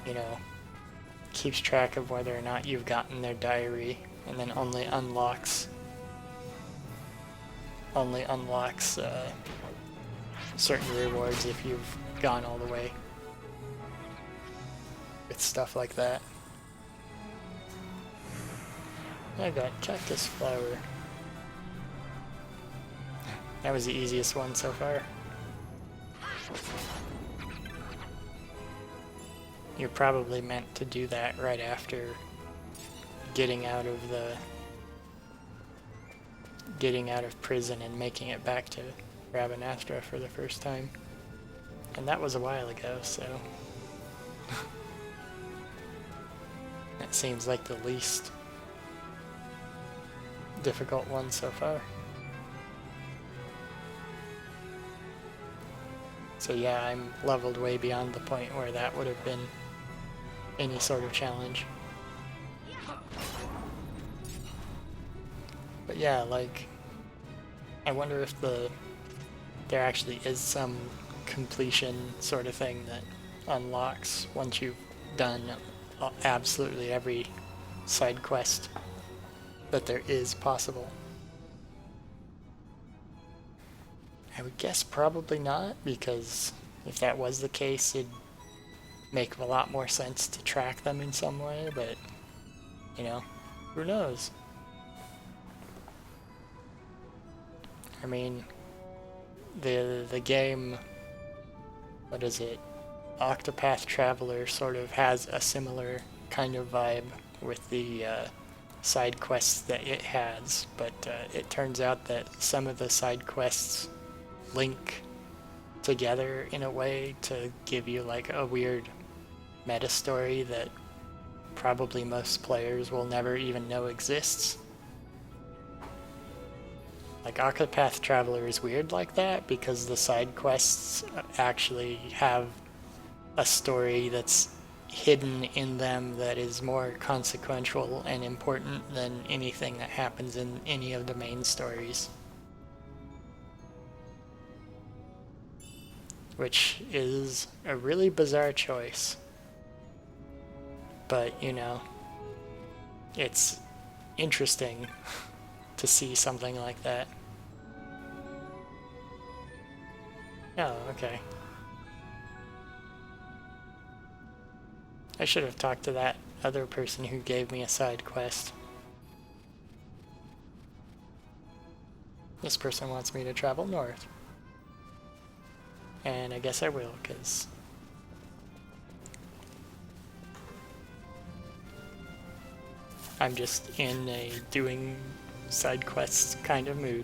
you know, keeps track of whether or not you've gotten their diary, and then only unlocks certain rewards if you've gone all the way with stuff like that. I got cactus flower. That was the easiest one so far. You're probably meant to do that right after getting out of prison and making it back to Rabanastra for the first time. And that was a while ago, so that seems like the least difficult one so far. So yeah, I'm leveled way beyond the point where that would have been any sort of challenge. But yeah, like, I wonder if there actually is some completion sort of thing that unlocks once you've done absolutely every side quest that there is possible. I would guess probably not, because if that was the case, it'd make a lot more sense to track them in some way, but, you know, who knows? I mean, the game, what is it? Octopath Traveler sort of has a similar kind of vibe with the side quests that it has, but it turns out that some of the side quests link together in a way to give you like a weird meta story that probably most players will never even know exists. Like Octopath Traveler is weird like that because the side quests actually have a story that's hidden in them that is more consequential and important than anything that happens in any of the main stories. Which is a really bizarre choice. But, you know, it's interesting to see something like that. Oh, okay. I should have talked to that other person who gave me a side quest. This person wants me to travel north. And I guess I will, because I'm just in a doing side quests kind of mood.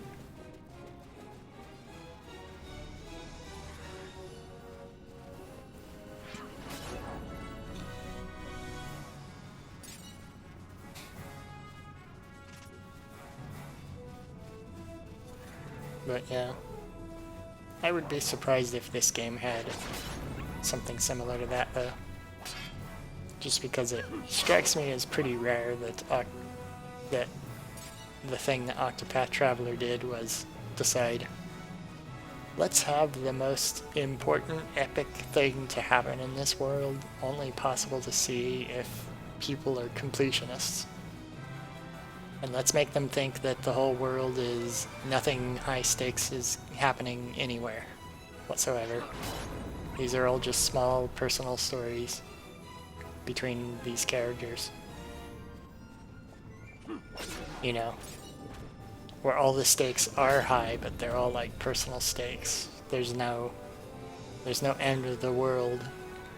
But yeah, I would be surprised if this game had something similar to that though. Just because it strikes me as pretty rare that that the thing that Octopath Traveler did was decide, let's have the most important epic thing to happen in this world only possible to see if people are completionists. And let's make them think that the whole world is nothing high stakes is happening anywhere whatsoever. These are all just small personal stories between these characters. You know, where all the stakes are high, but they're all like personal stakes. There's no end of the world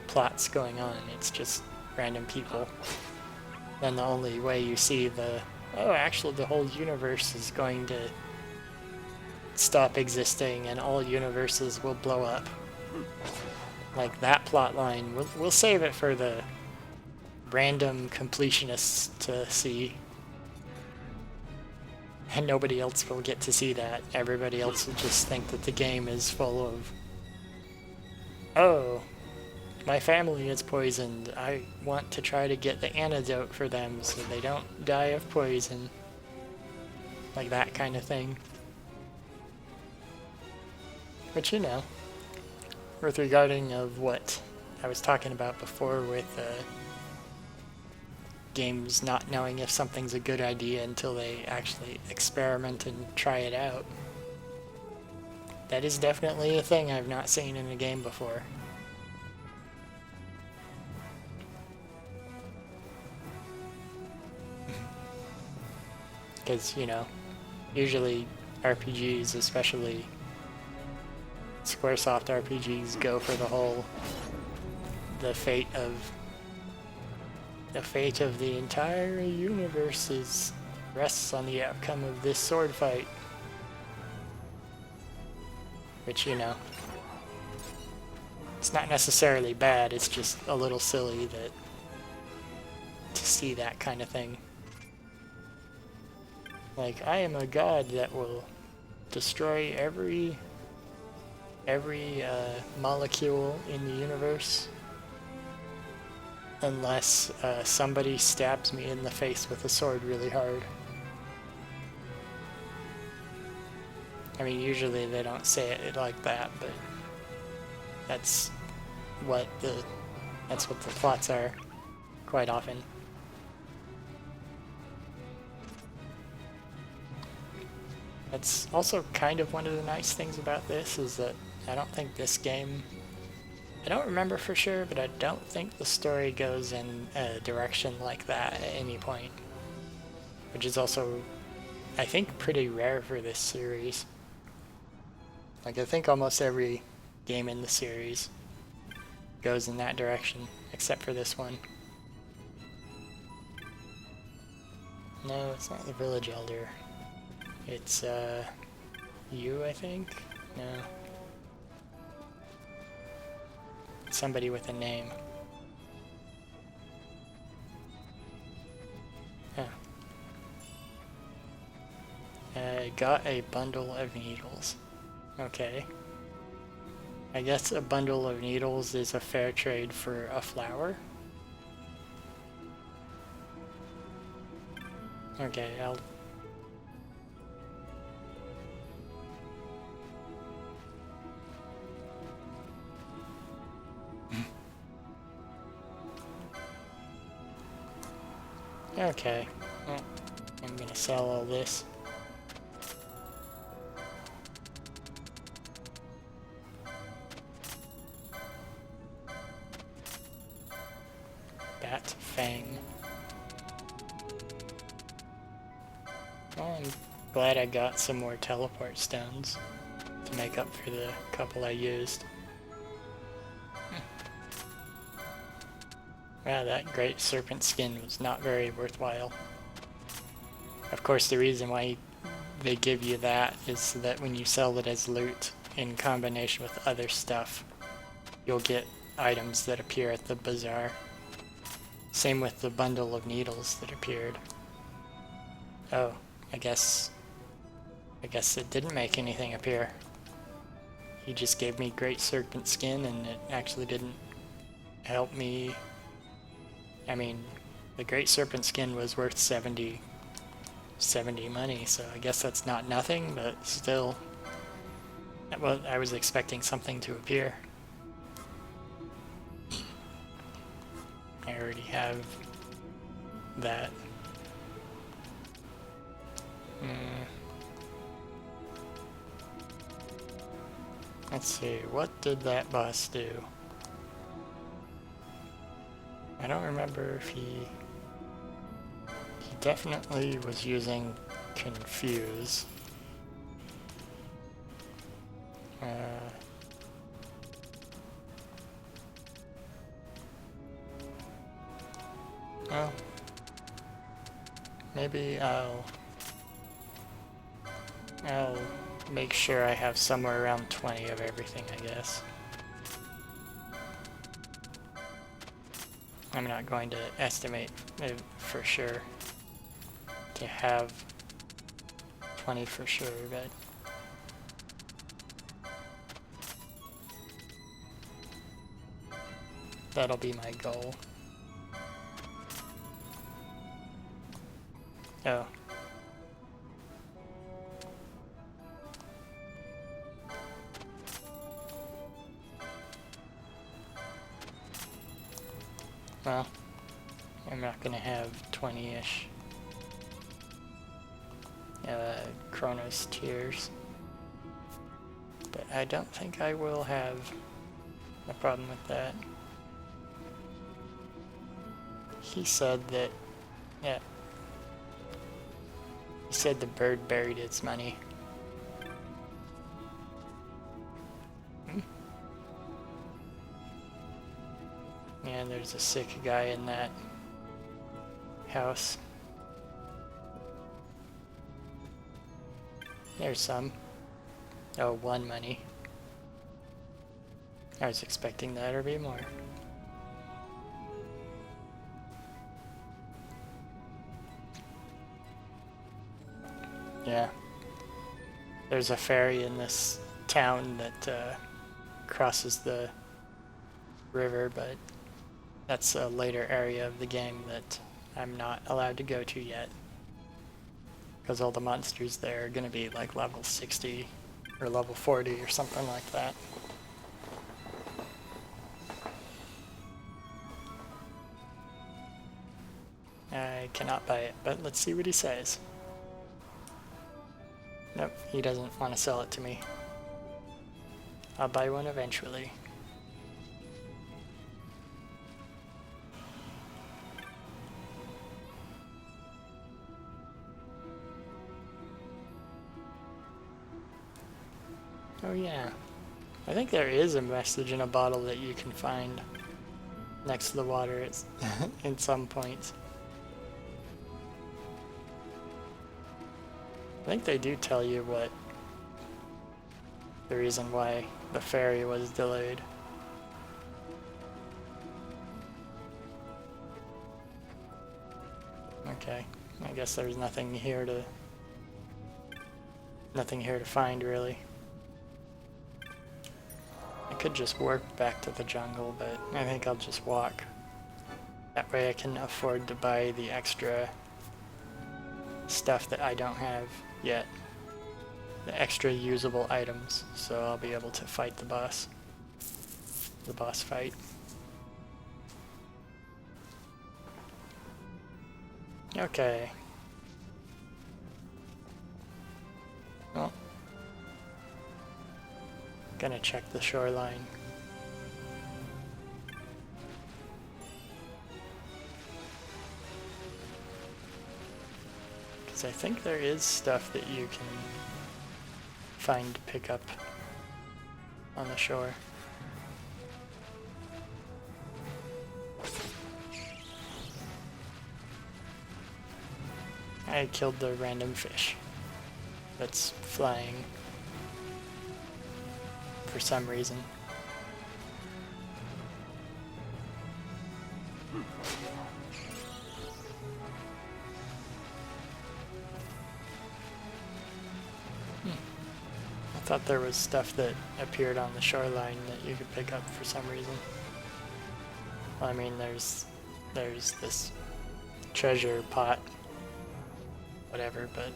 plots going on. It's just random people then the only way you see the, oh, actually the whole universe is going to stop existing and all universes will blow up. Like that plot line, we'll save it for the random completionists to see. And nobody else will get to see that. Everybody else will just think that the game is full of, oh, my family is poisoned. I want to try to get the antidote for them so they don't die of poison. Like that kind of thing. But you know, with regarding of what I was talking about before with games not knowing if something's a good idea until they actually experiment and try it out. That is definitely a thing I've not seen in a game before. Because, you know, usually RPGs, especially Squaresoft RPGs, go for the whole the fate of the entire universe rests on the outcome of this sword fight. Which, you know, it's not necessarily bad, it's just a little silly that to see that kind of thing. Like, I am a god that will destroy every molecule in the universe unless somebody stabs me in the face with a sword really hard. I mean, usually they don't say it like that, but that's what the plots are quite often. That's also kind of one of the nice things about this is that I don't think this game, I don't remember for sure, but I don't think the story goes in a direction like that at any point. Which is also, I think, pretty rare for this series. Like, I think almost every game in the series goes in that direction, except for this one. No, it's not the village elder. It's, you, I think? No. Somebody with a name. Huh. I got a bundle of needles. Okay. I guess a bundle of needles is a fair trade for a flower. Okay, I'll... Okay. Well, I'm gonna sell all this. Bat Fang. Well, I'm glad I got some more teleport stones to make up for the couple I used. Wow, that great serpent skin was not very worthwhile. Of course, the reason why they give you that is so that when you sell it as loot in combination with other stuff, you'll get items that appear at the bazaar. Same with the bundle of needles that appeared. Oh, I guess it didn't make anything appear. He just gave me great serpent skin and it actually didn't help me. I mean, the great serpent skin was worth 70 money, so I guess that's not nothing, but still, well, I was expecting something to appear. I already have that. Let's see, what did that boss do? I don't remember if he definitely was using Confuse. Well, maybe I'll make sure I have somewhere around 20 of everything, I guess. I'm not going to estimate it for sure to have 20 for sure, but that'll be my goal. Oh. Well, I'm not gonna have 20-ish Chronos tears, but I don't think I will have a problem with that. He said that, yeah, he said the bird buried its money. Yeah, there's a sick guy in that house. There's some. Oh, 1 money. I was expecting that or be more. Yeah. There's a ferry in this town that crosses the river, but that's a later area of the game that I'm not allowed to go to yet. Because all the monsters there are going to be like level 60 or level 40 or something like that. I cannot buy it, but let's see what he says. Nope, he doesn't want to sell it to me. I'll buy one eventually. Oh yeah, I think there is a message in a bottle that you can find next to the water at in some points. I think they do tell you what the reason why the ferry was delayed. Okay, I guess there's nothing here to find really. I could just warp back to the jungle, but I think I'll just walk. That way I can afford to buy the extra stuff that I don't have yet. The extra usable items, so I'll be able to fight the boss. The boss fight. Okay. Well, gonna check the shoreline. Because I think there is stuff that you can find, pick up on the shore. I killed the random fish that's flying for some reason. I thought there was stuff that appeared on the shoreline that you could pick up for some reason. Well, I mean, there's this treasure pot, whatever, but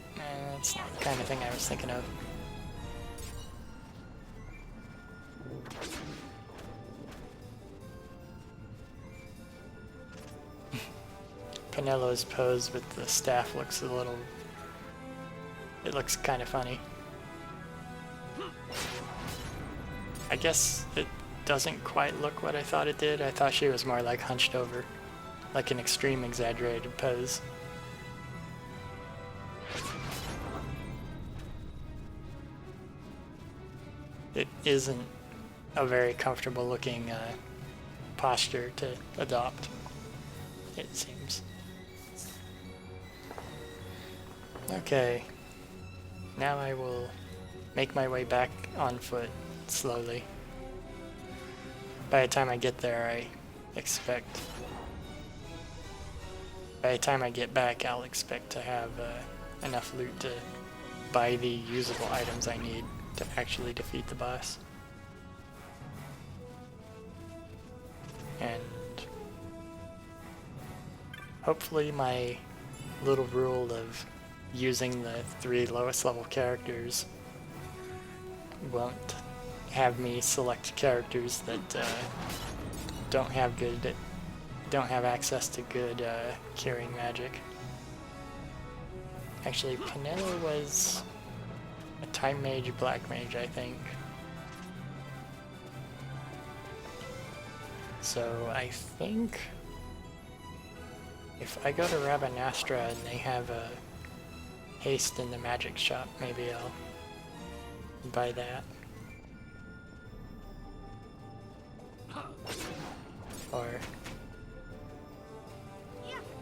that's not the kind of thing I was thinking of. Penelo's pose with the staff looks it looks kind of funny. I guess it doesn't quite look what I thought it did. I thought she was more like hunched over, like an extreme exaggerated pose. It isn't a very comfortable looking posture to adopt, it seems. Okay, now I will make my way back on foot slowly. By the time I get there, by the time I get back, I'll expect to have enough loot to buy the usable items I need to actually defeat the boss. And hopefully my little rule of using the 3 lowest level characters won't have me select characters that don't have access to good curing magic. Actually, Pinella was a Time Mage, Black Mage, I think. So I think if I go to Rabanastra and they have a haste in the magic shop, maybe I'll buy that. Or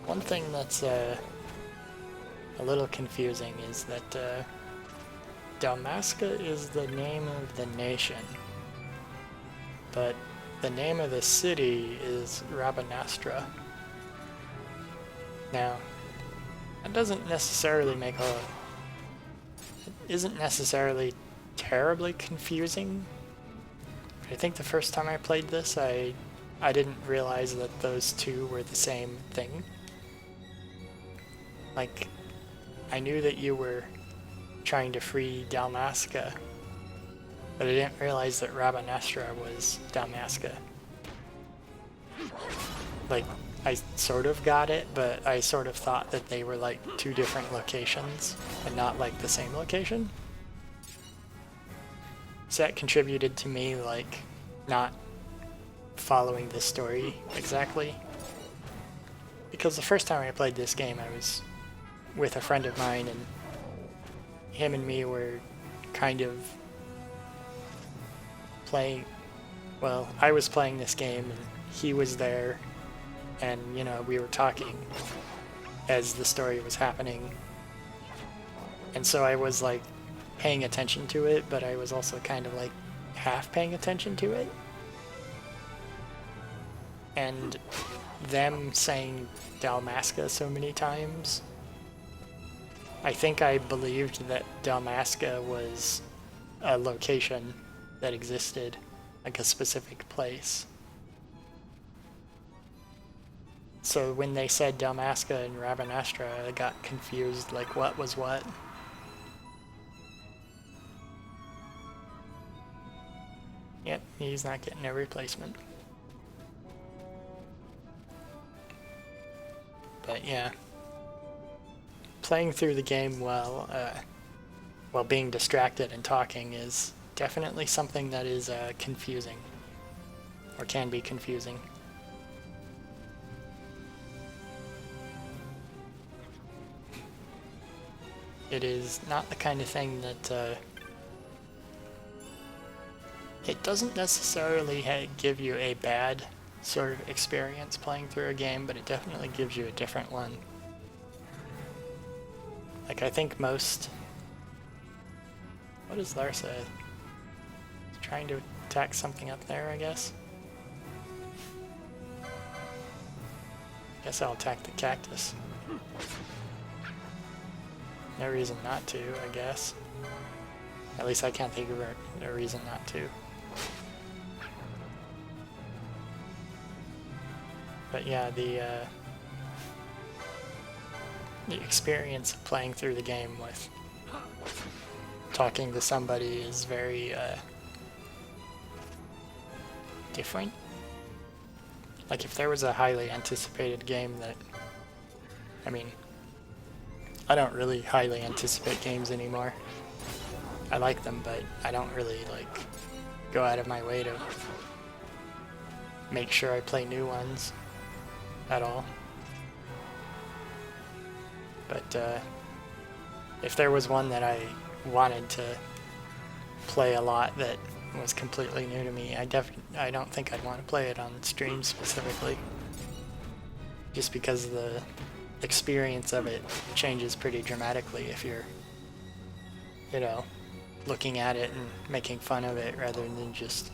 one thing that's a little confusing is that Dalmasca is the name of the nation, but the name of the city is Rabanastra. Now, that doesn't necessarily isn't necessarily terribly confusing. I think the first time I played this, I didn't realize that those two were the same thing. Like, I knew that you were trying to free Dalmasca, but I didn't realize that Rabanastra was Dalmasca. Like, I sort of got it, but I sort of thought that they were like 2 different locations and not like the same location. So that contributed to me like not following the story exactly. Because the first time I played this game, I was with a friend of mine, and him and me were kind of playing, well, I was playing this game and he was there, and you know, we were talking as the story was happening, and so I was like paying attention to it, but I was also kind of like half paying attention to it. And them saying Dalmasca so many times, I think I believed that Dalmasca was a location that existed, like a specific place. So when they said Dalmasca and Rabanastra, I got confused, like what was what. Yep, he's not getting a replacement. But yeah, playing through the game while being distracted and talking is definitely something that is confusing, or can be confusing. It is not the kind of thing that it doesn't necessarily give you a bad sort of experience playing through a game, but it definitely gives you a different one. Like, I think most... What is Larsa? He's trying to attack something up there, I guess. Guess I'll attack the cactus. No reason not to, I guess. At least I can't think of a reason not to. But yeah, the experience of playing through the game with talking to somebody is very different. Like, if there was a highly anticipated game that... I mean, I don't really highly anticipate games anymore. I like them, but I don't really, like, go out of my way to make sure I play new ones at all. But if there was one that I wanted to play a lot that was completely new to me, I don't think I'd want to play it on stream specifically, just because experience of it changes pretty dramatically if you're, you know, looking at it and making fun of it rather than just,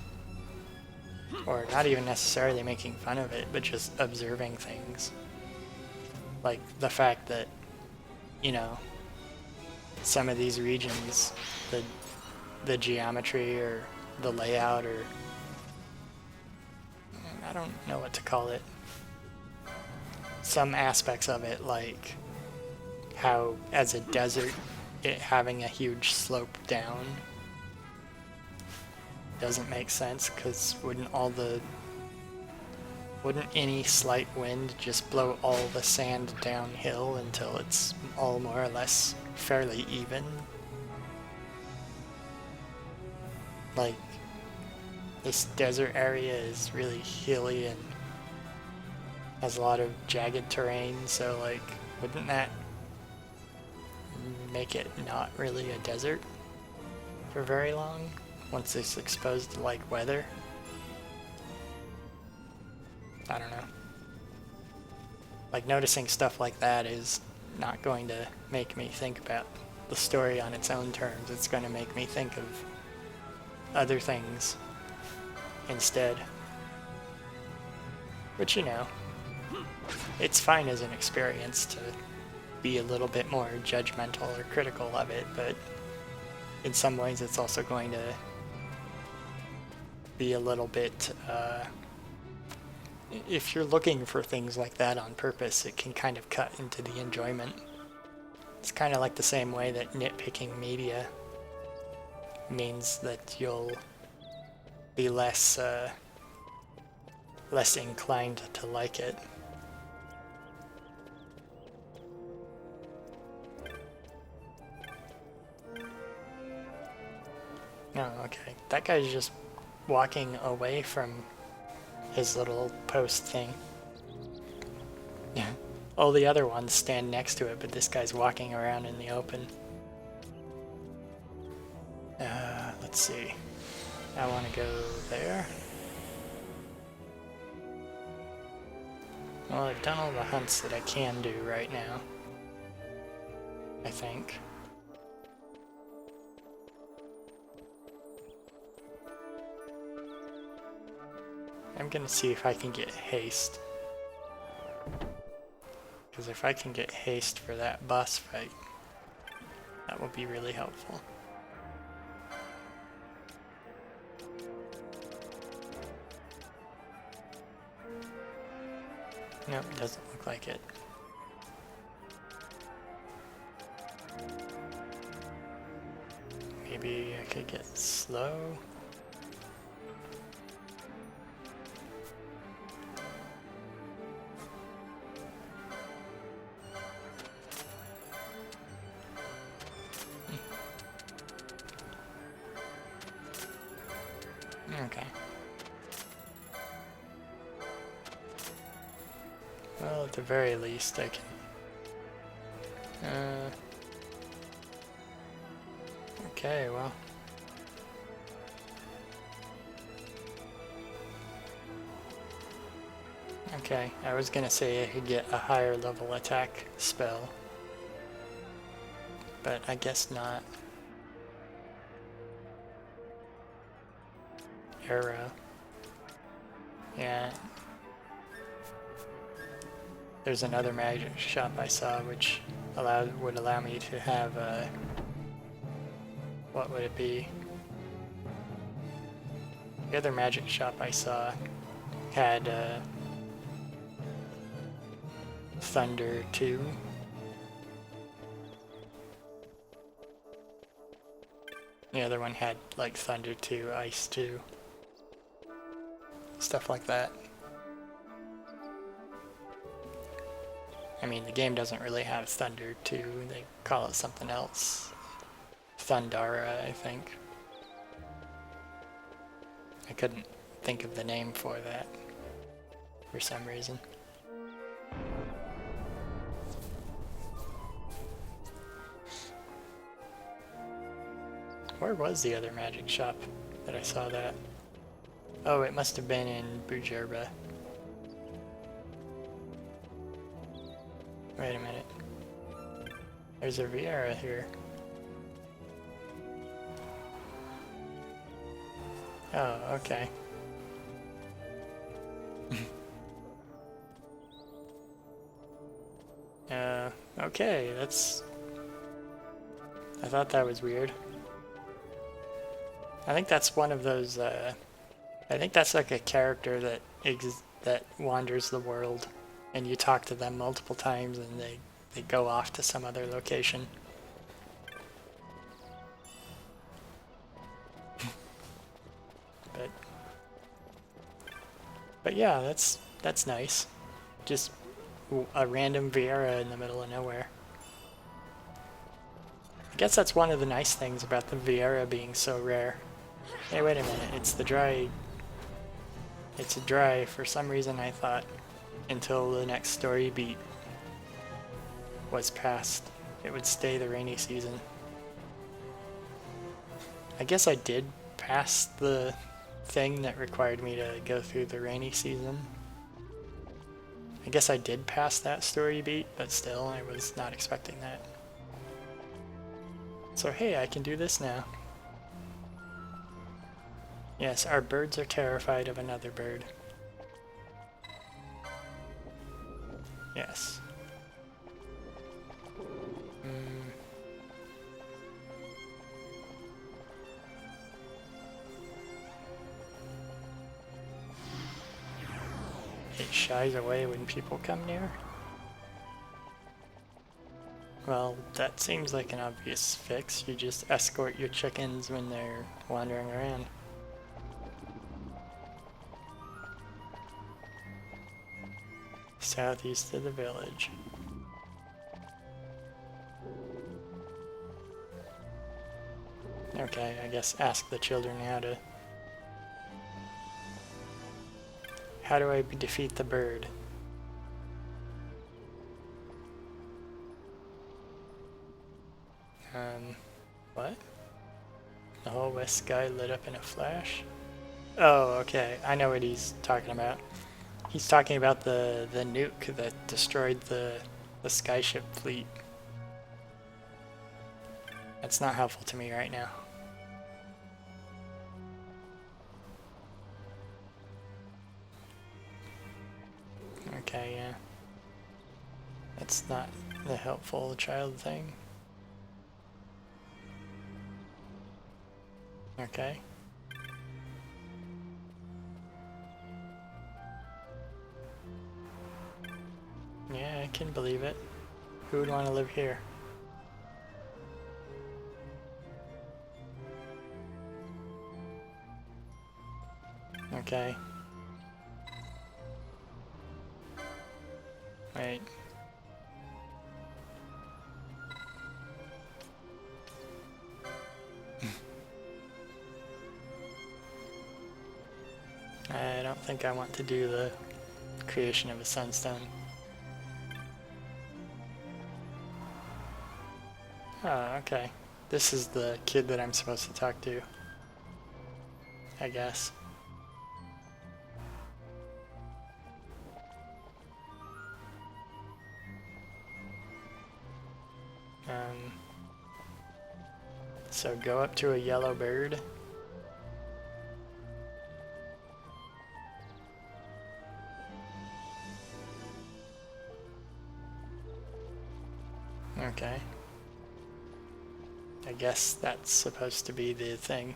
or not even necessarily making fun of it, but just observing things. Like the fact that, you know, some of these regions, the geometry or the layout, or I don't know what to call it, some aspects of it, like how as a desert, it having a huge slope down doesn't make sense, because wouldn't any slight wind just blow all the sand downhill until it's all more or less fairly even? Like, this desert area is really hilly and has a lot of jagged terrain, so like, wouldn't that make it not really a desert for very long once it's exposed to like weather? I don't know. Like, noticing stuff like that is not going to make me think about the story on its own terms. It's going to make me think of other things instead. Which, you know, it's fine as an experience to be a little bit more judgmental or critical of it, but in some ways it's also going to be a little bit, if you're looking for things like that on purpose, it can kind of cut into the enjoyment. It's kind of like the same way that nitpicking media means that you'll be less inclined to like it. Oh, okay. That guy's just walking away from his little post thing. Yeah. All the other ones stand next to it, but this guy's walking around in the open. Let's see. I want to go there. Well, I've done all the hunts that I can do right now, I think. I'm gonna see if I can get haste. Because if I can get haste for that boss fight, that will be really helpful. Nope, doesn't look like it. Maybe I could get slow. Okay. Well, at the very least, I can... Okay, well... Okay, I was gonna say I could get a higher level attack spell, but I guess not. Arrow. Yeah. There's another magic shop I saw which would allow me to have what would it be? The other magic shop I saw had Thunder 2. The other one had like Thunder 2, Ice 2. Stuff like that. I mean, the game doesn't really have Thunder 2, they call it something else. Thundara, I think. I couldn't think of the name for that for some reason. Where was the other magic shop that I saw that? Oh, it must have been in Bujerba. Wait a minute. There's a Viera here. Oh, okay. Okay, that's... I thought that was weird. I think that's one of those, I think that's like a character that that wanders the world, and you talk to them multiple times and they go off to some other location. But yeah, that's nice. Just a random Viera in the middle of nowhere. I guess that's one of the nice things about the Viera being so rare. Hey, wait a minute, it's the dry... It's a dry, for some reason I thought, until the next story beat was passed, it would stay the rainy season. I guess I did pass the thing that required me to go through the rainy season. I guess I did pass that story beat, but still, I was not expecting that. So hey, I can do this now. Yes, our birds are terrified of another bird. Yes. It shies away when people come near. Well, that seems like an obvious fix. You just escort your chickens when they're wandering around. Southeast of the village. Okay, I guess ask the children how do I defeat the bird? What? The whole west sky lit up in a flash? Oh, okay, I know what he's talking about. He's talking about the nuke that destroyed the skyship fleet. That's not helpful to me right now. Okay, yeah. That's not the helpful child thing. Okay. Yeah, I can believe it. Who would want to live here? Okay. Wait. I don't think I want to do the creation of a sunstone. Oh, okay. This is the kid that I'm supposed to talk to, I guess. So go up to a yellow bird. Okay. I guess that's supposed to be the thing.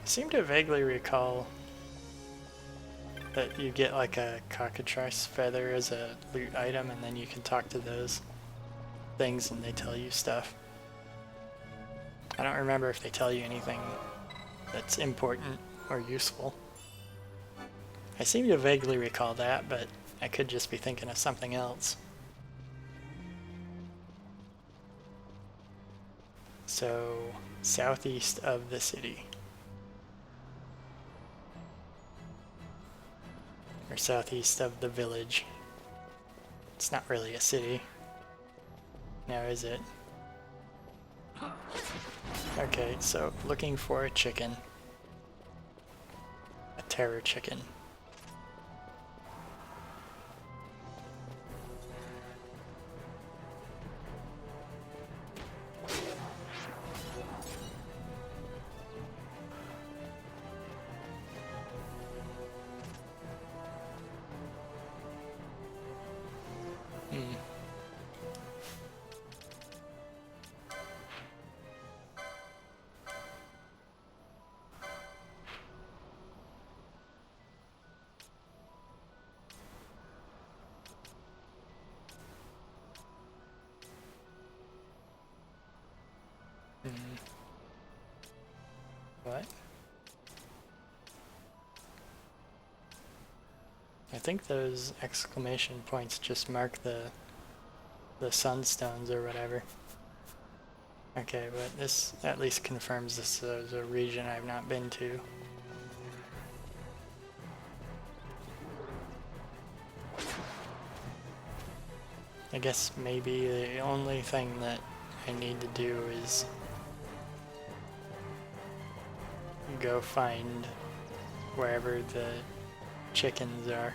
I seem to vaguely recall that you get like a cockatrice feather as a loot item, and then you can talk to those things and they tell you stuff. I don't remember if they tell you anything that's important or useful. I seem to vaguely recall that, but I could just be thinking of something else. So, southeast of the city. Or southeast of the village. It's not really a city. Now is it? Okay, so looking for a chicken. A terror chicken. What? I think those exclamation points just mark the sunstones or whatever. Okay, but this at least confirms this is a region I've not been to. I guess maybe the only thing that I need to do is go find wherever the chickens are.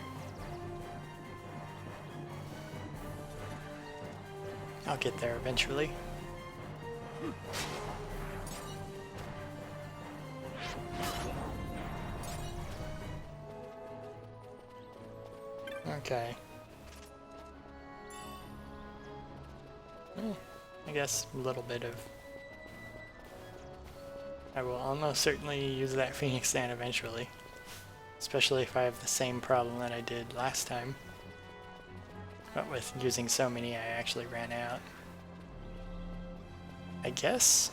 I'll get there eventually. Okay. I guess a little bit of... I will almost certainly use that Phoenix Stand eventually. Especially if I have the same problem that I did last time. But with using so many, I actually ran out. I guess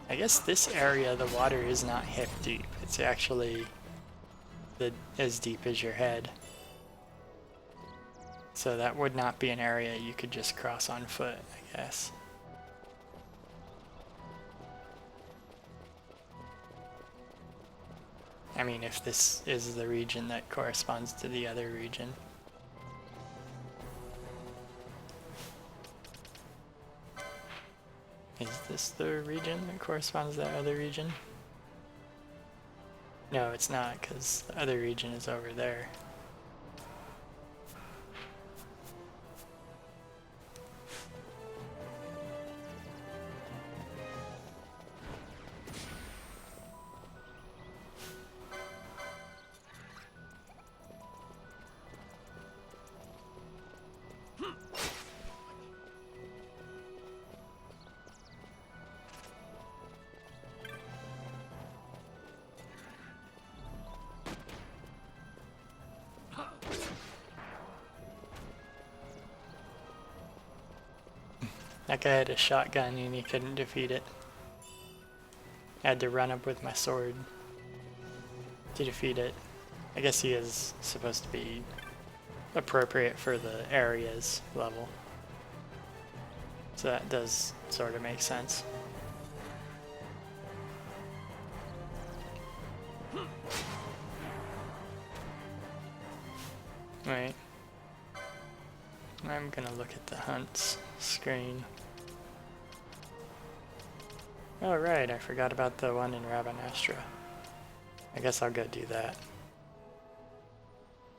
this area, the water is not hip deep. It's actually as deep as your head. So that would not be an area you could just cross on foot, I guess. I mean, if this is the region that corresponds to the other region. Is this the region that corresponds to the other region? No, it's not, because the other region is over there. That guy had a shotgun and he couldn't defeat it. I had to run up with my sword to defeat it. I guess he is supposed to be appropriate for the area's level. So that does sort of make sense. Right. I'm gonna look at the hunts screen. Oh right, I forgot about the one in Rabanastra. I guess I'll go do that.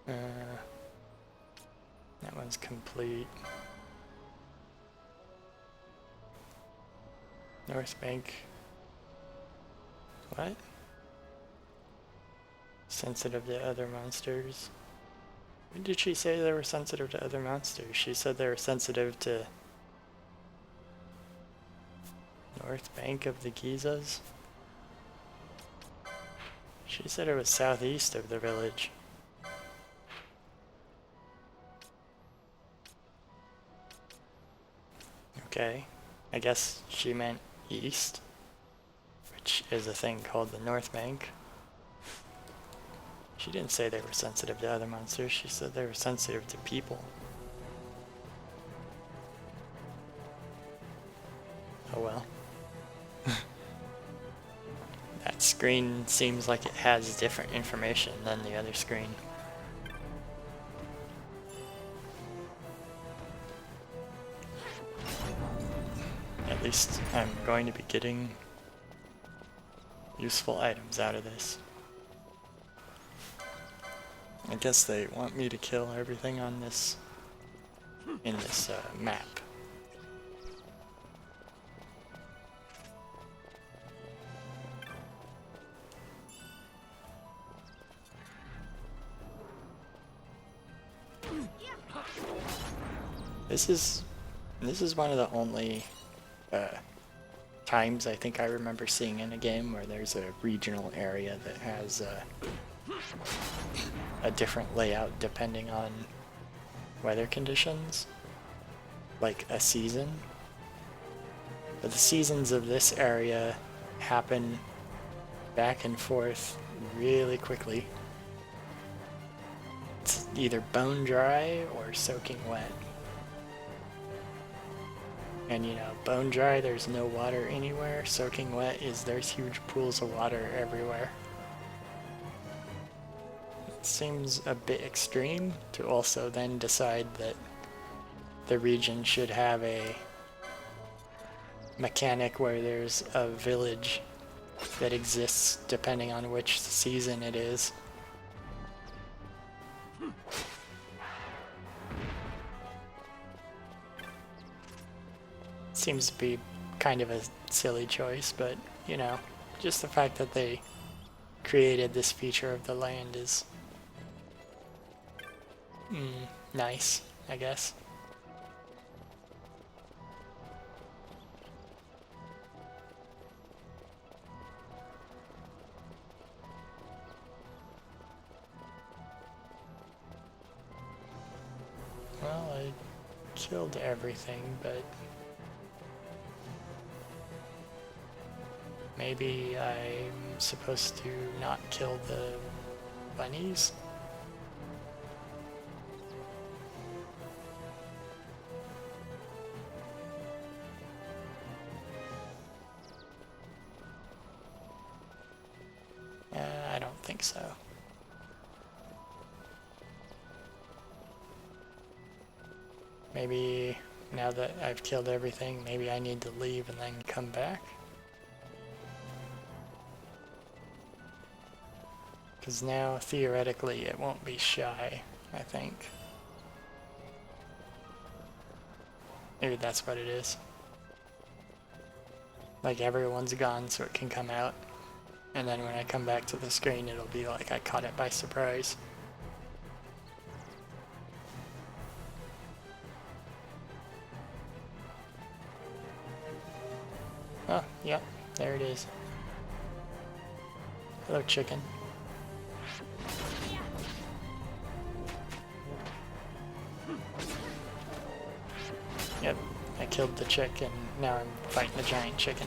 That one's complete. North Bank. What? Sensitive to other monsters. When did she say they were sensitive to other monsters? She said they were sensitive to North Bank of the Gizas. She said it was southeast of the village. Okay, I guess she meant east, which is a thing called the North Bank. She didn't say they were sensitive to other monsters, she said they were sensitive to people. Oh well. That screen seems like it has different information than the other screen. At least I'm going to be getting useful items out of this. I guess they want me to kill everything on this, in this map. This is one of the only times I think I remember seeing in a game where there's a regional area that has a different layout depending on weather conditions, like a season. But the seasons of this area happen back and forth really quickly. It's either bone dry or soaking wet. And you know, bone dry, there's no water anywhere. Soaking wet is there's huge pools of water everywhere. It seems a bit extreme to also then decide that the region should have a mechanic where there's a village that exists depending on which season it is. Seems to be kind of a silly choice, but you know, just the fact that they created this feature of the land is nice, I guess. Well, I killed everything, but maybe I'm supposed to not kill the bunnies? I don't think so. Maybe now that I've killed everything, maybe I need to leave and then come back? Because now, theoretically, it won't be shy, I think. Maybe that's what it is. Like, everyone's gone so it can come out. And then when I come back to the screen, it'll be like I caught it by surprise. Oh, yep, there it is. Hello, chicken. Yep, I killed the chick and now I'm fighting the giant chicken.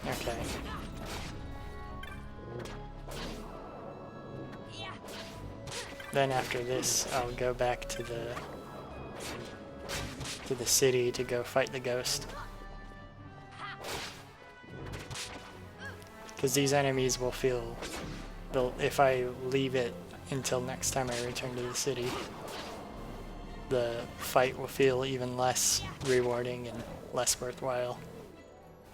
Okay. Then after this, I'll go back to the city to go fight the ghost. Because these enemies will feel, if I leave it until next time I return to the city, the fight will feel even less rewarding and less worthwhile.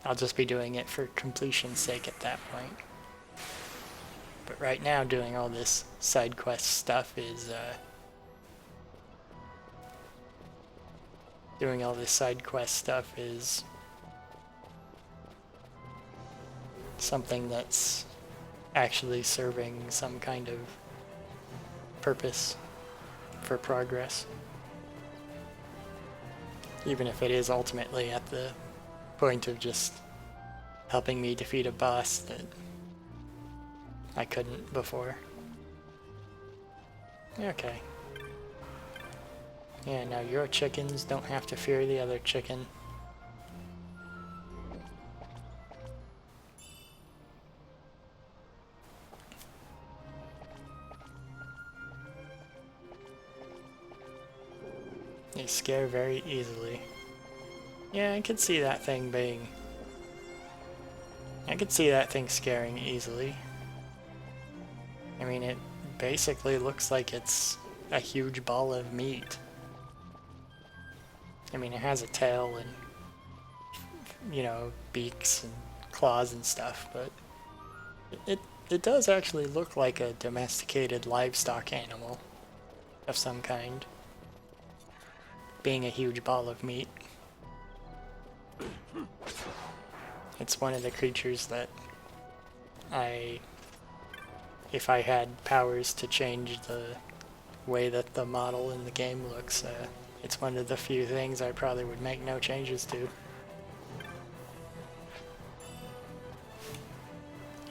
I'll just be doing it for completion's sake at that point. But right now, doing all this side quest stuff is something that's actually serving some kind of purpose for progress. Even if it is ultimately at the point of just helping me defeat a boss that I couldn't before. Okay. Yeah, now your chickens don't have to fear the other chicken. They scare very easily. Yeah, I could see that thing scaring easily. I mean, it basically looks like it's a huge ball of meat. I mean, it has a tail and, you know, beaks and claws and stuff, but it does actually look like a domesticated livestock animal of some kind, being a huge ball of meat. It's one of the creatures that if I had powers to change the way that the model in the game looks, it's one of the few things I probably would make no changes to.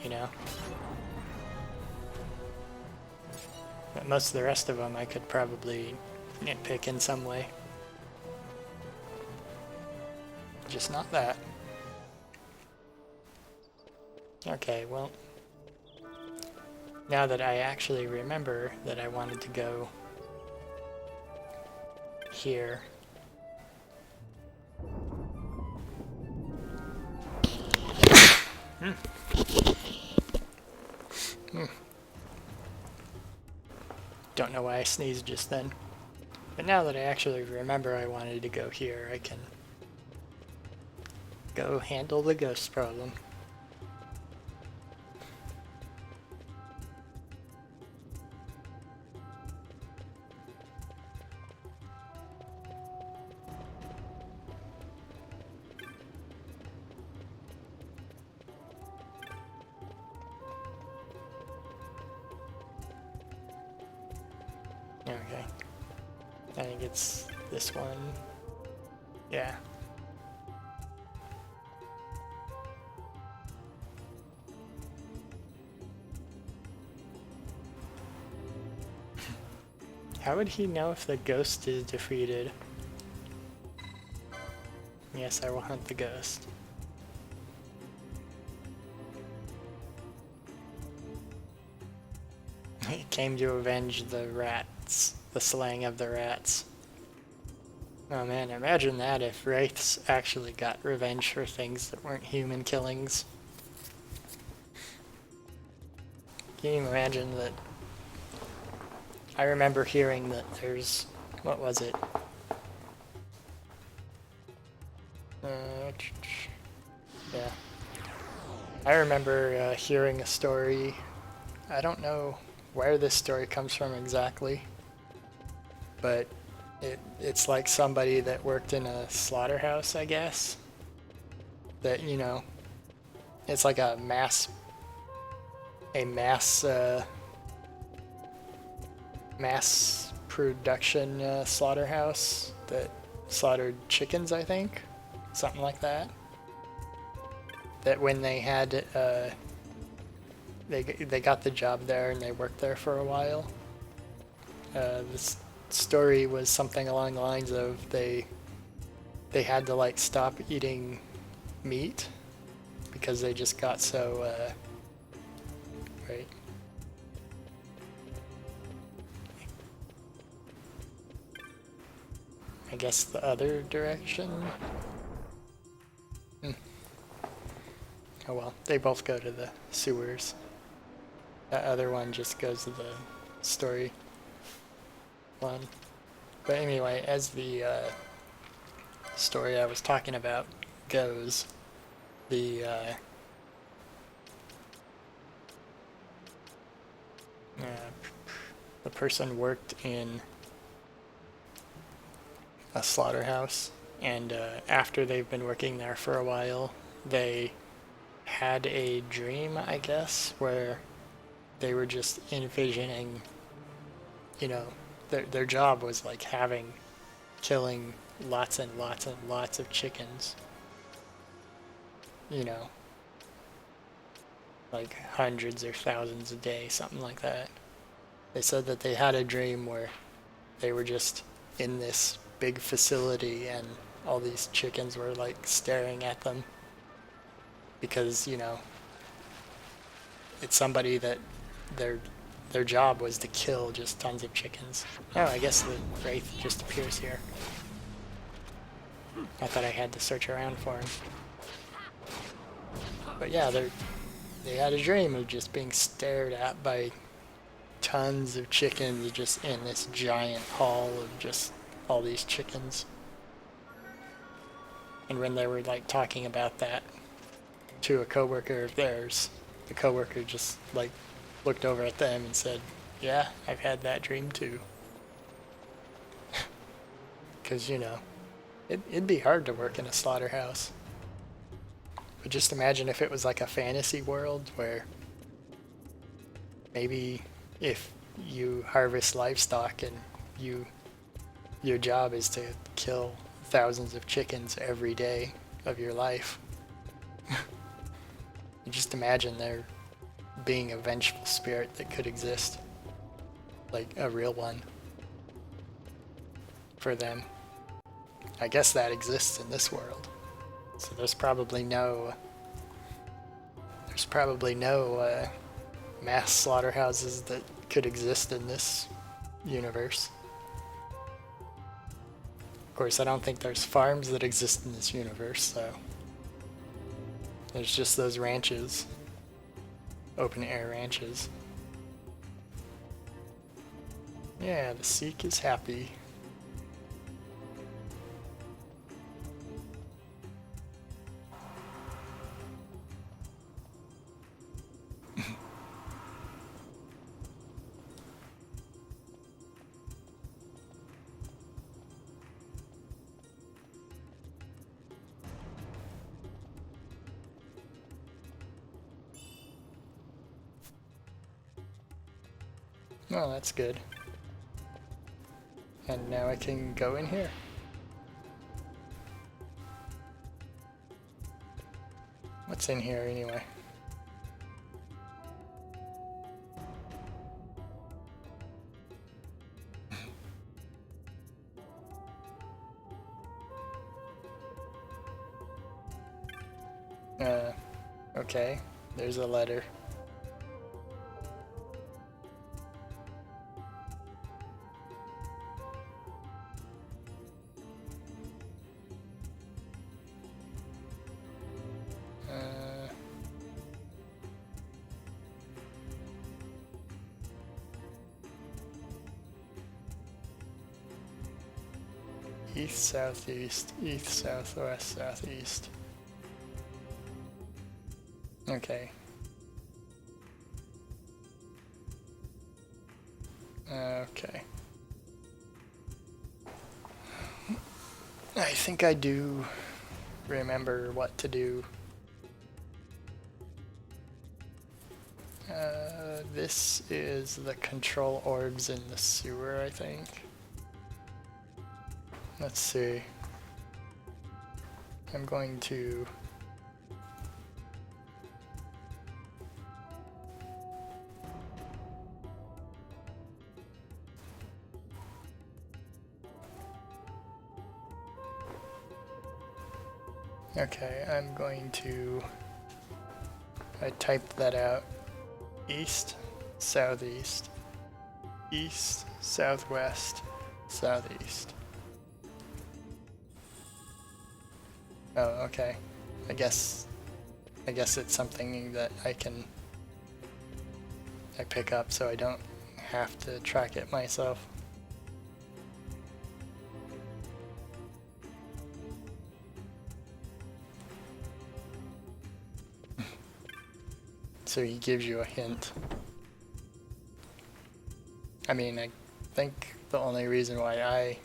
You know? But most of the rest of them I could probably nitpick in some way. just not that. Okay, well, now that I actually remember that I wanted to go here. Don't know why I sneezed just then. But now that I actually remember I wanted to go here, I can go handle the ghost problem. Okay. I think it's this one. Yeah. How would he know if the ghost is defeated? Yes, I will hunt the ghost. He came to avenge the rats, the slaying of the rats. Oh man, imagine that if wraiths actually got revenge for things that weren't human killings. Can you imagine that? I remember hearing that there's, what was it? Yeah. I remember hearing a story. I don't know where this story comes from exactly, but it's like somebody that worked in a slaughterhouse, I guess. That, you know, it's like a mass production slaughterhouse that slaughtered chickens, I think, something like that. That when they had they got the job there and they worked there for a while. This story was something along the lines of they had to like stop eating meat because they just got so right. I guess the other direction. Oh well, they both go to the sewers. That other one just goes to the story one. But anyway, as the story I was talking about goes, the person worked in a slaughterhouse, and after they've been working there for a while, they had a dream, I guess, where they were just envisioning, you know, their job was like killing lots and lots and lots of chickens, you know, like hundreds or thousands a day, something like that. They said that they had a dream where they were just in this big facility and all these chickens were like staring at them because, you know, it's somebody that their job was to kill just tons of chickens. Oh, I guess the wraith just appears here. I thought I had to search around for him. But yeah, they had a dream of just being stared at by tons of chickens just in this giant hall of just all these chickens. And when they were like talking about that to a coworker of theirs, the coworker just like looked over at them and said, "Yeah, I've had that dream too." Because, you know, it'd be hard to work in a slaughterhouse. But just imagine if it was like a fantasy world where maybe if you harvest livestock and your job is to kill thousands of chickens every day of your life. You just imagine there being a vengeful spirit that could exist, like a real one for them. I guess that exists in this world. So there's probably no mass slaughterhouses that could exist in this universe. Of course, I don't think there's farms that exist in this universe, so there's just those ranches, open air ranches. Yeah, the Sikh is happy. Oh, that's good. And now I can go in here. What's in here anyway? Okay, there's a letter. East, southeast, east, southwest, southeast. Okay. Okay. I think I do remember what to do. This is the control orbs in the sewer, I think. Let's see. I'm going to... Okay, I'm going to... I typed that out. East, southeast, east, southwest, southeast. Oh, okay. I guess it's something that I pick up so I don't have to track it myself. So he gives you a hint. I mean, I think the only reason why I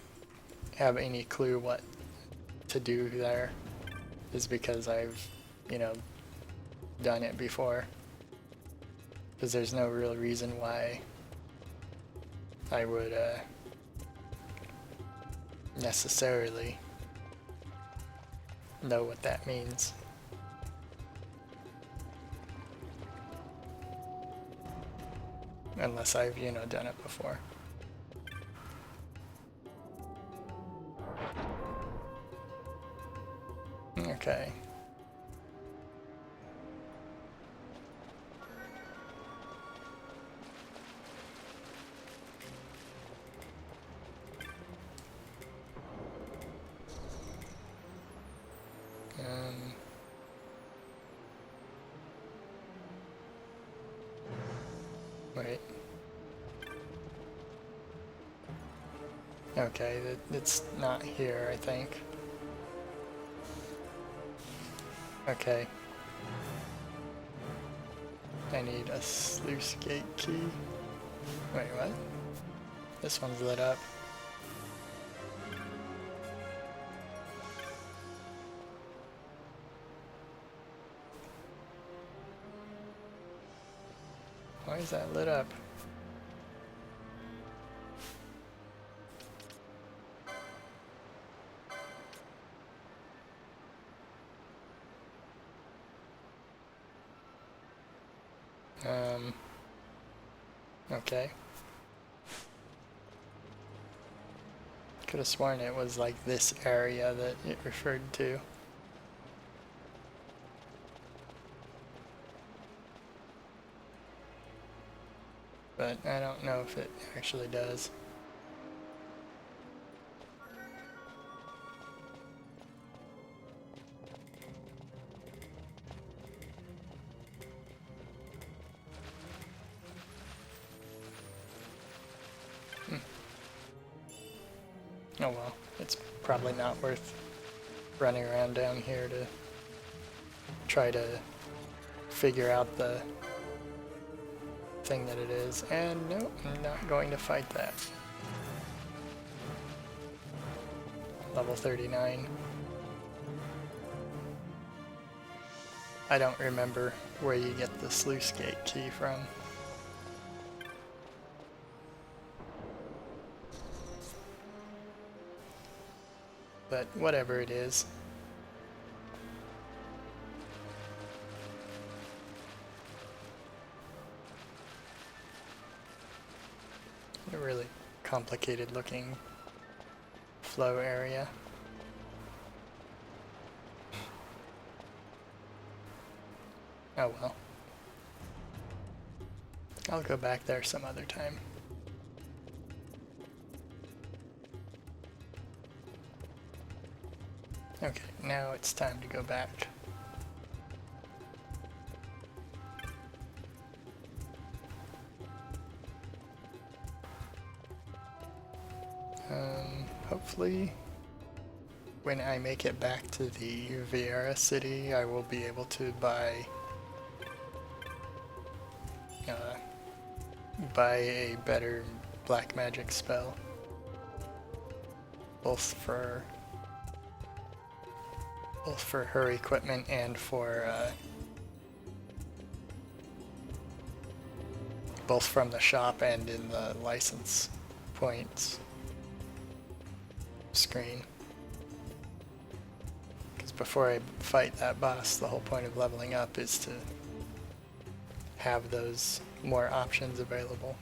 have any clue what to do there is because I've, done it before. Because there's no real reason why I would necessarily know what that means. Unless I've, done it before. Okay. Wait. Okay, it's not here, I think. Okay. I need a sluice gate key. Wait, what? This one's lit up. Why is that lit up? Okay. Could have sworn it was like this area that it referred to. but I don't know if it actually does. Oh well, it's probably not worth running around down here to try to figure out the thing that it is. And no, I'm not going to fight that. Level 39. I don't remember where you get the sluice gate key from. But whatever it is. A really complicated looking flow area. Oh well. I'll go back there some other time. Okay, now it's time to go back. Hopefully, when I make it back to the Vieira city, I will be able to buy a better black magic spell, both for her equipment and for both from the shop and in the license points screen. Because before I fight that boss, the whole point of leveling up is to have those more options available,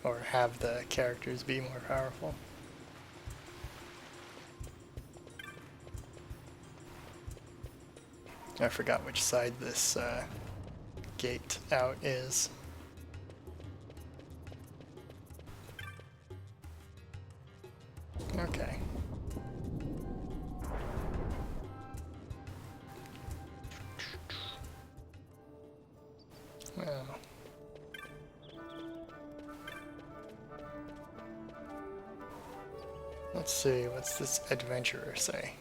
or have the characters be more powerful. I forgot which side this gate out is. Okay. Well. Let's see, what's this adventurer say?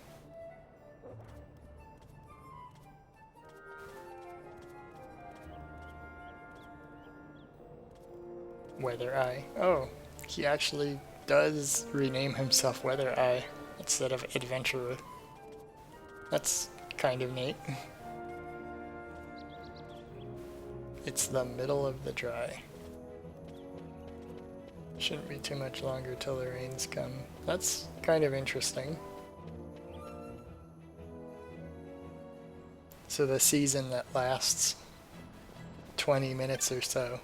Weather Eye. Oh, he actually does rename himself Weather Eye instead of Adventurer. That's kind of neat. It's the middle of the dry. Shouldn't be too much longer till the rains come. That's kind of interesting. So the season that lasts 20 minutes or so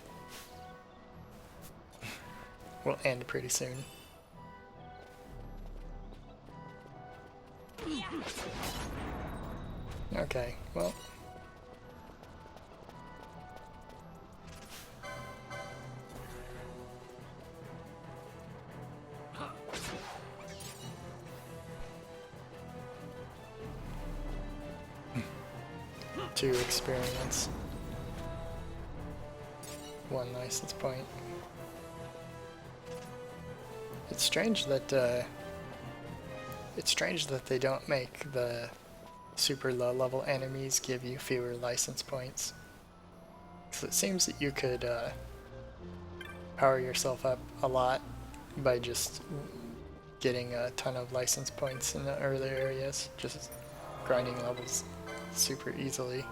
will end pretty soon. Okay, well. Two experience. One license point. It's strange that they don't make the super low level enemies give you fewer license points. So it seems that you could power yourself up a lot by just getting a ton of license points in the early areas, just grinding levels super easily.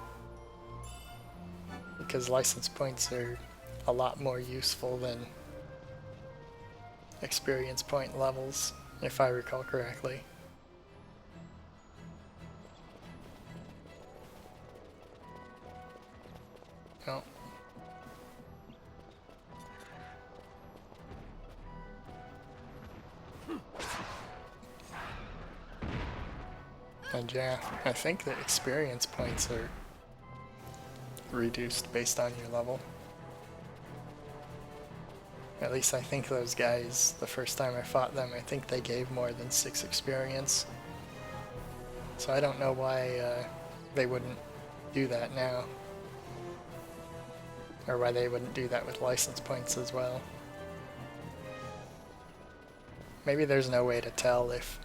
Because license points are a lot more useful than experience point levels, if I recall correctly. Oh. And yeah, I think the experience points are reduced based on your level. At least I think those guys, the first time I fought them, I think they gave more than 6 experience. So I don't know why they wouldn't do that now. Or why they wouldn't do that with license points as well. Maybe there's no way to tell if...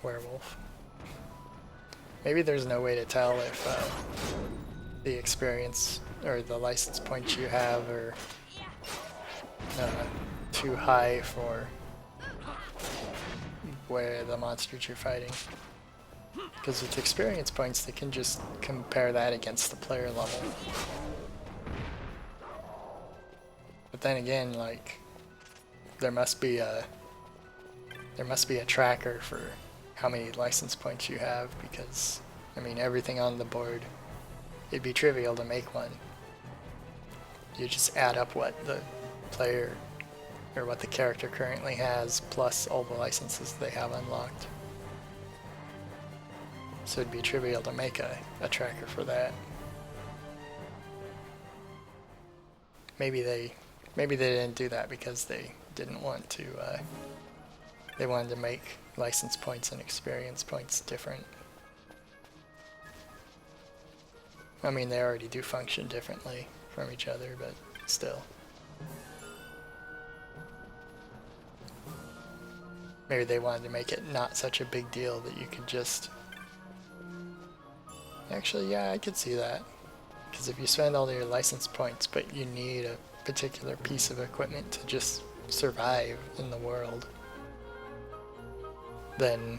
Werewolf. Maybe there's no way to tell if the experience or the license points you have are too high for where the monsters you're fighting. Because with experience points, they can just compare that against the player level. But then again, like, there must be a tracker for how many license points you have, because, I mean, everything on the board, it'd be trivial to make one. You just add up what the player, or what the character currently has, plus all the licenses they have unlocked. So it'd be trivial to make a tracker for that. Maybe they didn't do that because they didn't want to, they wanted to make license points and experience points different. I mean, they already do function differently from each other, but still. Maybe they wanted to make it not such a big deal that you could just... Actually, yeah, I could see that. Because if you spend all your license points, but you need a particular piece of equipment to just survive in the world, then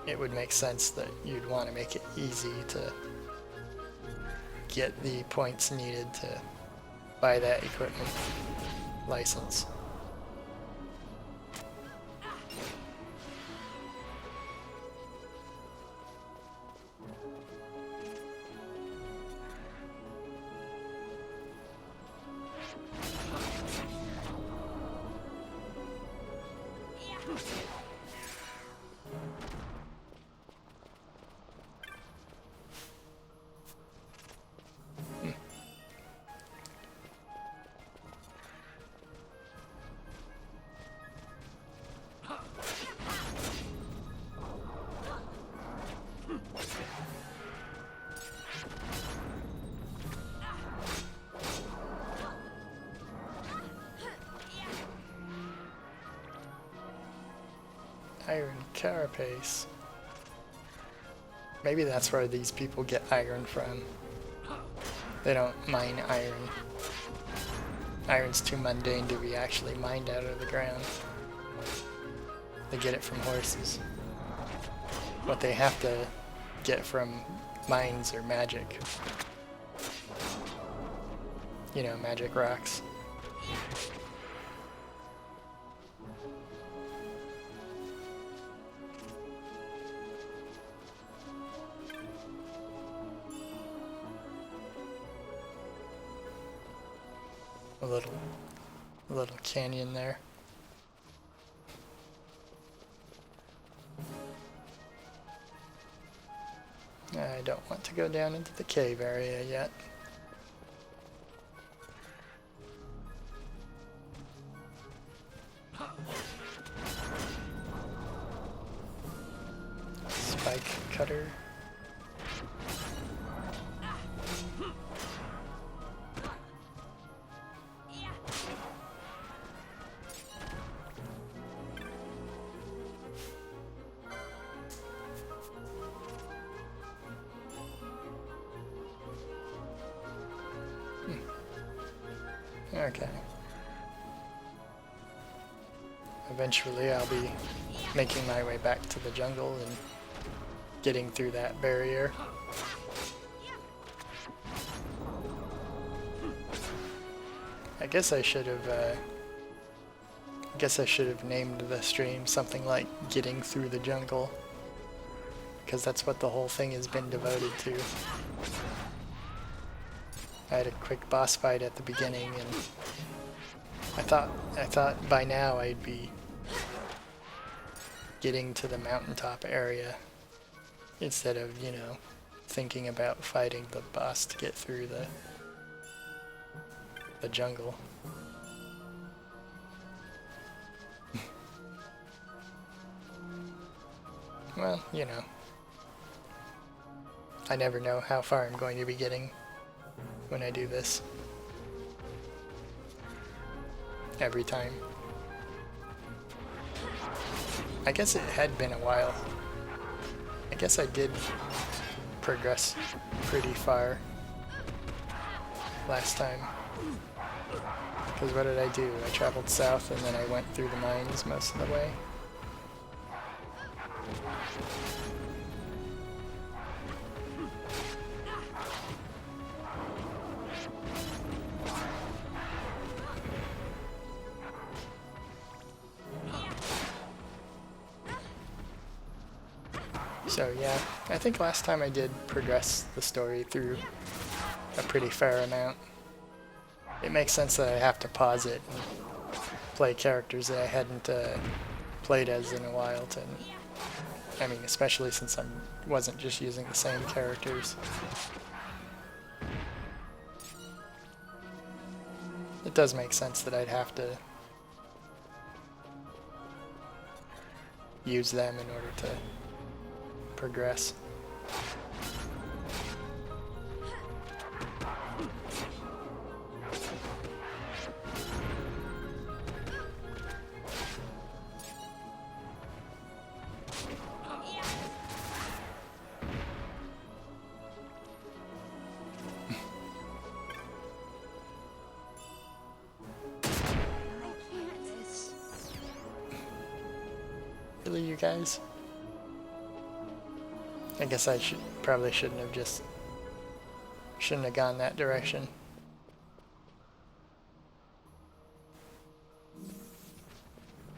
it would make sense that you'd want to make it easy to get the points needed to buy that equipment license. Iron carapace. Maybe that's where these people get iron from. They don't mine iron. Iron's too mundane to be actually mined out of the ground. They get it from horses. What they have to get from mines or magic. You know, magic rocks. A little canyon there. I don't want to go down into the cave area yet. Spike cutter. Okay. Eventually I'll be making my way back to the jungle and getting through that barrier. I guess I should have named the stream something like Getting Through the Jungle, because that's what the whole thing has been devoted to. I had a quick boss fight at the beginning, and I thought by now I'd be getting to the mountaintop area instead of, you know, thinking about fighting the boss to get through the jungle. Well, you know. I never know how far I'm going to be getting when I do this. Every time. I guess it had been a while. I guess I did progress pretty far last time. Because what did I do? I traveled south and then I went through the mines most of the way. So yeah, I think last time I did progress the story through a pretty fair amount. It makes sense that I have to pause it and play characters that I hadn't played as in a while to, I mean, especially since I wasn't just using the same characters. It does make sense that I'd have to use them in order to progress. Really, you guys? I guess I probably shouldn't have gone that direction.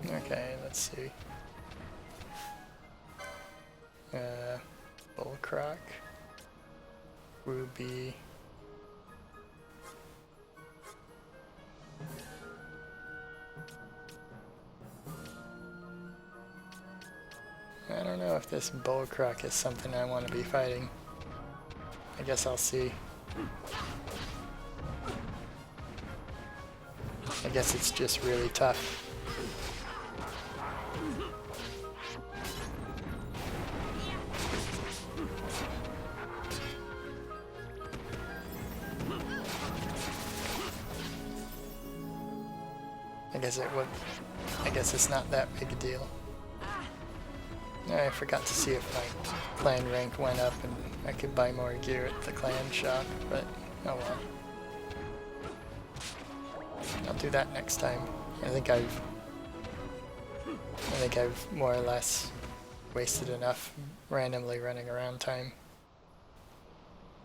Okay, let's see. Bullcrock, Ruby. I don't know if this bullcrock is something I want to be fighting. I guess I'll see. I guess it's just really tough. I guess it's not that big a deal. I forgot to see if my clan rank went up and I could buy more gear at the clan shop, but oh well. I'll do that next time. I think I've more or less wasted enough randomly running around time.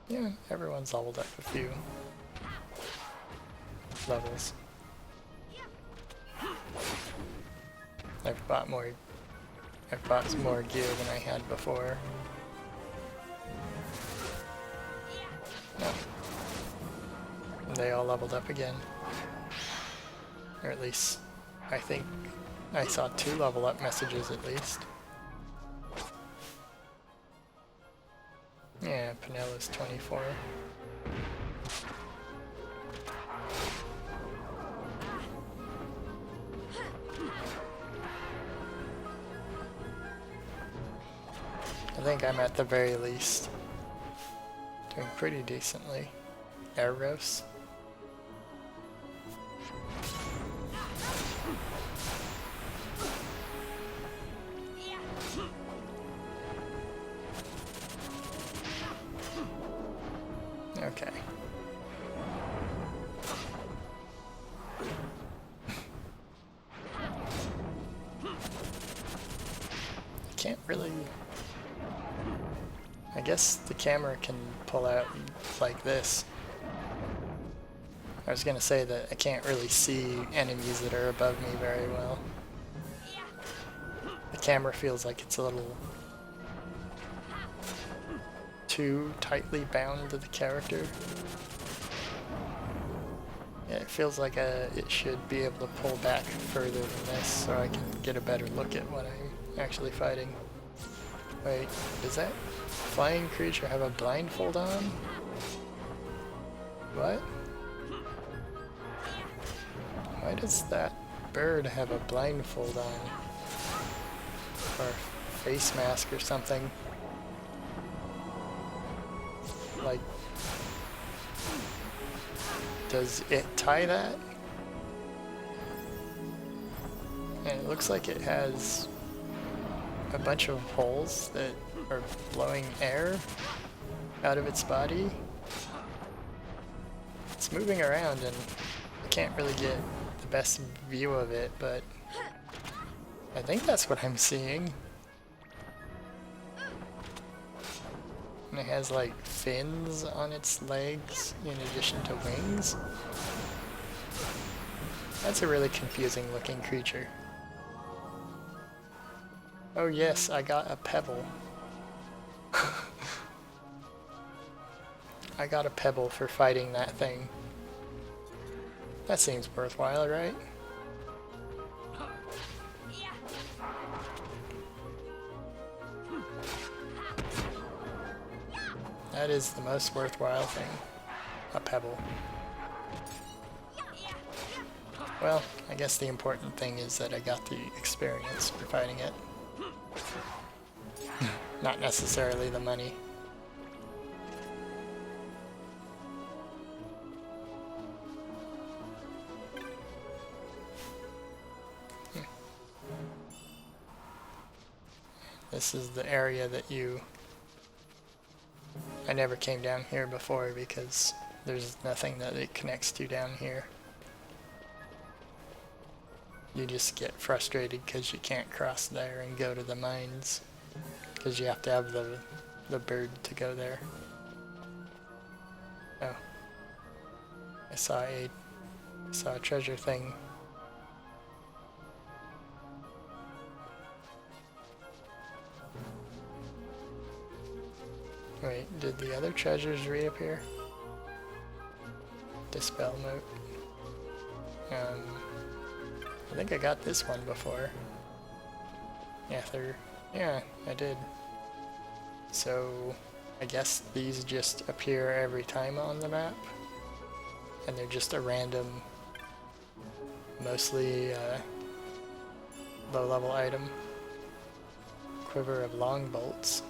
Yeah, everyone's leveled up a few levels. I've bought some more gear than I had before. No. And they all leveled up again. Or at least, I think I saw 2 level up messages at least. Yeah, Penella's 24. I think I'm at the very least doing pretty decently. Eros. Okay. Can't really... I guess the camera can pull out like this. I was gonna say that I can't really see enemies that are above me very well. The camera feels like it's a little too tightly bound to the character. Yeah, it feels like it should be able to pull back further than this so I can get a better look at what I'm actually fighting. Wait, does that flying creature have a blindfold on? What? Why does that bird have a blindfold on? Or a face mask or something? Like, does it tie that? And it looks like it has a bunch of holes that are blowing air out of its body. It's moving around and I can't really get the best view of it, but I think that's what I'm seeing. And it has like fins on its legs in addition to wings. That's a really confusing looking creature. Oh yes, I got a pebble. I got a pebble for fighting that thing. That seems worthwhile, right? That is the most worthwhile thing. A pebble. Well, I guess the important thing is that I got the experience for fighting it. Not necessarily the money. This is the area that I never came down here before because there's nothing that it connects to down here. You just get frustrated because you can't cross there and go to the mines because you have to have the bird to go there. Oh. I saw a treasure thing. Wait, did the other treasures reappear? Dispel moat. I think I got this one before. Yeah, I did. So, I guess these just appear every time on the map. And they're just a random, mostly low-level item. Quiver of long bolts.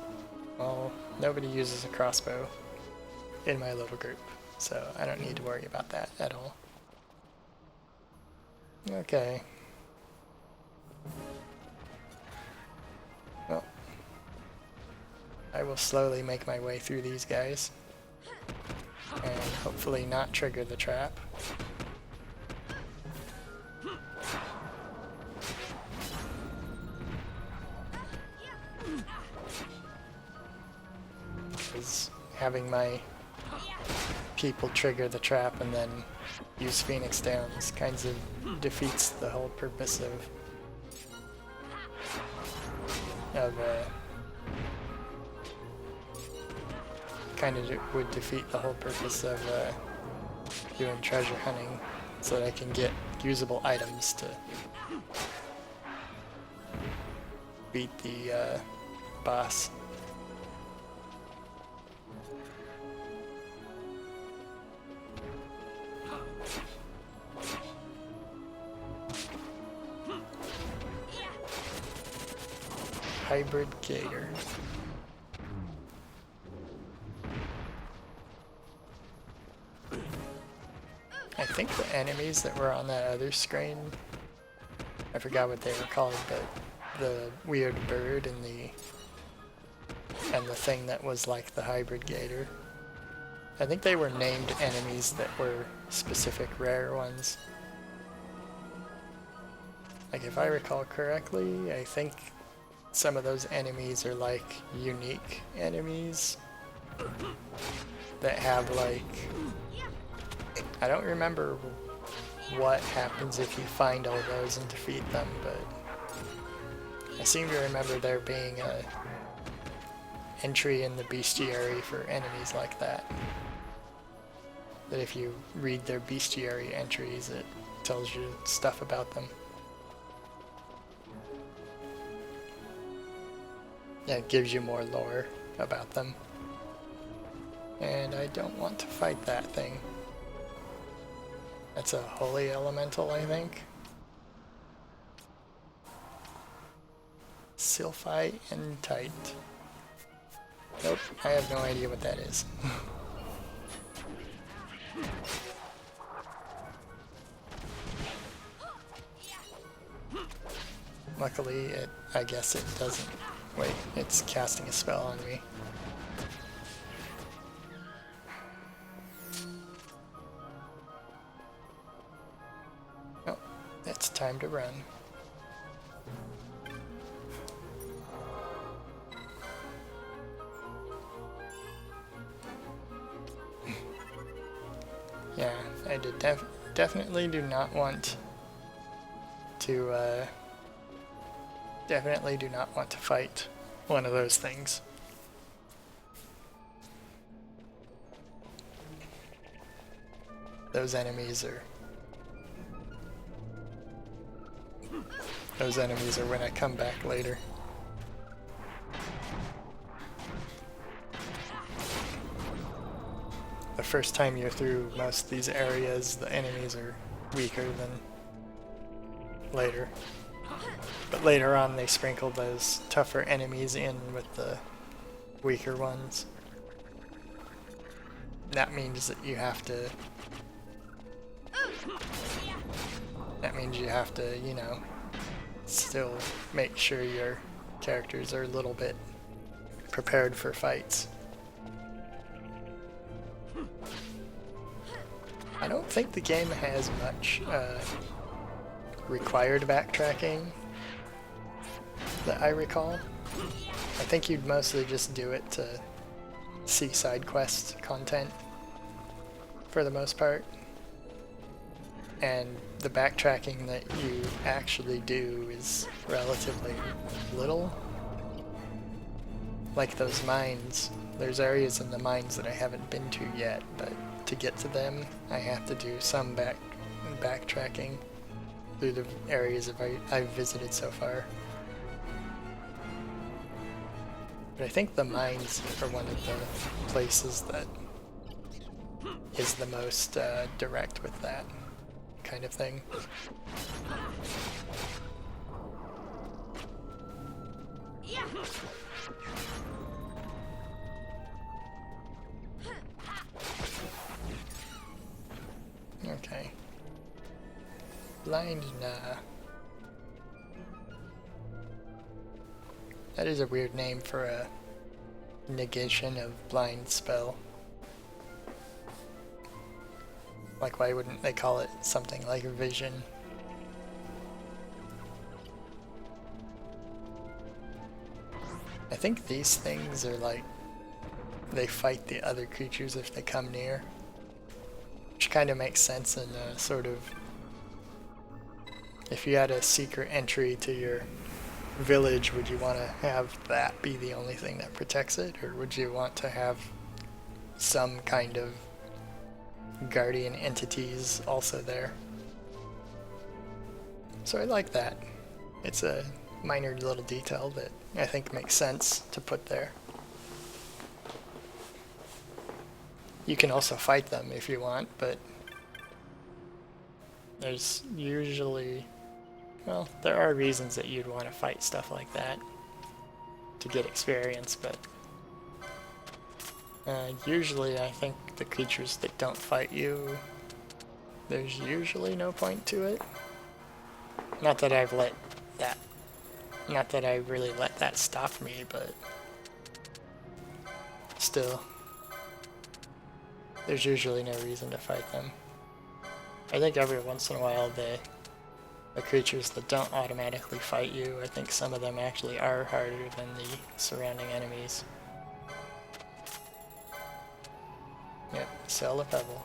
Well, nobody uses a crossbow in my little group, so I don't need to worry about that at all. Okay. Well, I will slowly make my way through these guys and hopefully not trigger the trap. Because having my people trigger the trap and then use Phoenix Downs kinds of defeats the whole purpose of kind of would defeat the whole purpose of doing treasure hunting so that I can get usable items to beat the boss. Hybrid gator. I think the enemies that were on that other screen, I forgot what they were called, but the weird bird and the thing that was like the hybrid gator, I think they were named enemies that were specific rare ones. Like if I recall correctly, I think some of those enemies are like unique enemies that have like, I don't remember what happens if you find all those and defeat them, but I seem to remember there being a entry in the bestiary for enemies like that. That if you read their bestiary entries, it tells you stuff about them. Yeah, it gives you more lore about them. And I don't want to fight that thing. That's a holy elemental, I think. Sylphite and Tight. Nope, I have no idea what that is. Luckily, I guess it doesn't. Wait, it's casting a spell on me. Oh, it's time to run. Yeah, I did definitely do not want to definitely do not want to fight one of those things. Those enemies are when I come back later. The first time you're through most of these areas, the enemies are weaker than later. But later on they sprinkle those tougher enemies in with the weaker ones. That means that you have to... you know, still make sure your characters are a little bit prepared for fights. I don't think the game has much required backtracking that I recall. I think you'd mostly just do it to see side quest content for the most part. And the backtracking that you actually do is relatively little. Like those mines, there's areas in the mines that I haven't been to yet, but to get to them I have to do some backtracking through the areas I've visited so far. But I think the mines are one of the places that is the most direct with that kind of thing. Okay. Blind Nah. That is a weird name for a negation of blind spell. Like, why wouldn't they call it something like vision? I think these things are like, they fight the other creatures if they come near. Which kind of makes sense in a sort of... If you had a secret entry to your village, would you want to have that be the only thing that protects it? Or would you want to have some kind of guardian entities also there? So I like that. It's a minor little detail that I think makes sense to put there. You can also fight them if you want, but there's usually, well, there are reasons that you'd want to fight stuff like that to get experience, but usually I think the creatures that don't fight you, there's usually no point to it. Not that I've let that, not that I really let that stop me, but still, there's usually no reason to fight them. I think every once in a while the creatures that don't automatically fight you, I think some of them actually are harder than the surrounding enemies. Yep, sell a pebble.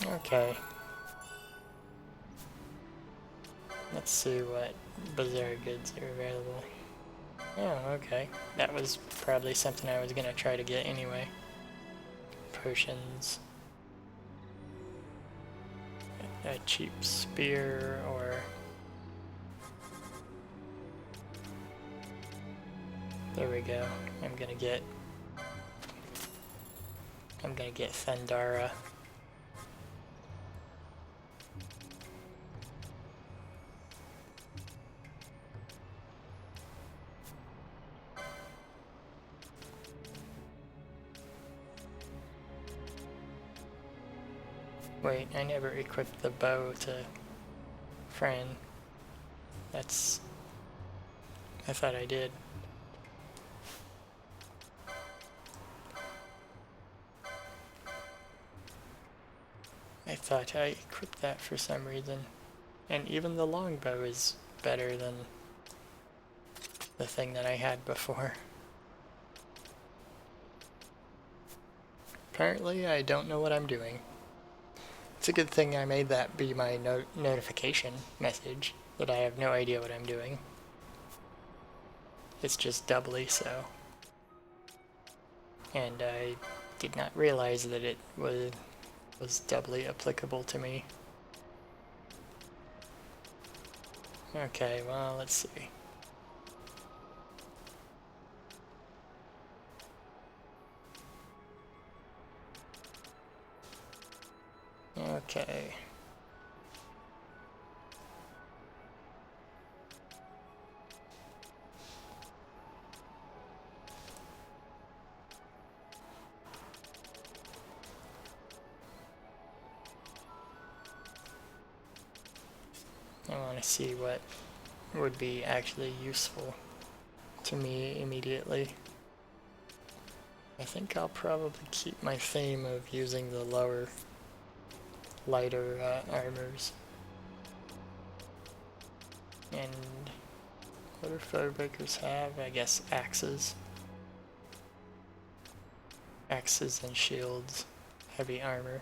Okay. Let's see what bizarre goods are available. Oh, okay. That was probably something I was gonna try to get anyway. Potions. A cheap spear, or... There we go. I'm gonna get I'm gonna get Thundara. Wait, I never equipped the bow to Fran. That's... I thought I did. I thought I equipped that for some reason. And even the longbow is better than the thing that I had before. Apparently I don't know what I'm doing. It's a good thing I made that be my notification message, that I have no idea what I'm doing. It's just doubly so. And I did not realize that it was doubly applicable to me. Okay, well, let's see. Okay. I want to see what would be actually useful to me immediately. I think I'll probably keep my theme of using the lower, lighter armors. And what do Firebreakers have? I guess axes. Axes and shields, heavy armor.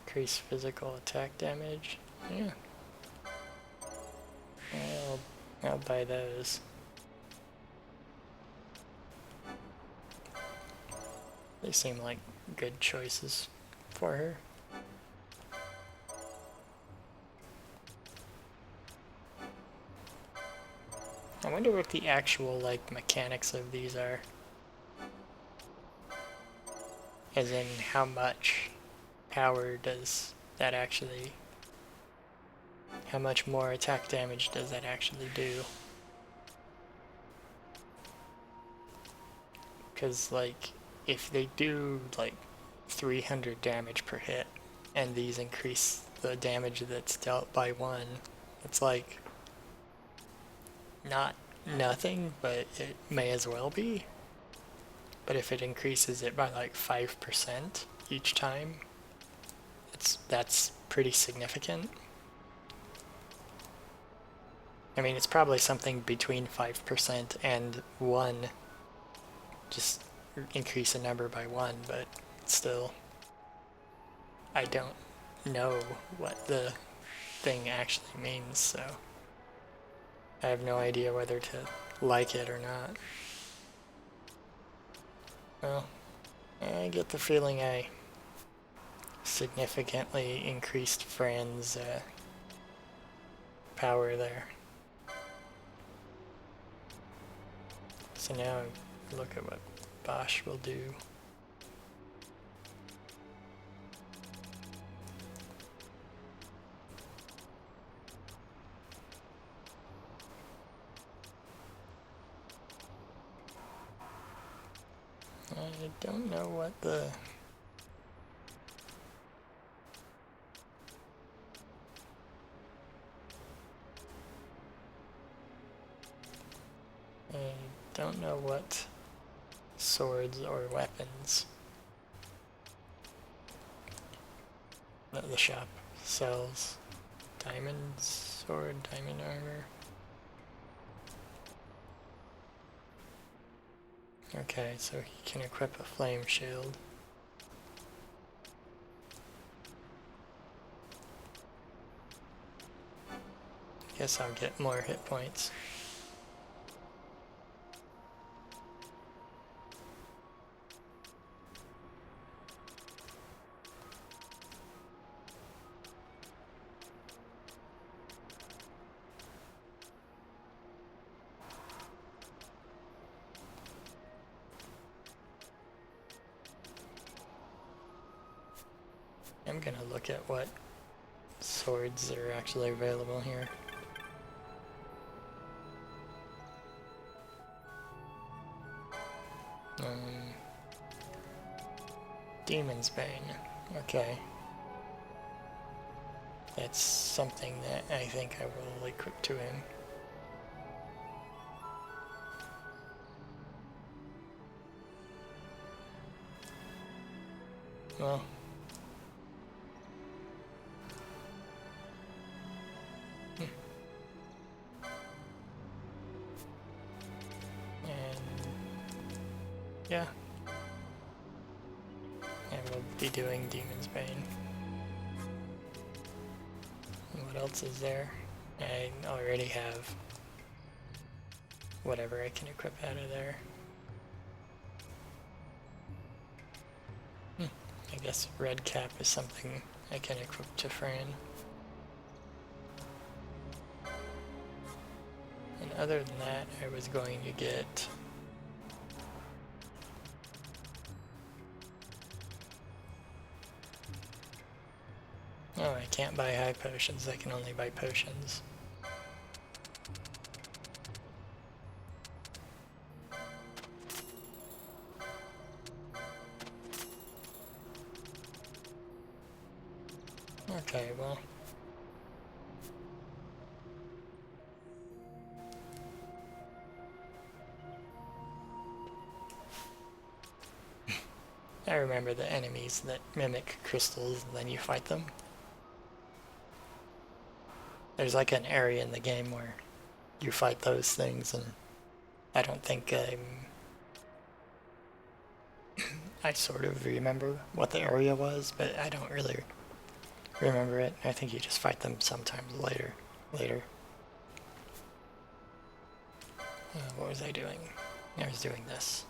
Increase physical attack damage. Yeah. I'll buy those. They seem like good choices for her. I wonder what the actual, like, mechanics of these are. As in, how much power does that actually... How much more attack damage does that actually do? Because, like, if they do, like, 300 damage per hit, and these increase the damage that's dealt by 1, it's like... not nothing, but it may as well be. But if it increases it by like 5% each time, that's pretty significant. I mean, it's probably something between 5% and 1. Just increase a number by 1, but still, I don't know what the thing actually means, so I have no idea whether to like it or not. Well, I get the feeling I significantly increased Fran's power there. So now look at what Bosch will do. I don't know what the... I don't know what swords or weapons that the shop sells. Diamond sword, diamond armor. Okay, so he can equip a flame shield. Guess I'll get more hit points. I'm gonna look at what swords are actually available here. Demon's Bane. Okay. That's something that I think I will equip to him. Well. And yeah. I will be doing Demon's Bane. And what else is there? I already have whatever I can equip out of there. I guess Red Cap is something I can equip to Fran. And other than that, I was going to get oh, I can't buy high potions, I can only buy potions. Okay, well. I remember the enemies that mimic crystals and then you fight them. There's like an area in the game where you fight those things, and I don't think I sort of remember what the area was, but I don't really remember it. I think you just fight them sometimes later. What was I doing? I was doing this.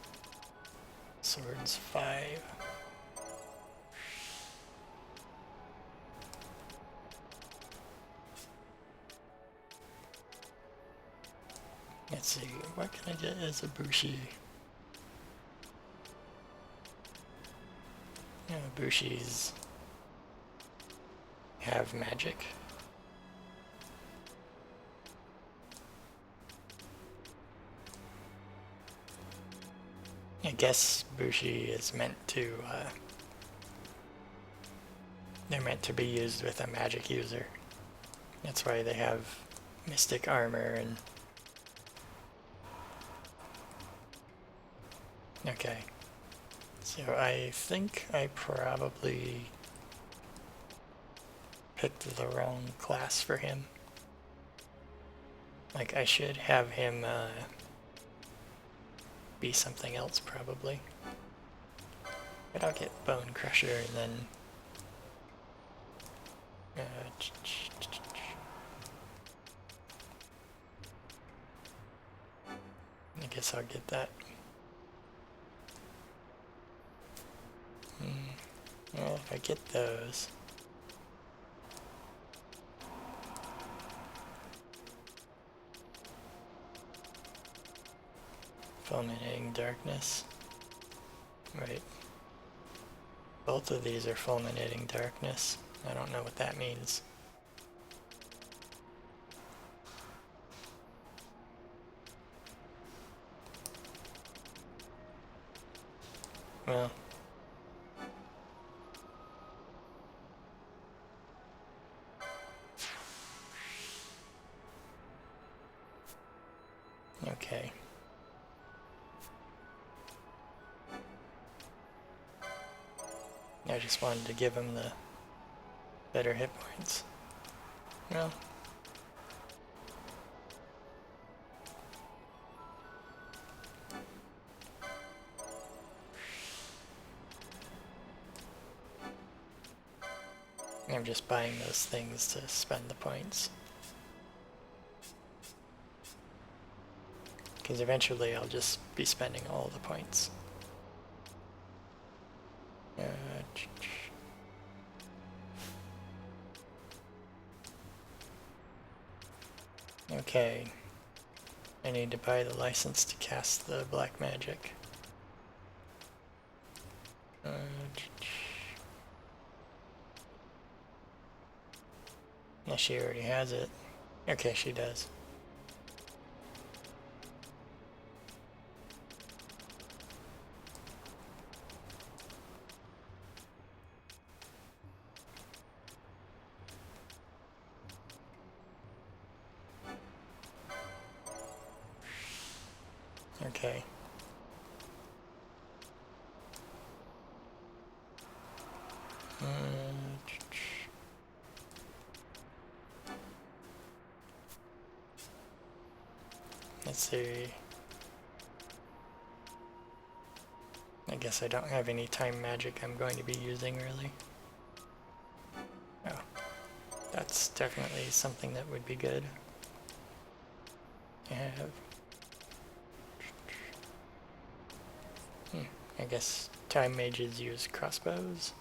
Swords 5. Let's see, what can I get as a Bushi? Yeah, Bushis have magic. I guess Bushi is meant to, they're meant to be used with a magic user. That's why they have mystic armor and... Okay. So I think I probably picked the wrong class for him. Like, I should have him, be something else probably. But I'll get Bone Crusher and then I guess I'll get that. Well, if I get those, Fulminating Darkness. Right. Both of these are Fulminating Darkness. I don't know what that means. Well. Okay. I just wanted to give him the better hit points. Well. I'm just buying those things to spend the points. Because eventually I'll just be spending all the points. Okay. I need to buy the license to cast the black magic. Yeah, she already has it. Okay, she does. Okay. Let's see. I guess I don't have any time magic I'm going to be using, really. Oh. That's definitely something that would be good to have. I guess time mages use crossbows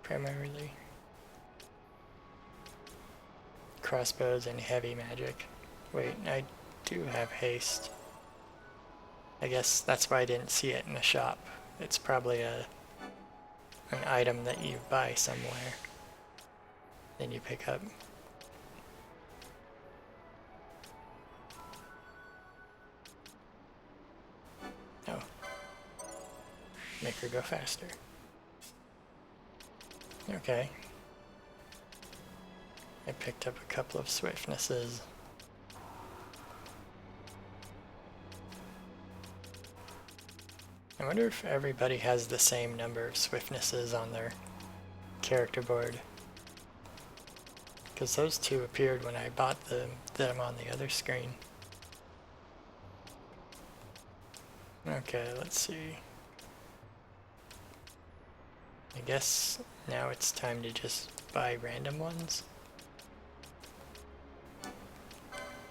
primarily. Crossbows and heavy magic. Wait, I do have haste. I guess that's why I didn't see it in the shop. It's probably an item that you buy somewhere, then you pick up. Oh. Make her go faster. Okay. I picked up a couple of swiftnesses. I wonder if everybody has the same number of swiftnesses on their character board. Because those two appeared when I bought them on the other screen. Okay, let's see. I guess now it's time to just buy random ones.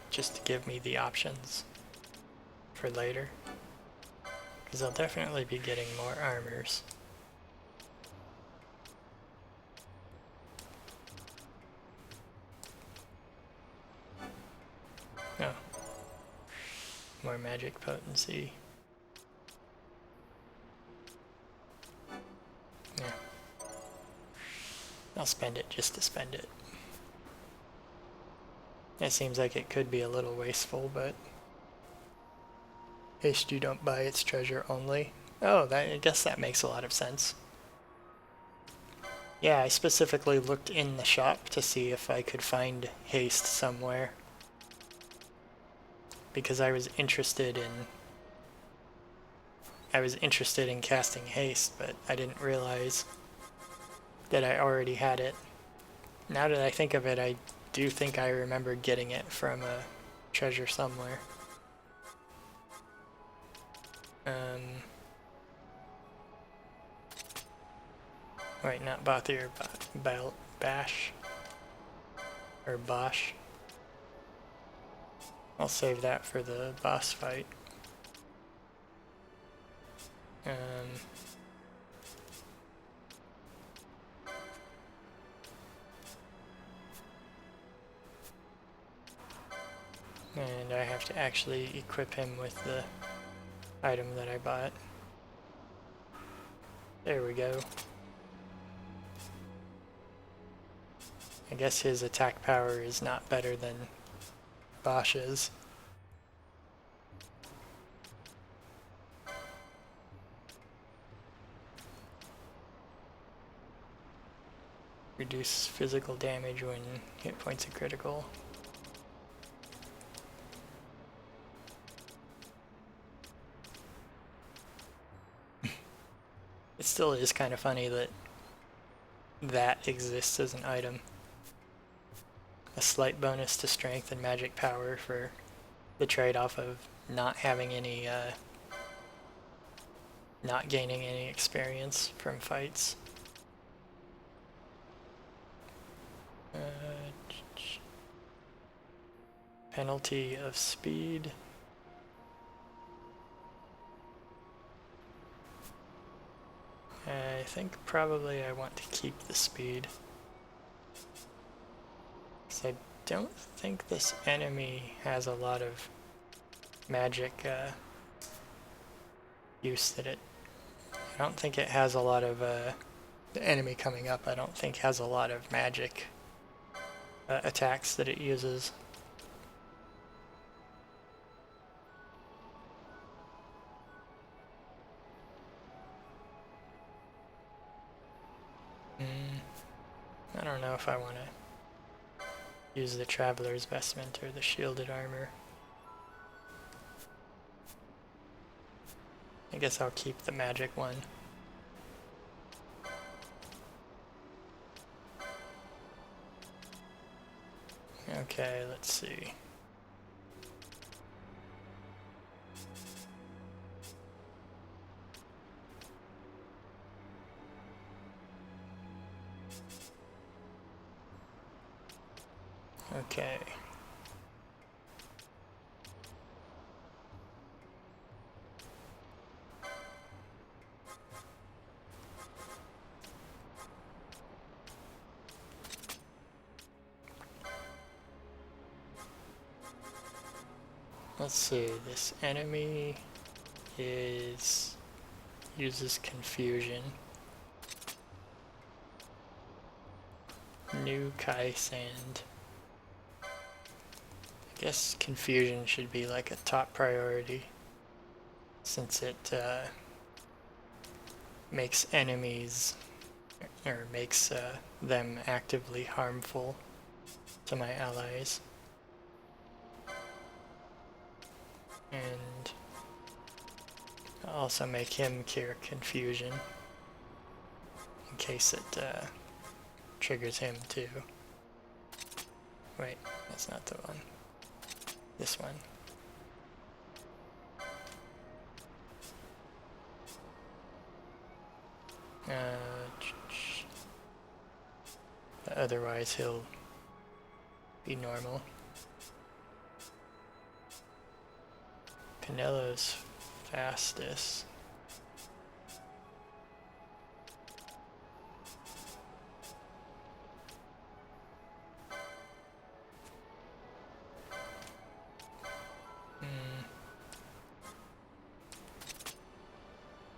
Just to give me the options for later. Because I'll definitely be getting more armors. Oh. More magic potency. Yeah. I'll spend it just to spend it. It seems like it could be a little wasteful, but haste you don't buy, its treasure only. Oh, I guess that makes a lot of sense. Yeah, I specifically looked in the shop to see if I could find haste somewhere. Because I was interested in casting haste, but I didn't realize that I already had it. Now that I think of it, I do think I remember getting it from a treasure somewhere. Wait, not Bothy or Bash. Or Bosch. I'll save that for the boss fight. And I have to actually equip him with the item that I bought. There we go. I guess his attack power is not better than Bosch's. Reduce physical damage when hit points are critical. It still is kind of funny that that exists as an item. A slight bonus to strength and magic power for the trade-off of not having any, not gaining any experience from fights. Penalty of speed. I think probably I want to keep the speed. Because I don't think this enemy has a lot of magic use that it... I don't think it has a lot of the enemy coming up, I don't think has a lot of magic attacks that it uses. I don't know if I want to use the Traveler's Vestment or the Shielded Armor. I guess I'll keep the magic one. Okay, let's see. Okay. Let's see, this enemy uses confusion. New Kai Sand. I guess confusion should be like a top priority, since it makes enemies, or makes them actively harmful to my allies. And I'll also make him cure confusion in case it triggers him too. Wait, that's not the one. This one. Otherwise he'll be normal. Canelo's fastest.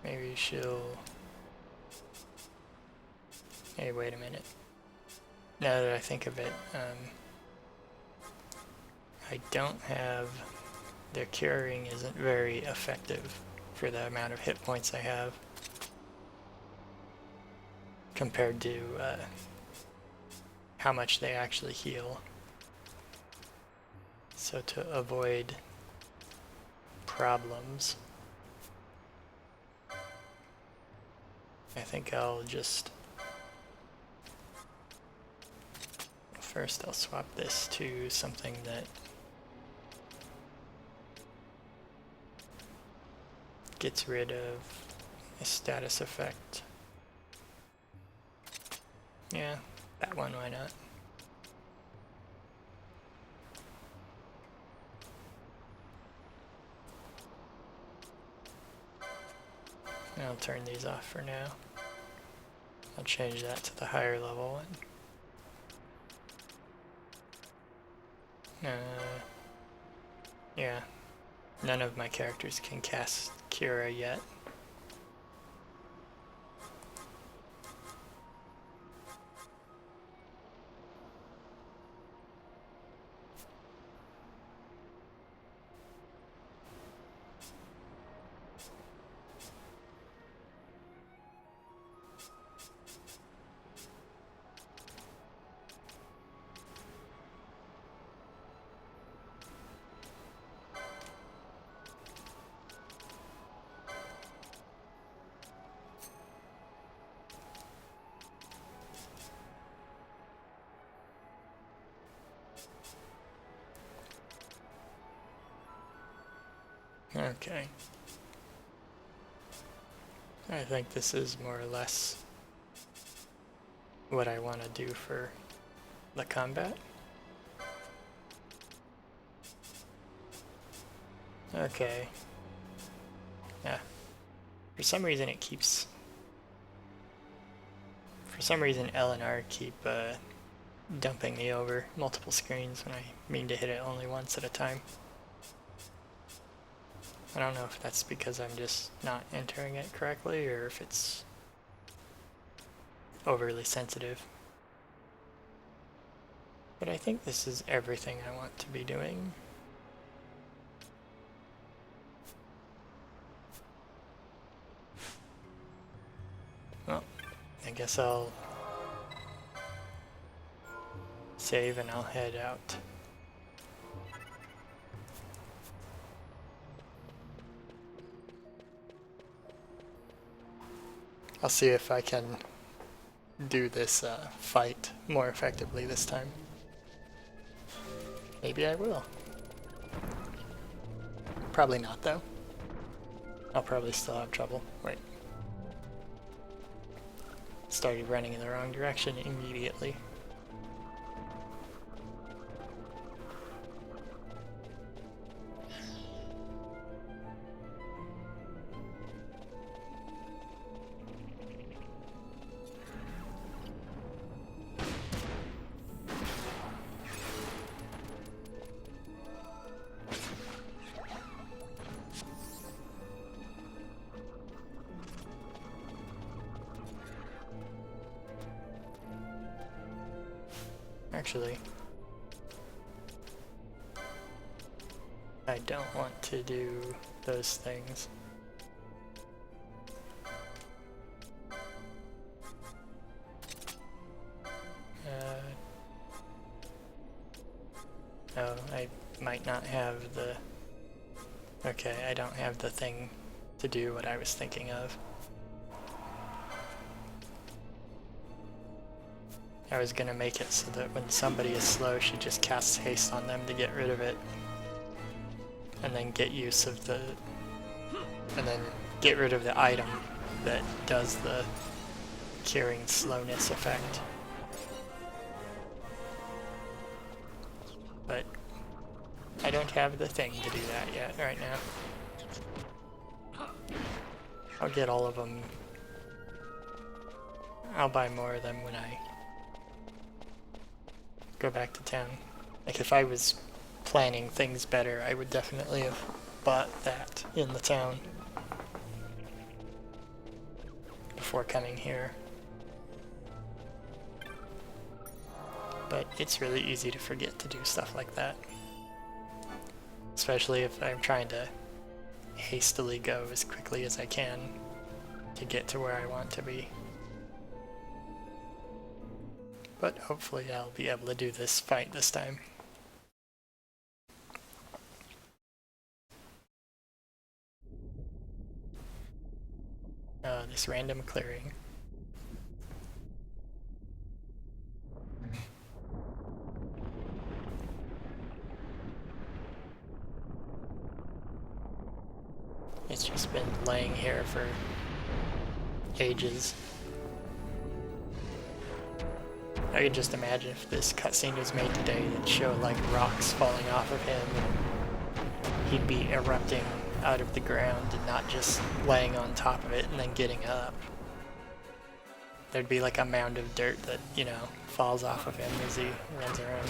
Maybe she'll... Hey, wait a minute. Now that I think of it, I don't have... Their curing isn't very effective for the amount of hit points I have compared to how much they actually heal. So to avoid problems, I think I'll just... First I'll swap this to something that gets rid of a status effect. Yeah, that one, why not? I'll turn these off for now. I'll change that to the higher level one. Yeah, none of my characters can cast Cura yet. Okay. I think this is more or less what I want to do for the combat. Okay. Yeah. For some reason it keeps... For some reason L and R keep dumping me over multiple screens when I mean to hit it only once at a time. I don't know if that's because I'm just not entering it correctly, or if it's overly sensitive. But I think this is everything I want to be doing. Well, I guess I'll save and I'll head out. I'll see if I can do this fight more effectively this time. Maybe I will. Probably not, though. I'll probably still have trouble. Wait. Started running in the wrong direction immediately. Actually, I don't want to do those things. Oh, I might not have the... Okay, I don't have the thing to do what I was thinking of. I was gonna make it so that when somebody is slow, she just casts haste on them to get rid of it. And then get use of the... And then get rid of the item that does the curing slowness effect. But I don't have the thing to do that yet right now. I'll get all of them. I'll buy more of them when I go back to town. Like if I was planning things better, I would definitely have bought that in the town before coming here. But it's really easy to forget to do stuff like that. Especially if I'm trying to hastily go as quickly as I can to get to where I want to be. But hopefully I'll be able to do this fight this time. This random clearing. It's just been laying here for ages. I could just imagine if this cutscene was made today, it'd show like rocks falling off of him. He'd be erupting out of the ground and not just laying on top of it and then getting up. There'd be like a mound of dirt that, you know, falls off of him as he runs around.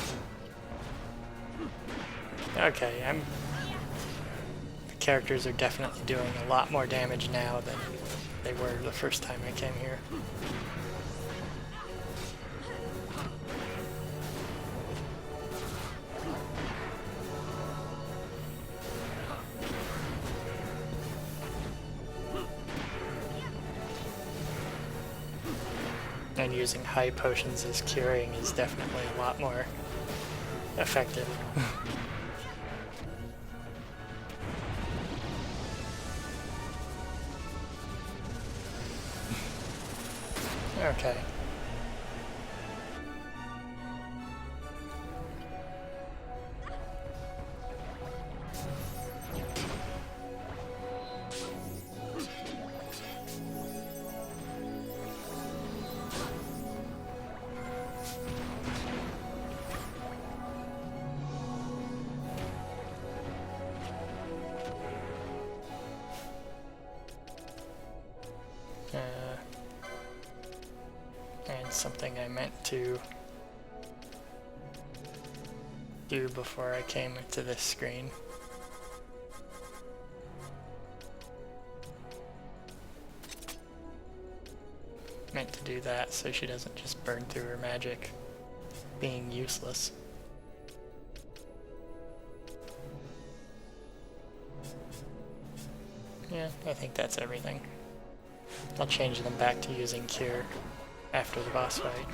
Okay, the characters are definitely doing a lot more damage now than they were the first time I came here. And using high potions as curing is definitely a lot more effective. Okay. And something I meant to do before I came into this screen. meant to do that so she doesn't just burn through her magic being useless. Yeah, I think that's everything. I'll change them back to using Cure after the boss fight.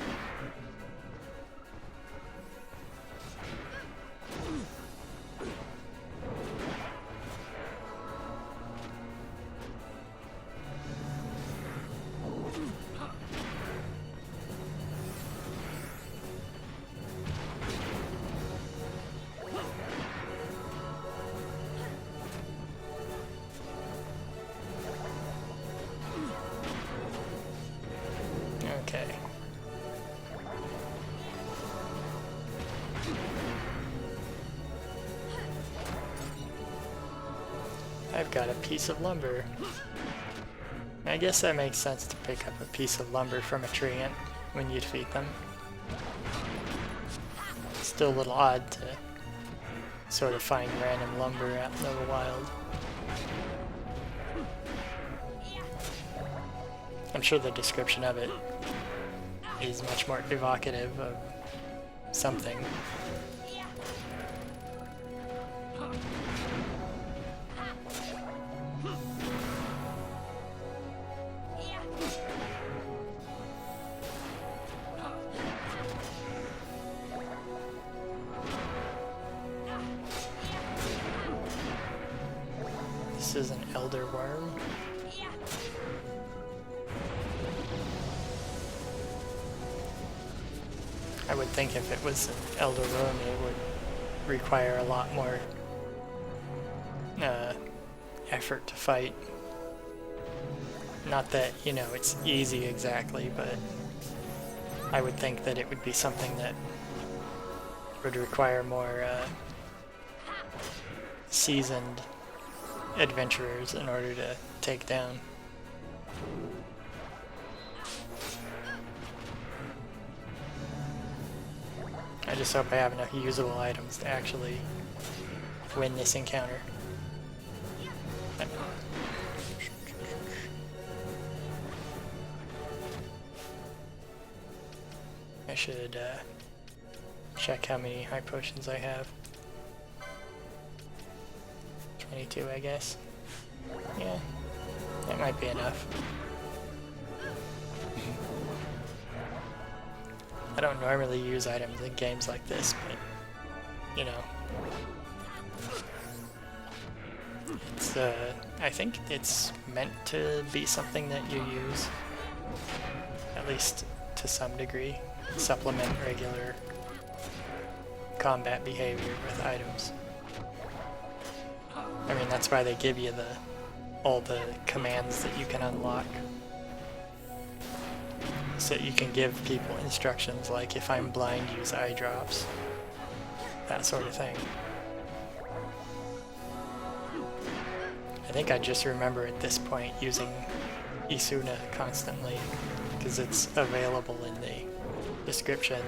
Okay. I've got a piece of lumber. I guess that makes sense to pick up a piece of lumber from a tree when you defeat them. It's still a little odd to sort of find random lumber out in the wild. I'm sure the description of it is much more evocative of something. This is an elder worm. I would think if it was an elder worm, it would require a lot more effort to fight. Not that, you know, it's easy exactly, but I would think that it would be something that would require more seasoned adventurers in order to take down. I just hope I have enough usable items to actually win this encounter. I should check how many high potions I have. 22, I guess. Yeah, that might be enough. I don't normally use items in games like this, but, you know. It's, I think it's meant to be something that you use, at least to some degree, supplement regular combat behavior with items. I mean, that's why they give you all the commands that you can unlock. So you can give people instructions like, if I'm blind, use eye drops. That sort of thing. I think I just remember at this point using Isuna constantly, because it's available in the description.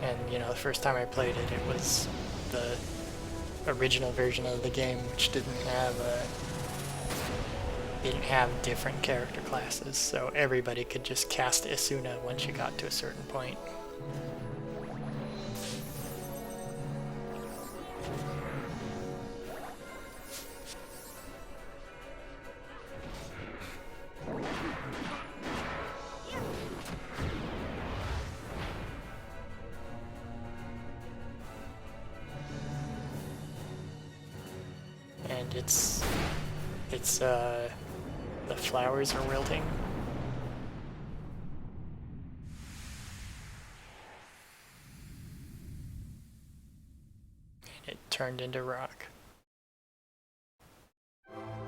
And, you know, the first time I played it, it was the original version of the game, which didn't have different character classes, so everybody could just cast Isuna once you got to a certain point. And the flowers are wilting. And it turned into rock,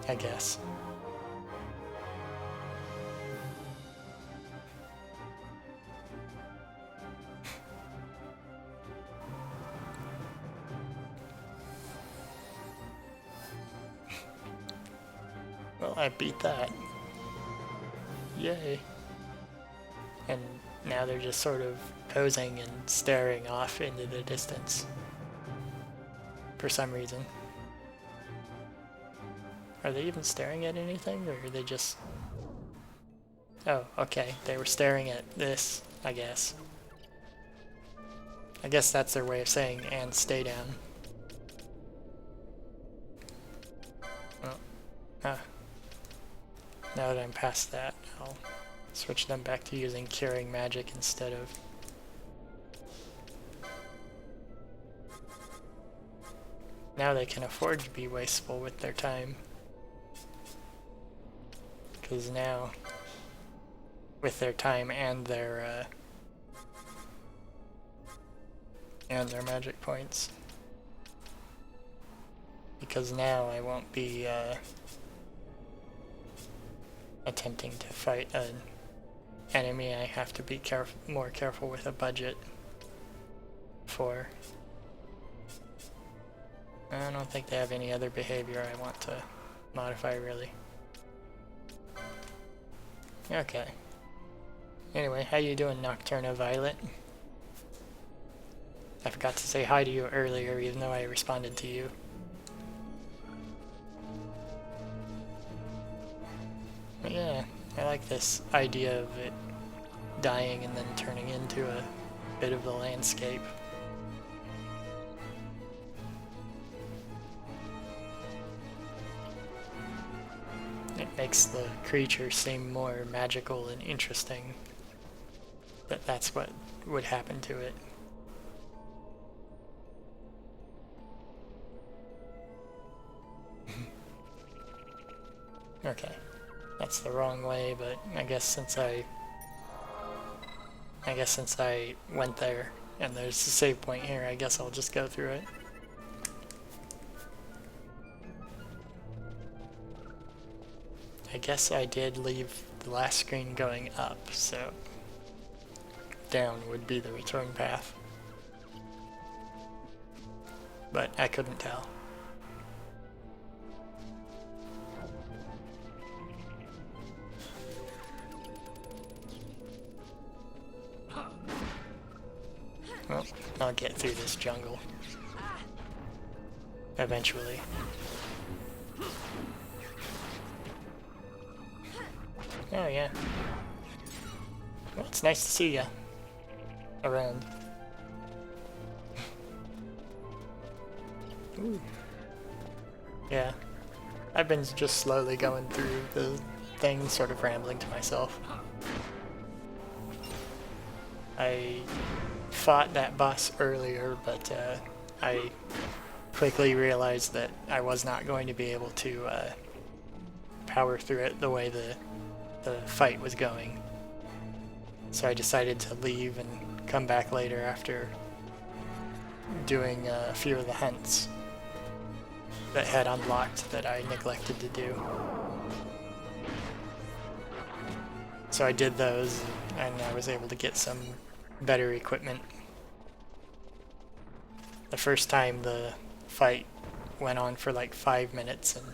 I guess. Well, I beat that. Yay. And now they're just sort of posing and staring off into the distance. For some reason. Are they even staring at anything, or are they just Oh, okay. They were staring at this, I guess. I guess that's their way of saying, and stay down. Well, now that I'm past that, I'll switch them back to using curing magic instead of... Now they can afford to be wasteful with their time. Because now, with their time and their magic points, because now I won't be attempting to fight an enemy I have to be more careful with a budget for. I don't think they have any other behavior I want to modify, really. Okay. Anyway, how you doing, Nocturna Violet? I forgot to say hi to you earlier, even though I responded to you. But yeah, I like this idea of it dying and then turning into a bit of the landscape. It makes the creature seem more magical and interesting. That that's what would happen to it. Okay. That's the wrong way, but I guess since I went there and there's a save point here, I guess I'll just go through it. I guess I did leave the last screen going up, so down would be the return path. But I couldn't tell. Well, I'll get through this jungle. Eventually. Oh yeah. Well, it's nice to see ya around. Ooh. Yeah. I've been just slowly going through the thing, sort of rambling to myself. I fought that boss earlier, but I quickly realized that I was not going to be able to power through it the way the fight was going. So I decided to leave and come back later after doing a few of the hunts that had unlocked that I neglected to do. So I did those and I was able to get some better equipment. The first time the fight went on for like 5 minutes and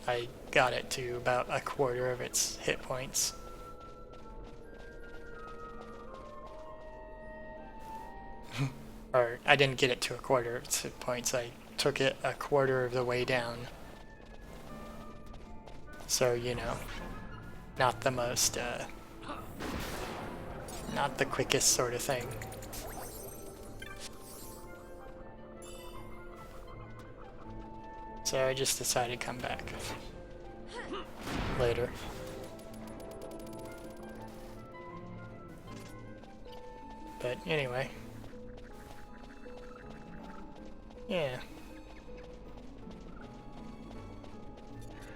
I got it to about a quarter of its hit points. Or I didn't get it to a quarter of its hit points, I took it a quarter of the way down. So, you know, not the most, not the quickest sort of thing. So I just decided to come back later. But anyway. Yeah.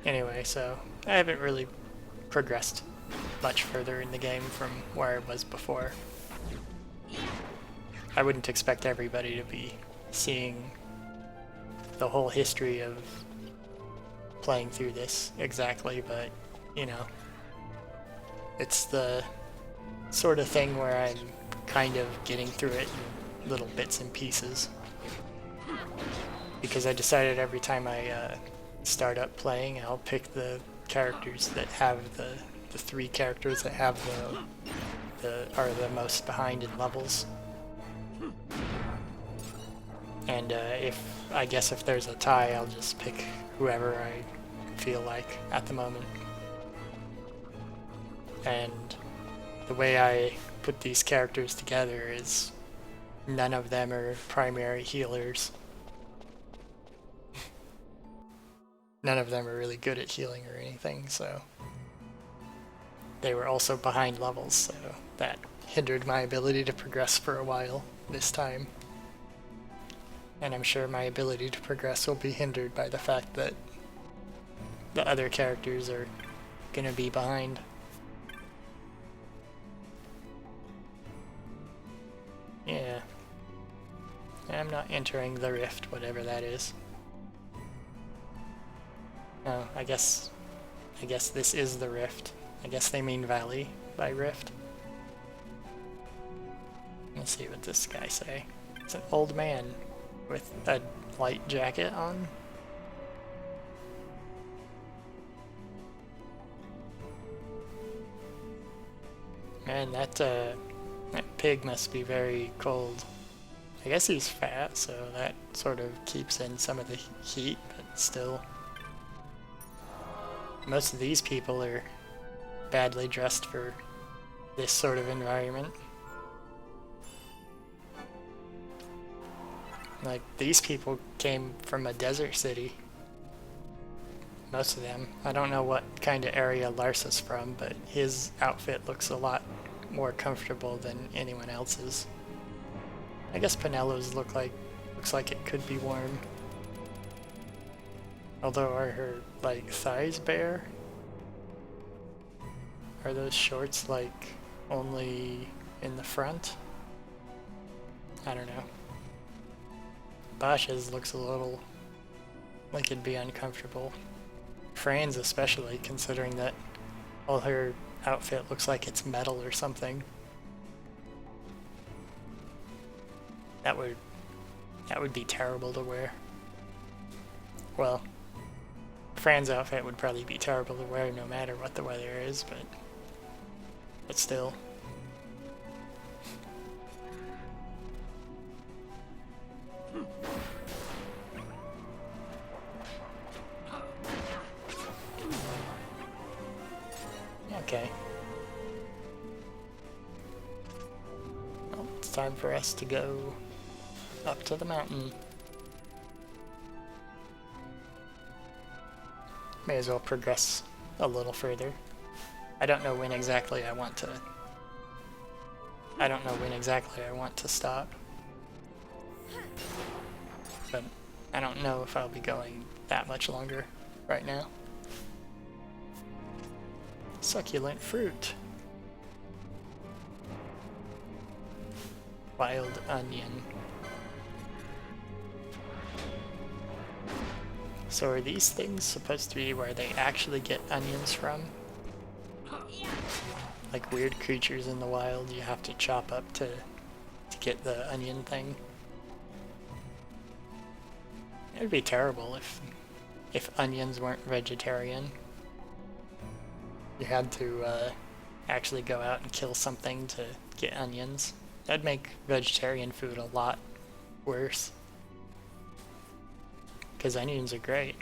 Anyway, so I haven't really progressed much further in the game from where I was before. I wouldn't expect everybody to be seeing the whole history of playing through this exactly, but you know, it's the sort of thing where I'm kind of getting through it in little bits and pieces. Because I decided every time I start up playing, I'll pick the characters that have the 3 characters that have are the most behind in levels. And I guess if there's a tie, I'll just pick whoever I feel like at the moment. And the way I put these characters together is none of them are primary healers. None of them are really good at healing or anything, so they were also behind levels, so that hindered my ability to progress for a while this time. And I'm sure my ability to progress will be hindered by the fact that the other characters are gonna be behind. Yeah. I'm not entering the rift, whatever that is. Oh, I guess this is the rift. I guess they mean valley by rift. Let's see what this guy say. It's an old man with a light jacket on. Man, that pig must be very cold. I guess he's fat, so that sort of keeps in some of the heat, but still. Most of these people are badly dressed for this sort of environment. Like, these people came from a desert city. Most of them. I don't know what kind of area Lars is from, but his outfit looks a lot more comfortable than anyone else's. I guess Penelo's looks like it could be warm. Although, are her, like, thighs bare? Are those shorts, like, only in the front? I don't know. Basha's looks a little like it'd be uncomfortable. Fran's especially, considering that all her outfit looks like it's metal or something. That would be terrible to wear. Well, Fran's outfit would probably be terrible to wear no matter what the weather is, but still. Okay. Well, it's time for us to go up to the mountain. May as well progress a little further. I don't know when exactly I want to stop. But I don't know if I'll be going that much longer right now. Succulent fruit. Wild onion. So are these things supposed to be where they actually get onions from? Like weird creatures in the wild you have to chop up to get the onion thing? It would be terrible if onions weren't vegetarian. You had to actually go out and kill something to get onions. That'd make vegetarian food a lot worse. Because onions are great.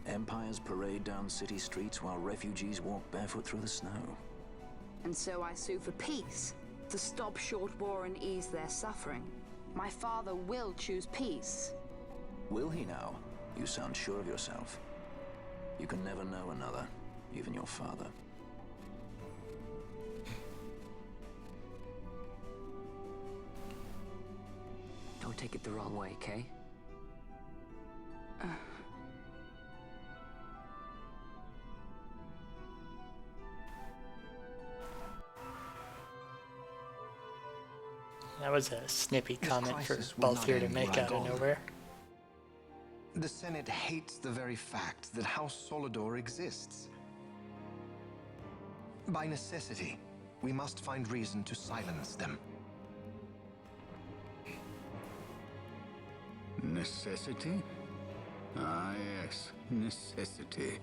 Empires parade down city streets while refugees walk barefoot through the snow. And so I sue for peace, to stop short war and ease their suffering. My father will choose peace. Will he now? You sound sure of yourself. You can never know another, even your father. Don't take it the wrong way, Kay. That was a snippy comment for crisis will both not here to end make where I'm out of gone. nowhere. The Senate hates the very fact that House Solidor exists. By necessity, we must find reason to silence them. Necessity? Ah, yes, necessity.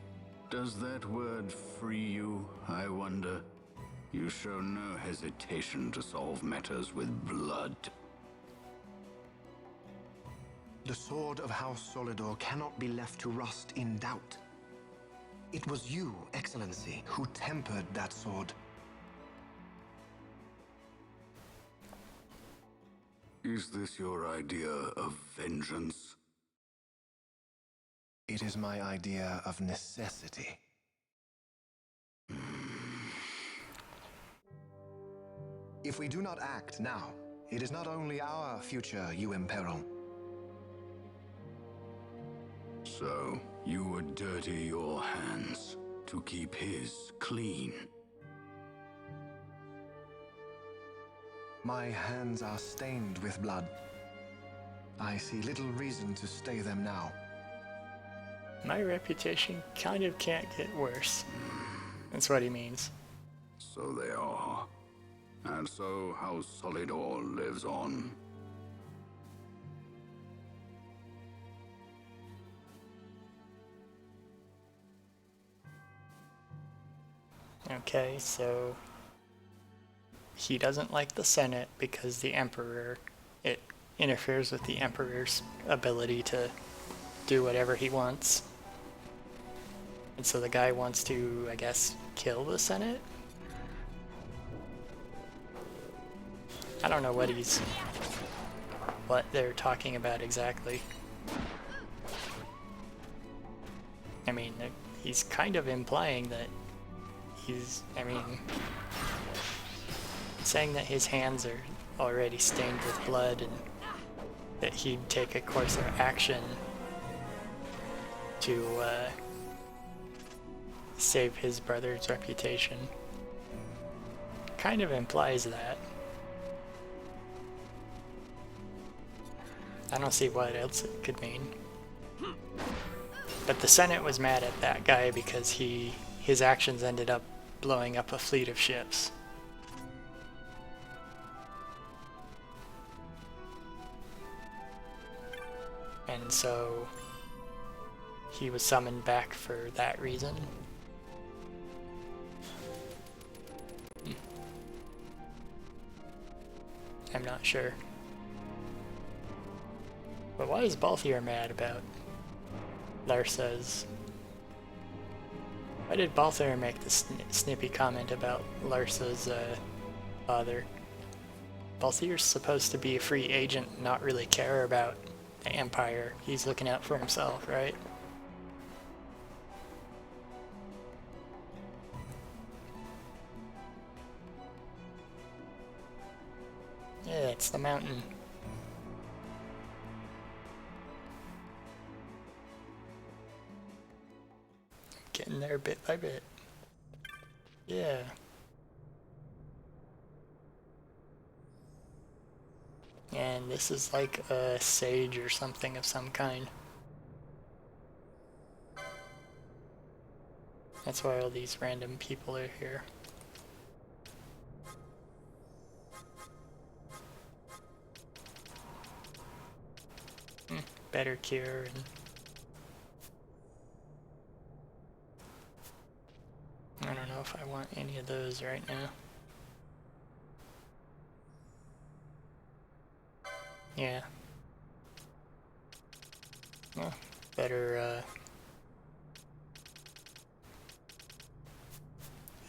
Does that word free you, I wonder? You show no hesitation to solve matters with blood. The sword of House Solidor cannot be left to rust in doubt. It was you, Excellency, who tempered that sword. Is this your idea of vengeance? It is my idea of necessity. If we do not act now, it is not only our future you imperil. So, you would dirty your hands to keep his clean. My hands are stained with blood. I see little reason to stay them now. My reputation kind of can't get worse. That's what he means. So they are. And so House Solidor lives on. Okay, so he doesn't like the Senate because the Emperor, it interferes with the Emperor's ability to do whatever he wants. And so the guy wants to, I guess, kill the Senate? I don't know what they're talking about exactly. I mean, he's kind of implying that saying that his hands are already stained with blood and that he'd take a course of action to save his brother's reputation. Kind of implies that. I don't see what else it could mean. But the Senate was mad at that guy because his actions ended up blowing up a fleet of ships. And so he was summoned back for that reason. I'm not sure. But why is Balthier mad about Larsa's... Why did Balthier make the snippy comment about Larsa's father? Balthier's supposed to be a free agent, not really care about the Empire. He's looking out for himself, right? Yeah, it's the mountain. Getting there bit by bit. Yeah. And this is like a sage or something of some kind. That's why all these random people are here. Better cure and... I don't know if I want any of those right now. Yeah. Well, better, I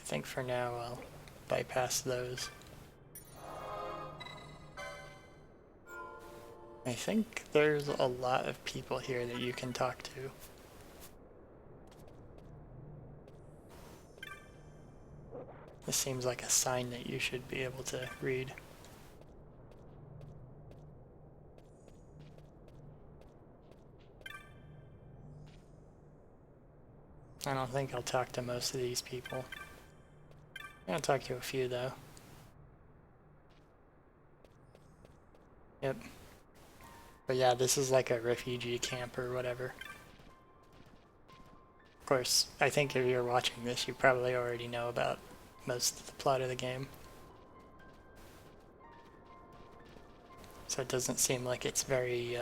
think for now I'll bypass those. I think there's a lot of people here that you can talk to. This seems like a sign that you should be able to read. I don't think I'll talk to most of these people. I'll talk to a few though. Yep. But yeah, this is like a refugee camp or whatever. Of course, I think if you're watching this, you probably already know about most of the plot of the game. So it doesn't seem like it's very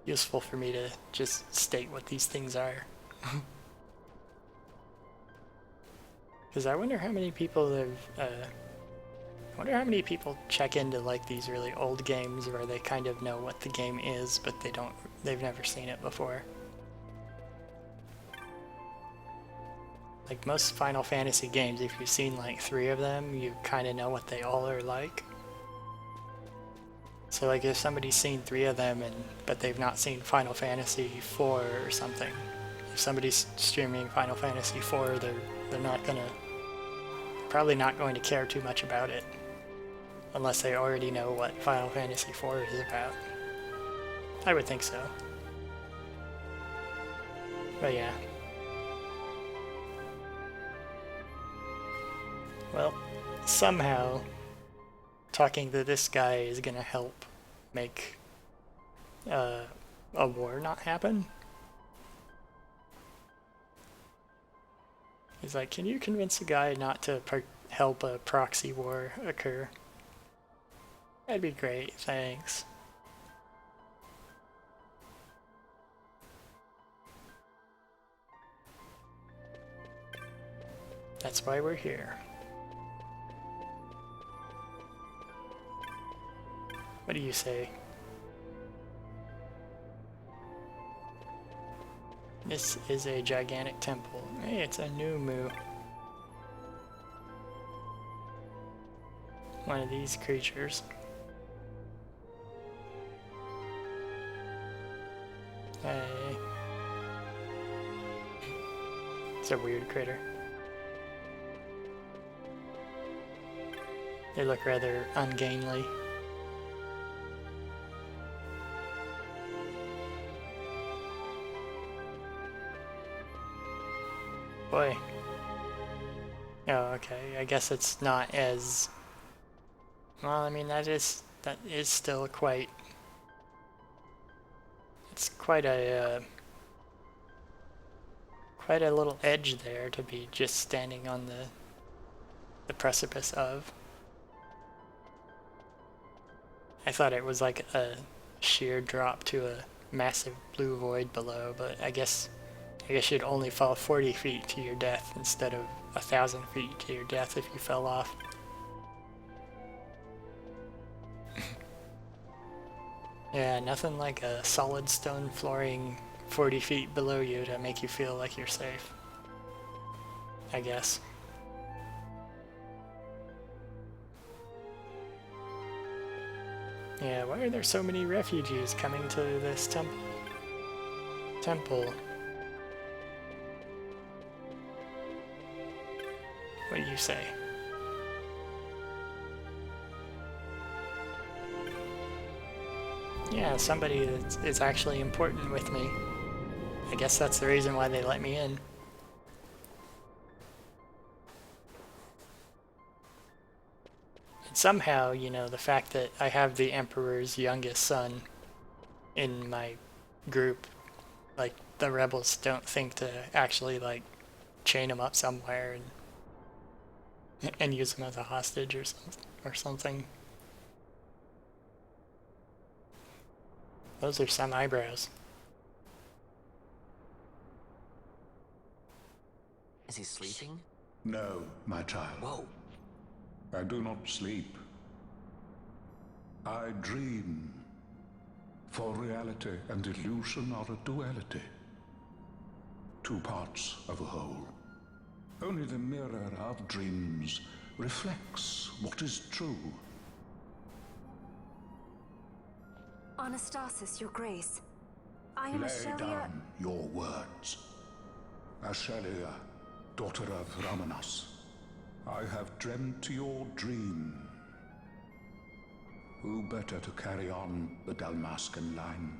useful for me to just state what these things are. Because I wonder how many people have... I wonder how many people check into like these really old games where they kind of know what the game is, but they've never seen it before. Like most Final Fantasy games, if you've seen like 3 of them, you kind of know what they all are like. So like if somebody's seen 3 of them but they've not seen Final Fantasy 4 or something, if somebody's streaming Final Fantasy 4, they're probably not going to care too much about it unless they already know what Final Fantasy 4 is about. I would think so. But yeah. Well, somehow talking to this guy is gonna help make a war not happen. He's like, can you convince a guy not to help a proxy war occur? That'd be great, thanks. That's why we're here. What do you say? This is a gigantic temple. Hey, it's a new moo. One of these creatures. Hey. It's a weird critter. They look rather ungainly. Boy. Oh, okay. I guess it's not as... Well, I mean, that is still quite... It's quite a little edge there to be just standing on the precipice of. I thought it was like a sheer drop to a massive blue void below, but I guess you'd only fall 40 feet to your death instead of 1,000 feet to your death if you fell off. Yeah, nothing like a solid stone flooring 40 feet below you to make you feel like you're safe. I guess. Yeah, why are there so many refugees coming to this temple? What do you say? Yeah, somebody is actually important with me. I guess that's the reason why they let me in. And somehow, you know, the fact that I have the Emperor's youngest son in my group, like, the rebels don't think to actually, like, chain him up somewhere and use him as a hostage or something. Those are some eyebrows. Is he sleeping? No, my child. Whoa. I do not sleep. I dream. For reality and illusion are a duality. 2 parts of a whole. Only the mirror of dreams reflects what is true. Anastasis, Your Grace. I am Lay Ashelia. down your words. Ashelia, daughter of Ramanas, I have dreamt your dream. Who better to carry on the Dalmascan line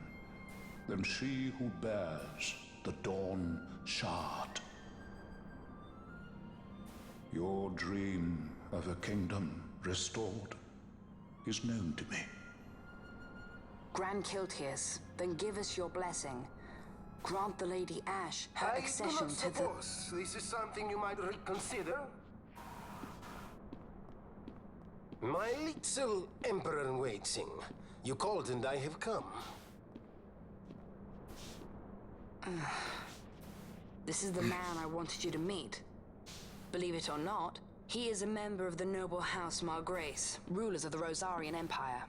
than she who bears the Dawn Shard? Your dream of a kingdom restored is known to me. Grand Kiltias, then give us your blessing. Grant the Lady Ash her accession to the... I do not suppose this is something you might reconsider. My little Emperor-in-waiting. You called and I have come. This is the man I wanted you to meet. Believe it or not, he is a member of the noble house Margrace, rulers of the Rosarian Empire.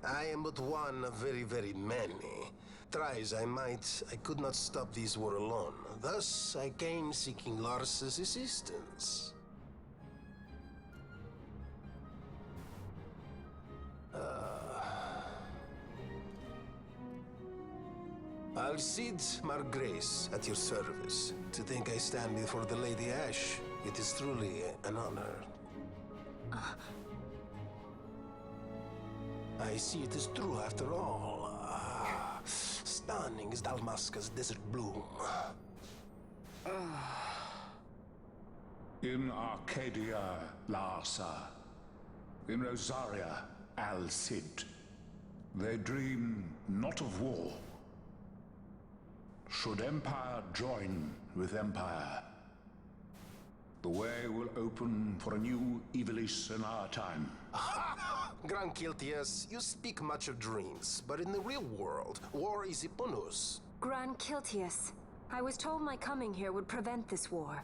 I am but one of very, very many. Try as I might, I could not stop this war alone. Thus, I came seeking Lars's assistance. Alcide Margrace, at your service. To think I stand before the Lady Ash, it is truly an honor. I see it is true after all. Stunning is Dalmasca's desert bloom. In Arcadia, Larsa. In Rosaria, Alcid. They dream not of war. Should empire join with empire, the way will open for a new Ivalice in our time. Gran Kiltias, you speak much of dreams, but in the real world, war is upon us. Gran Kiltias, I was told my coming here would prevent this war.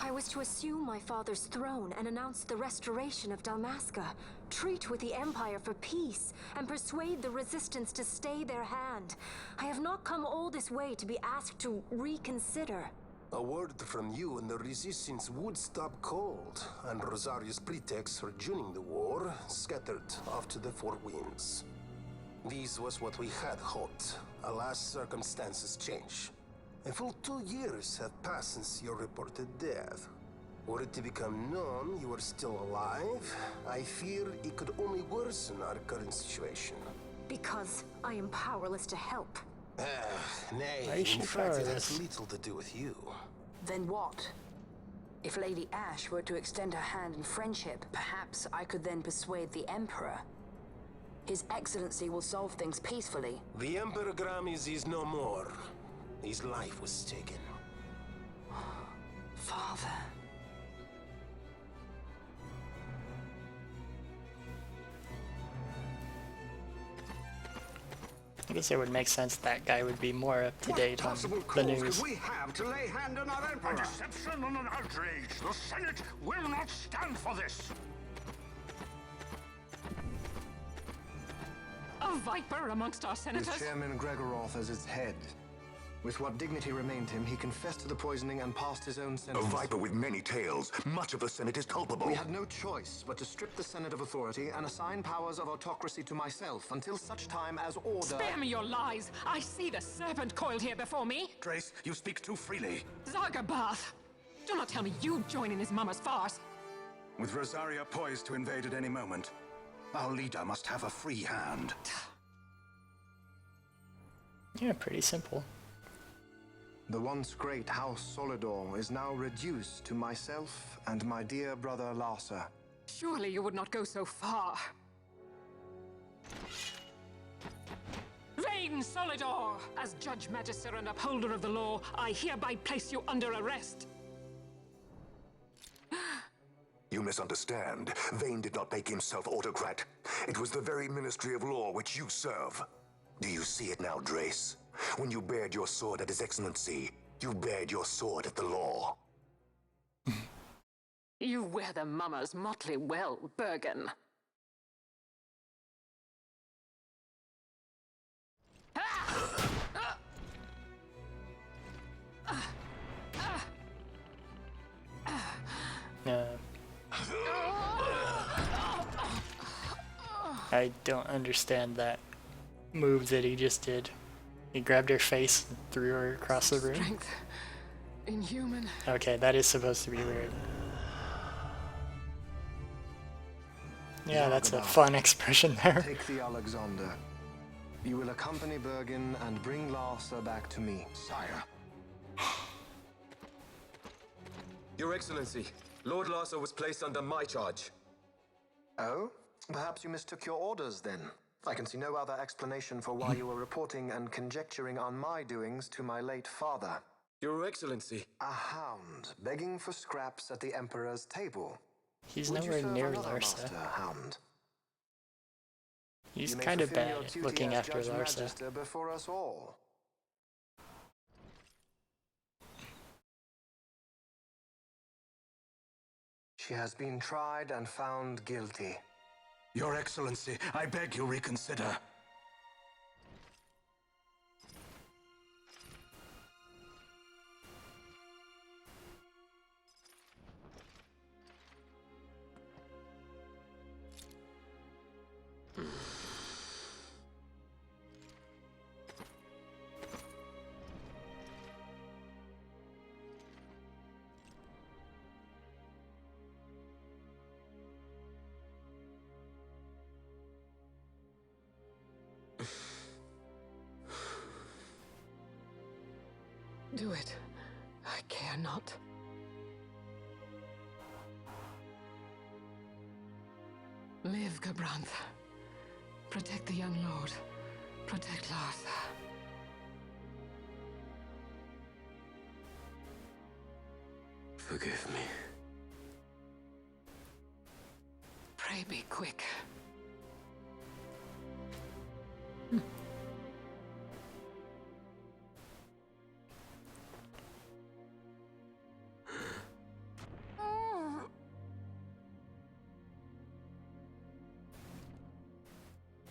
I was to assume my father's throne and announce the restoration of Dalmasca, treat with the Empire for peace, and persuade the Resistance to stay their hand. I have not come all this way to be asked to reconsider. A word from you and the Resistance would stop cold, and Rosaria's pretext for joining the war scattered off to the four winds. This was what we had hoped. Alas, circumstances change. A full 2 years have passed since your reported death. Were it to become known you are still alive, I fear it could only worsen our current situation. Because I am powerless to help. Nay, in fact it has little to do with you. Then what? If Lady Ash were to extend her hand in friendship, perhaps I could then persuade the Emperor. His Excellency will solve things peacefully. The Emperor Gramis is no more. His life was taken. Father. I guess it would make sense that guy would be more up to date on the news. Could we have to lay hand on our emperor? A deception and an outrage. The Senate will not stand for this. A viper amongst our senators? With Chairman Gregoroth as its head. With what dignity remained him, he confessed to the poisoning and passed his own sentence. A viper with many tails. Much of the Senate is culpable. We had no choice but to strip the Senate of authority and assign powers of autocracy to myself until such time as order... Spare me your lies! I see the serpent coiled here before me! Trace, you speak too freely. Zargabath! Do not tell me you join in his mama's farce! With Rosaria poised to invade at any moment, our leader must have a free hand. Yeah, pretty simple. The once great House Solidor is now reduced to myself and my dear brother Larsa. Surely you would not go so far. Vain Solidor! As Judge Magister and upholder of the law, I hereby place you under arrest. You misunderstand. Vane did not make himself autocrat. It was the very Ministry of Law which you serve. Do you see it now, Drace? When you bared your sword at His Excellency, you bared your sword at the law. You wear the mama's motley well, Bergen. I don't understand that move that he just did. He grabbed her face and threw her across the room. Strength. Inhuman. Okay, that is supposed to be weird. Yeah, that's a fun expression there. Take the Alexander. You will accompany Bergen and bring Larsa back to me. Sire. Your Excellency, Lord Larsa was placed under my charge. Oh? Perhaps you mistook your orders then. I can see no other explanation for why you were reporting and conjecturing on my doings to my late father. Your Excellency. A hound begging for scraps at the Emperor's table. He's Would you nowhere serve near another Larsa. master, hound? He's You may kind of fulfill bad your at duty looking as after Judge Larsa. Magister before us all. She has been tried and found guilty. Your Excellency, I beg you reconsider. Do it. I care not. Live, Gabrantha. Protect the young lord. Protect Larsa. Forgive me. Pray be quick.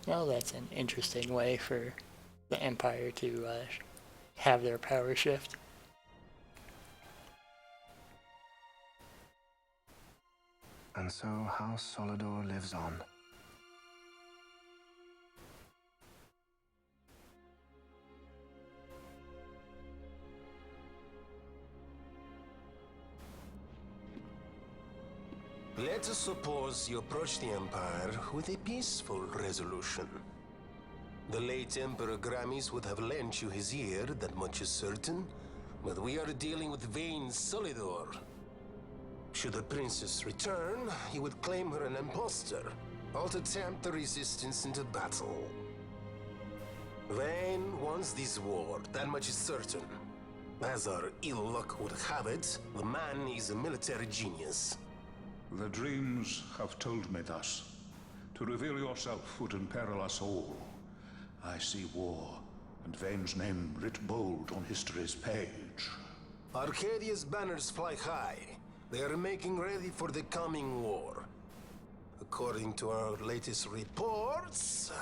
Well, that's an interesting way for the Empire to have their power shift. And so House Solidor lives on. Let us suppose you approach the Empire with a peaceful resolution. The late Emperor Gramis would have lent you his ear, that much is certain, but we are dealing with Vayne Solidor. Should the princess return, he would claim her an impostor, or to tempt the resistance into battle. Vayne wants this war, that much is certain. As our ill luck would have it, the man is a military genius. The dreams have told me thus. To reveal yourself would imperil us all. I see war, and Vayne's name writ bold on history's page. Arcadia's banners fly high. They are making ready for the coming war. According to our latest reports,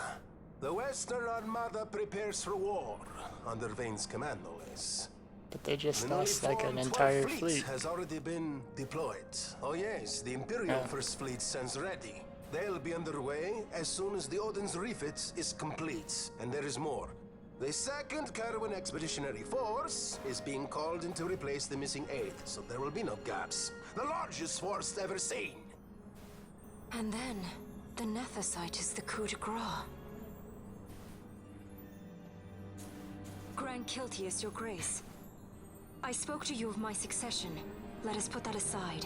the Western Armada prepares for war, under Vayne's command, no less. But they just The lost newly like an formed entire 12th fleet. has already been deployed. Oh yes, the Imperial First Fleet stands ready. They'll be underway as soon as the Odin's refit is complete. And there is more. The 2nd Caravan Expeditionary Force is being called in to replace the missing 8th, so there will be no gaps. The largest force ever seen. And then, the Nethicite is the coup de grace. Grand Kiltius, your grace. I spoke to you of my succession. Let us put that aside.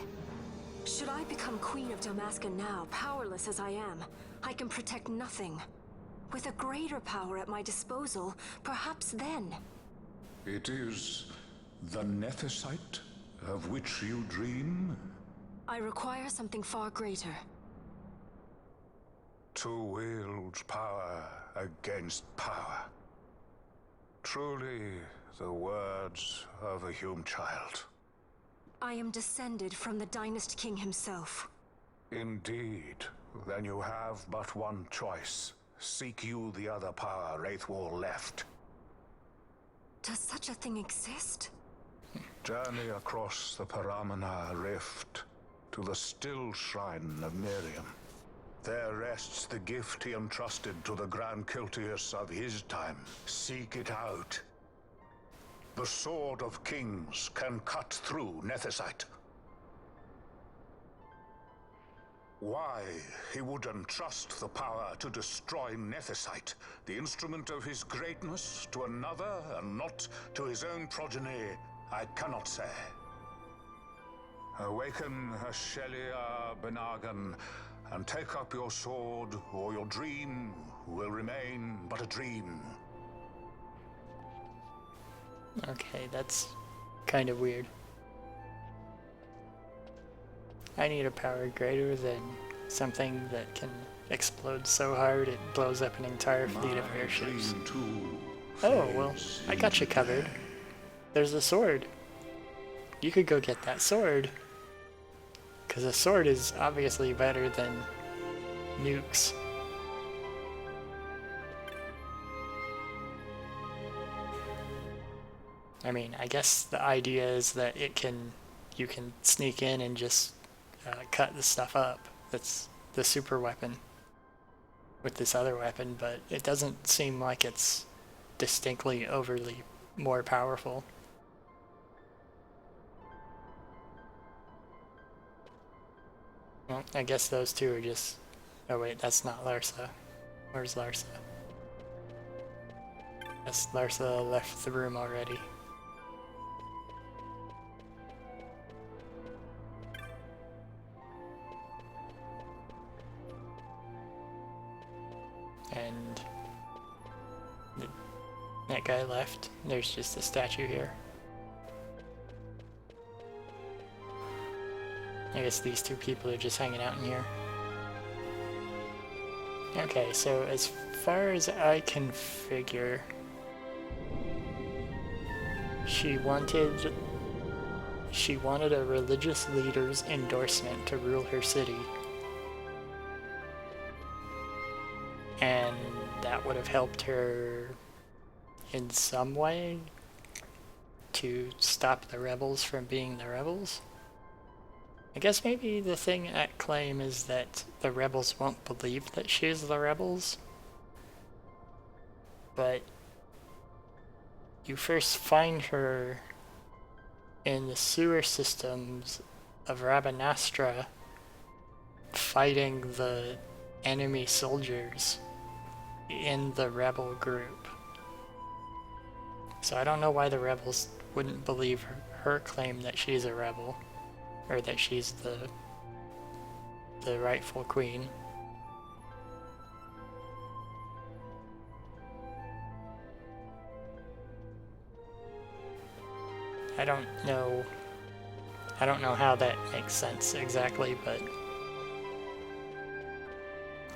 Should I become Queen of Dalmasca now, powerless as I am, I can protect nothing. With a greater power at my disposal, perhaps then. It is the Nethicite of which you dream? I require something far greater. To wield power against power. Truly, the words of a human child. I am descended from the Dynast King himself. Indeed. Then you have but one choice. Seek you the other power Wraithwall left. Does such a thing exist? Journey across the Paramana Rift to the still shrine of Miriam. There rests the gift he entrusted to the Grand Kiltius of his time. Seek it out. The Sword of Kings can cut through Nethicite. Why he would entrust the power to destroy Nethicite, the instrument of his greatness, to another and not to his own progeny, I cannot say. Awaken Ashelia Benagan and take up your sword, or your dream will remain but a dream. Okay, that's kind of weird. I need a power greater than something that can explode so hard it blows up an entire fleet of airships. Oh, well, I got you covered. There's a sword. You could go get that sword. Because a sword is obviously better than nukes. I mean, I guess the idea is that you can sneak in and just cut the stuff up. That's the super weapon with this other weapon, but it doesn't seem like it's distinctly overly more powerful. Well, I guess those two are just... Oh wait, that's not Larsa. Where's Larsa? Yes, Larsa left the room already. That guy left. There's just a statue here. I guess these two people are just hanging out in here. Okay, so as far as I can figure, she wanted a religious leader's endorsement to rule her city. And that would have helped her in some way to stop the rebels from being the rebels. I guess maybe the thing at claim is that the rebels won't believe that she's the rebels. But you first find her in the sewer systems of Rabanastra fighting the enemy soldiers in the rebel group. So I don't know why the rebels wouldn't believe her claim that she's a rebel, or that she's the rightful queen. I don't know how that makes sense exactly, but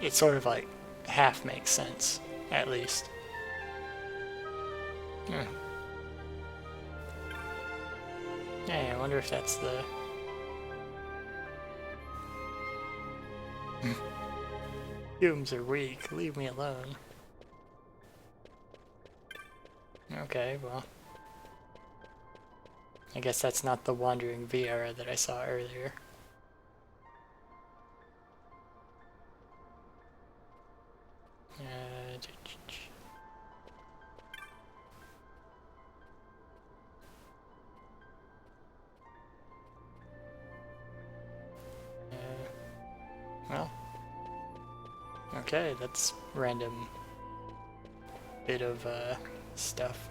it sort of like half makes sense, at least. Hey, I wonder if that's the... Humans are weak, leave me alone. Okay, well... I guess that's not the wandering Viera that I saw earlier. Well, okay, that's random bit of stuff.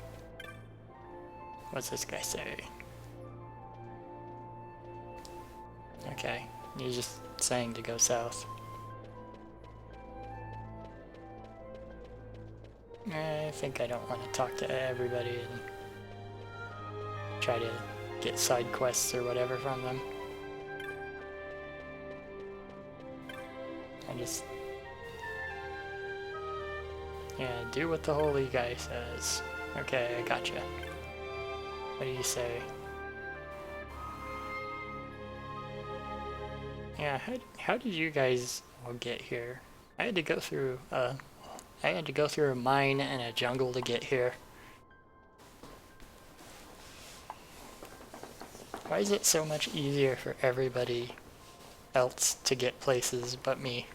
What's this guy say? Okay, he's just saying to go south. I think I don't want to talk to everybody and try to get side quests or whatever from them. I just... yeah, do what the holy guy says. Okay, I gotcha. What do you say? Yeah, how did you guys all get here? I had to go through a mine and a jungle to get here. Why is it so much easier for everybody else to get places but me?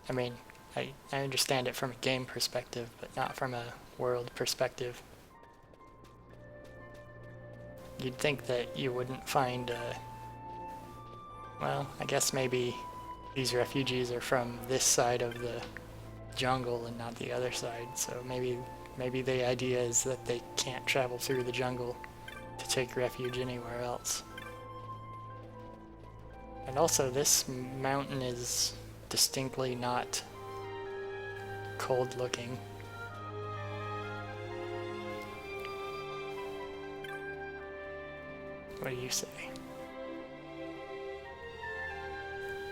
I mean, I understand it from a game perspective, but not from a world perspective. You'd think that you wouldn't find, well, I guess maybe these refugees are from this side of the jungle and not the other side, so maybe the idea is that they can't travel through the jungle to take refuge anywhere else. And also, this mountain is distinctly not cold looking. What do you say?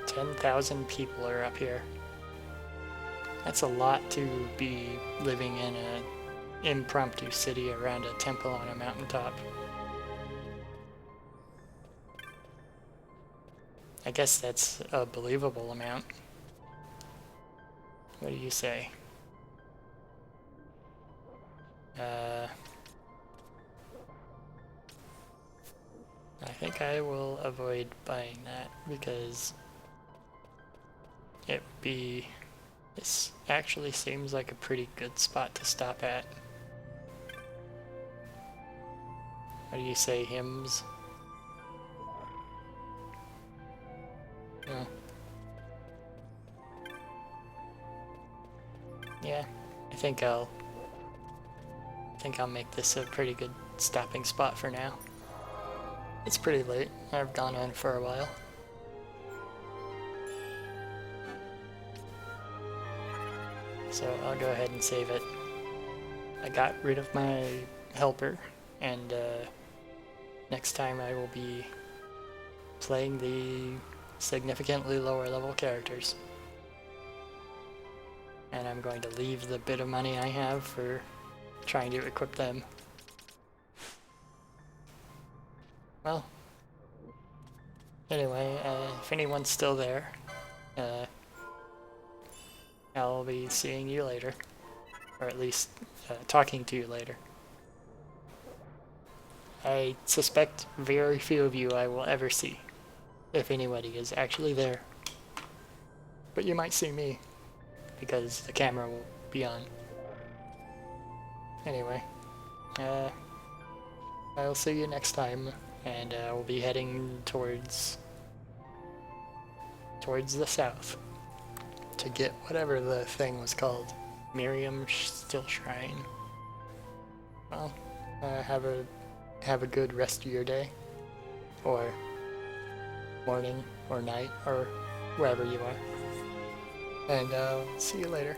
10,000 people are up here. That's a lot to be living in an impromptu city around a temple on a mountaintop. I guess that's a believable amount. What do you say? I think I will avoid buying that because this actually seems like a pretty good spot to stop at. What do you say, hymns? Oh. Yeah, I think I'll make this a pretty good stopping spot for now. It's pretty late. I've gone on for a while. So I'll go ahead and save it. I got rid of my helper, and next time I will be playing the significantly lower level characters. And I'm going to leave the bit of money I have for trying to equip them. Well, anyway, if anyone's still there, I'll be seeing you later. Or at least talking to you later. I suspect very few of you I will ever see, if anybody is actually there. But you might see me, because the camera will be on. Anyway, I'll see you next time, and we'll be heading towards the south to get whatever the thing was called. Miriam Still Shrine. Well, have a good rest of your day, or morning, or night, or wherever you are. And see you later.